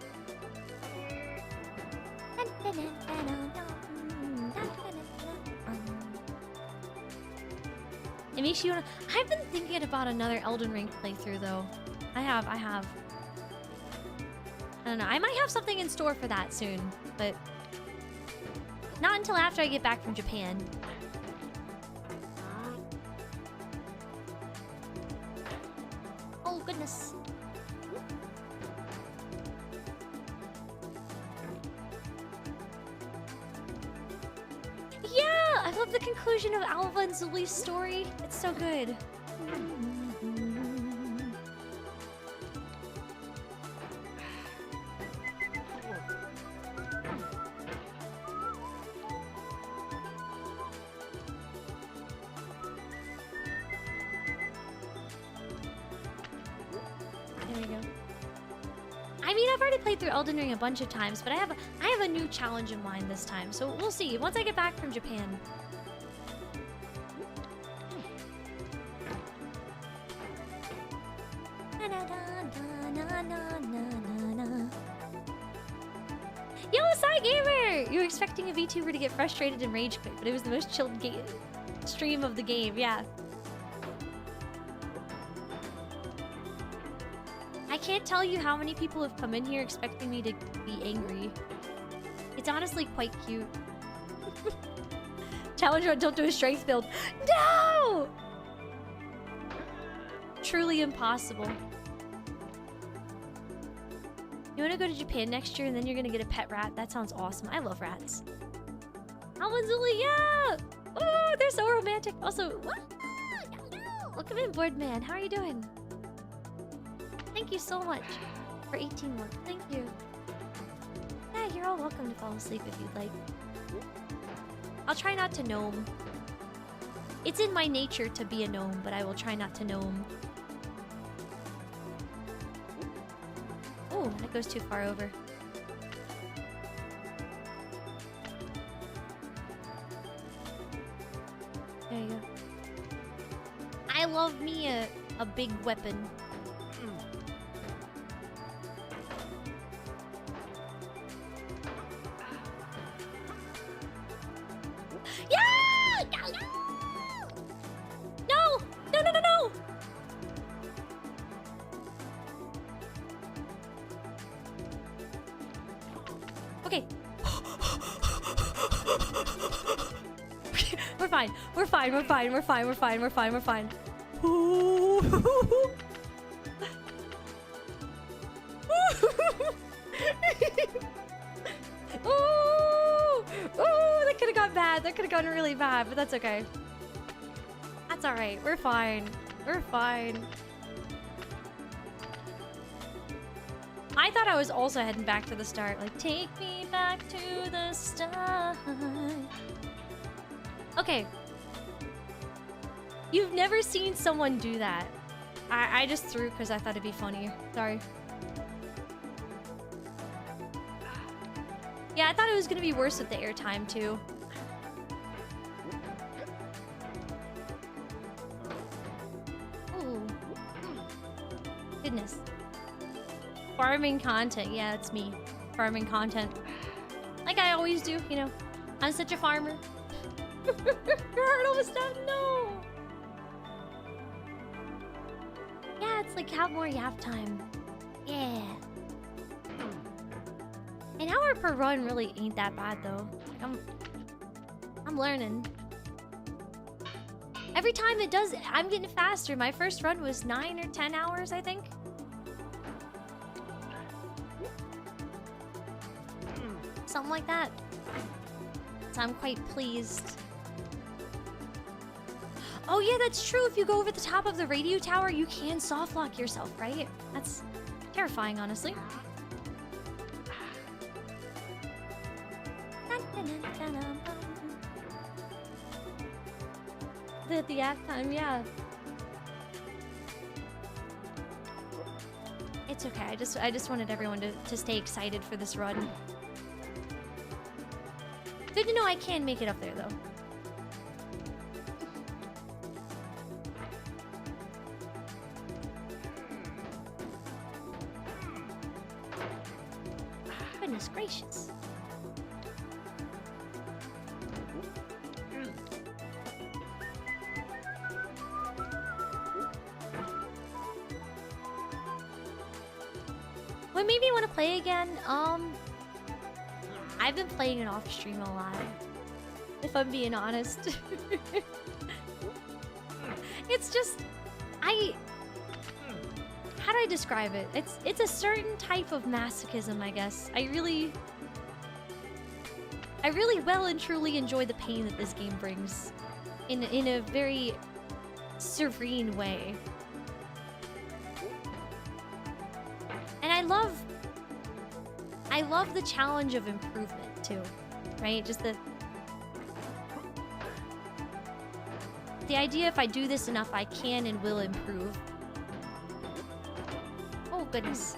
It makes you wanna... I've been thinking about another Elden Ring playthrough, though. I have. I don't know. I might have something in store for that soon, but not until after I get back from Japan. Oh, goodness. Yeah! I love the conclusion of Alva and Zuli's story. It's so good. There we go. I mean, I've already played through Elden Ring a bunch of times, but I have a new challenge in mind this time. So we'll see once I get back from Japan. Yo, Psy Gamer! You were expecting a VTuber to get frustrated and rage quit, but it was the most chilled stream of the game. Yeah. I can't tell you how many people have come in here expecting me to be angry. It's honestly quite cute. Challenge one, don't do a strength build. No! Truly impossible. You want to go to Japan next year and then you're going to get a pet rat? That sounds awesome. I love rats. Almanzuli, yeah! Oh, they're so romantic. Also, welcome in, board man. How are you doing? Thank you so much for 18 months. Thank you. Yeah, you're all welcome to fall asleep if you'd like. I'll try not to gnome. It's in my nature to be a gnome, but I will try not to gnome. Oh, that goes too far over. There you go. I love me a big weapon. Yeah! No! No, no, no, no! Okay. We're fine. We're fine. We're fine. We're fine. We're fine. We're fine. We're fine. Oh, that could have gone bad. That could have gone really bad, but that's okay. That's all right. We're fine. We're fine. I thought I was also heading back to the start. Like, take me back to the start. Okay. You've never seen someone do that. I just threw because I thought it'd be funny. Sorry. Yeah, I thought it was gonna be worse with the airtime too. Ooh. Goodness. Farming content. Yeah, it's me. Farming content. Like I always do, you know. I'm such a farmer. Your heart almost stopped. No. Yeah, it's like have more yap time. Yeah. An hour per run really ain't that bad though. I'm learning. Every time it does, I'm getting faster. My first run was 9 or 10 hours, I think. Something like that. So I'm quite pleased. Oh yeah, that's true. If you go over the top of the radio tower, you can soft lock yourself, right? That's terrifying, honestly. The app time, yeah. It's okay. I just wanted everyone to stay excited for this run. Good to know I can make it up there, though. Goodness gracious. What made me want to play again? I've been playing it off stream a lot, if I'm being honest. It's just, how do I describe it? It's a certain type of masochism, I guess. I really well and truly enjoy the pain that this game brings in a very serene way. And I love the challenge of improvement too, right? Just the idea if I do this enough, I can and will improve. Oh, goodness.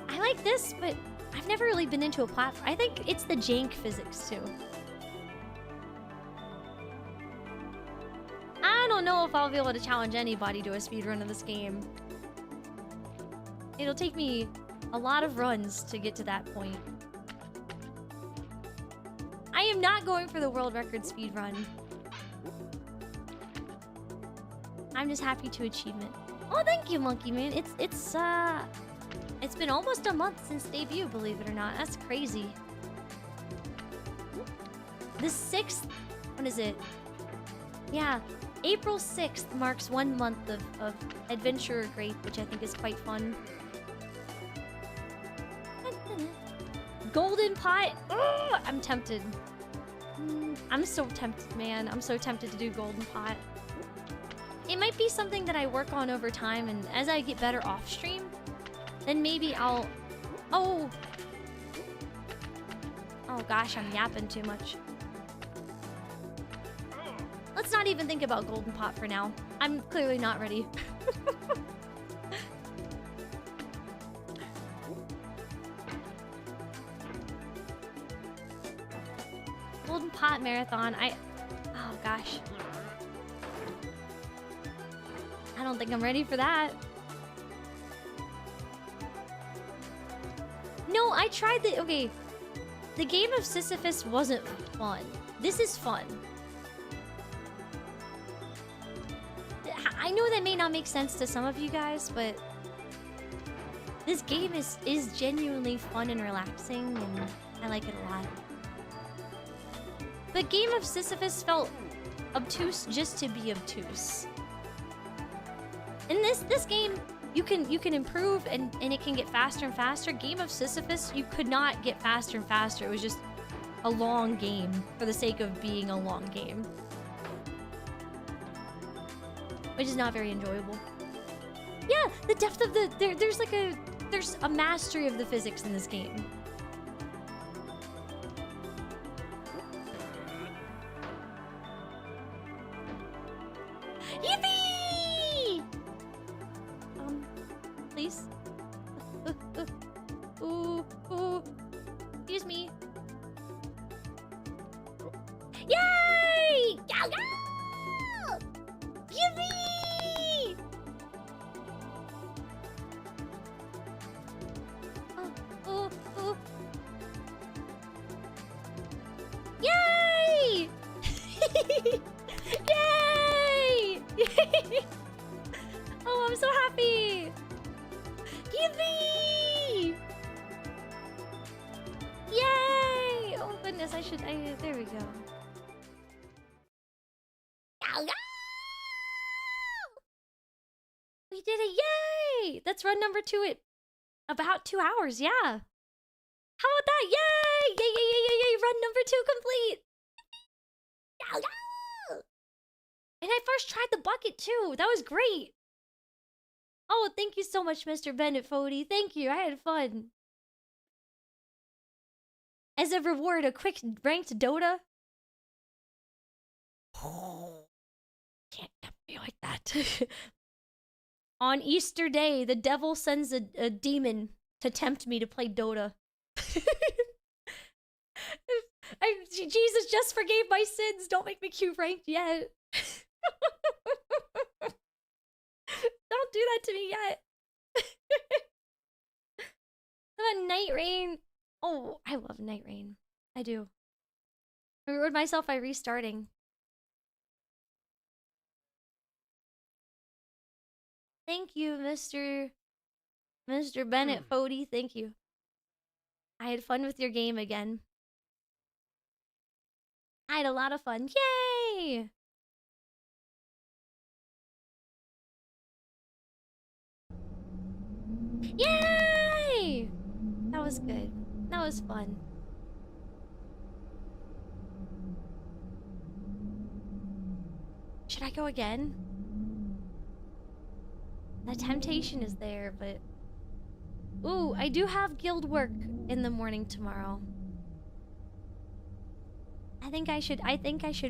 I like this, but I've never really been into a platform. I think it's the jank physics, too. I don't know if I'll be able to challenge anybody to a speedrun of this game. It'll take me a lot of runs to get to that point. I am not going for the world record speedrun. I'm just happy to achievement. Oh, thank you, Monkey Man. It's been almost a month since debut, believe it or not. That's crazy. The 6th, what is it? Yeah, April 6th marks 1 month of Adventurer Grape, which I think is quite fun. Golden Pot. Ugh, I'm tempted. I'm so tempted, man. I'm so tempted to do Golden Pot. It might be something that I work on over time, and as I get better off stream, then maybe I'll... Oh! Oh gosh, I'm yapping too much. Let's not even think about Golden Pot for now. I'm clearly not ready. Golden Pot Marathon, oh gosh. I don't think I'm ready for that. No, I tried the... Okay. The game of Sisyphus wasn't fun. This is fun. I know that may not make sense to some of you guys, but... This game is genuinely fun and relaxing, and I like it a lot. The game of Sisyphus felt obtuse just to be obtuse. In this game, you can improve and it can get faster and faster. Game of Sisyphus, you could not get faster and faster. It was just a long game for the sake of being a long game, which is not very enjoyable. Yeah, the depth of the there's a mastery of the physics in this game. Yippee! Please. Ooh. Excuse me. Yay! GAOGAO! Yippee! Oh. Yay! Yay! Oh, I'm so happy! Yippee! Yay! Oh goodness, there we go. GAOGAO! We did it, yay! That's run number 2 at about 2 hours, yeah. How about that? Yay! Yay! Run number 2 complete! GAOGAO! And I first tried the bucket too. That was great. Oh, thank you so much, Mr. Bennett Fody. Thank you. I had fun. As a reward, a quick ranked Dota. Oh, can't tempt me like that. On Easter Day, the devil sends a demon to tempt me to play Dota. Jesus just forgave my sins. Don't make me queue ranked yet. Don't do that to me yet. Night Rain. Oh, I love Night Rain. I do. I reward myself by restarting. Thank you, Mr. Bennett Fody. Thank you. I had fun with your game again. I had a lot of fun. Yay! Yay! That was good. That was fun. Should I go again? The temptation is there, but... Ooh, I do have guild work in the morning tomorrow. I think I should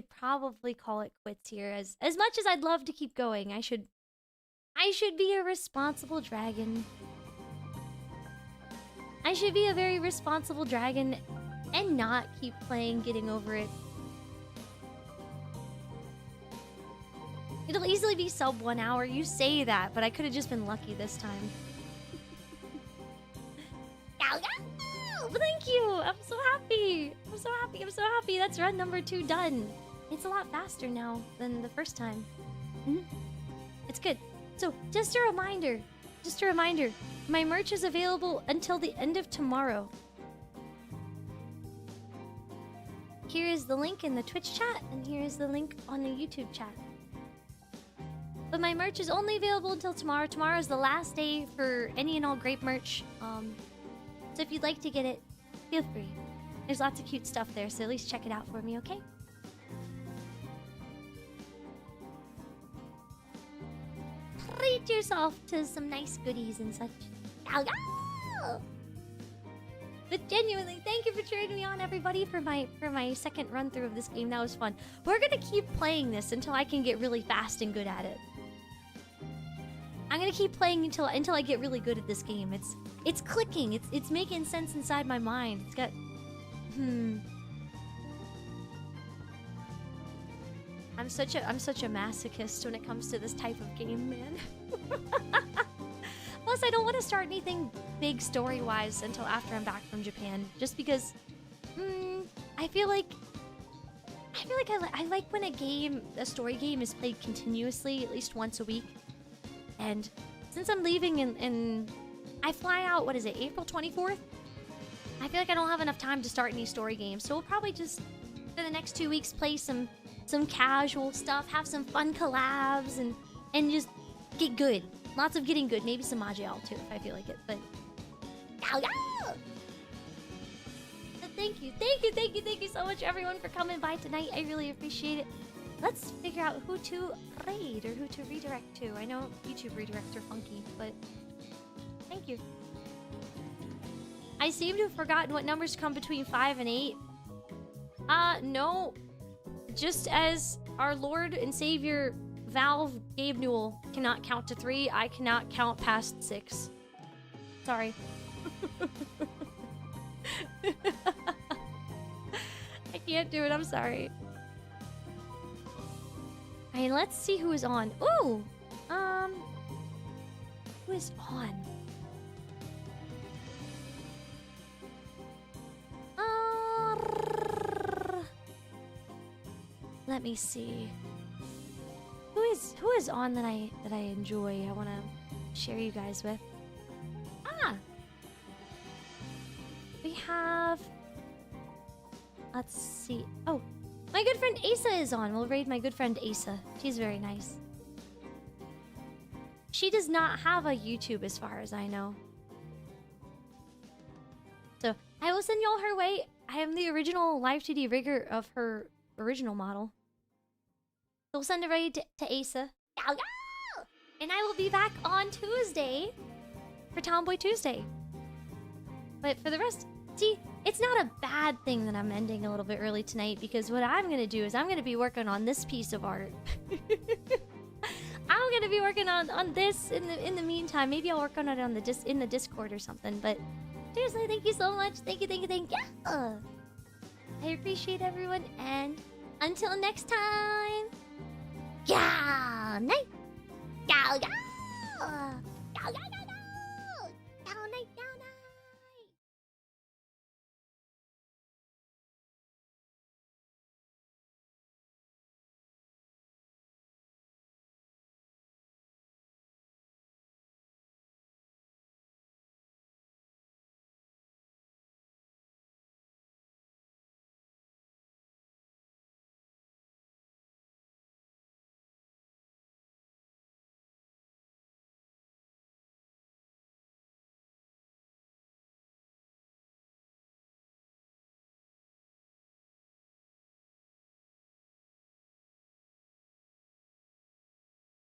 probably call it quits here. As much as I'd love to keep going, I should I should be a responsible dragon. I should be a very responsible dragon and not keep playing Getting Over It. It'll easily be sub 1 hour. You say that, but I could have just been lucky this time. GAOGAO! Thank you! I'm so happy! I'm so happy, I'm so happy. That's run number 2 done. It's a lot faster now than the first time. It's good. So, just a reminder. My merch is available until the end of tomorrow. Here is the link in the Twitch chat, and here is the link on the YouTube chat. But my merch is only available until tomorrow. Tomorrow is the last day for any and all Grape merch. So if you'd like to get it, feel free. There's lots of cute stuff there, so at least check it out for me, okay? Treat yourself to some nice goodies and such. GAOGAO! But genuinely, thank you for cheering me on, everybody, for my second run through of this game. That was fun. We're gonna keep playing this until I can get really fast and good at it. I'm gonna keep playing until I get really good at this game. It's clicking. It's making sense inside my mind. It's got I'm such a masochist when it comes to this type of game, man. Plus, I don't want to start anything big story-wise until after I'm back from Japan, just because I feel like I like when a story game is played continuously, at least once a week. And since I'm leaving in I fly out, what is it, April 24th? I feel like I don't have enough time to start any story games, so we'll probably just for the next 2 weeks play some casual stuff, have some fun collabs, and just get good. Lots of getting good. Maybe some Mahjong too, if I feel like it. But GAOGAO! Thank you so much, everyone, for coming by tonight. I really appreciate it. Let's figure out who to raid or who to redirect to. I know YouTube redirects are funky, but thank you. I seem to have forgotten what numbers come between 5 and 8. No. Just as our Lord and Savior Valve Gabe Newell cannot count to 3, I cannot count past 6. Sorry. I can't do it, I'm sorry. Alright, let's see who is on. Ooh! Who is on? Let me see. Who is on that I enjoy? I want to share you guys with. We have. Let's see. Oh, my good friend Asa is on. We'll raid my good friend Asa. She's very nice. She does not have a YouTube, as far as I know. So I will send y'all her way. I am the original Live2D rigger of her original model. So we'll send a raid to Asa. GAOGAO! And I will be back on Tuesday for Tomboy Tuesday. But for the rest, see, it's not a bad thing that I'm ending a little bit early tonight, because what I'm going to do is I'm going to be working on this piece of art. I'm going to be working on this in the meantime. Maybe I'll work on it on in the Discord or something. But seriously, thank you so much. Thank you. I appreciate everyone, and until next time. GAO night. GAOGAO. GAOGAO.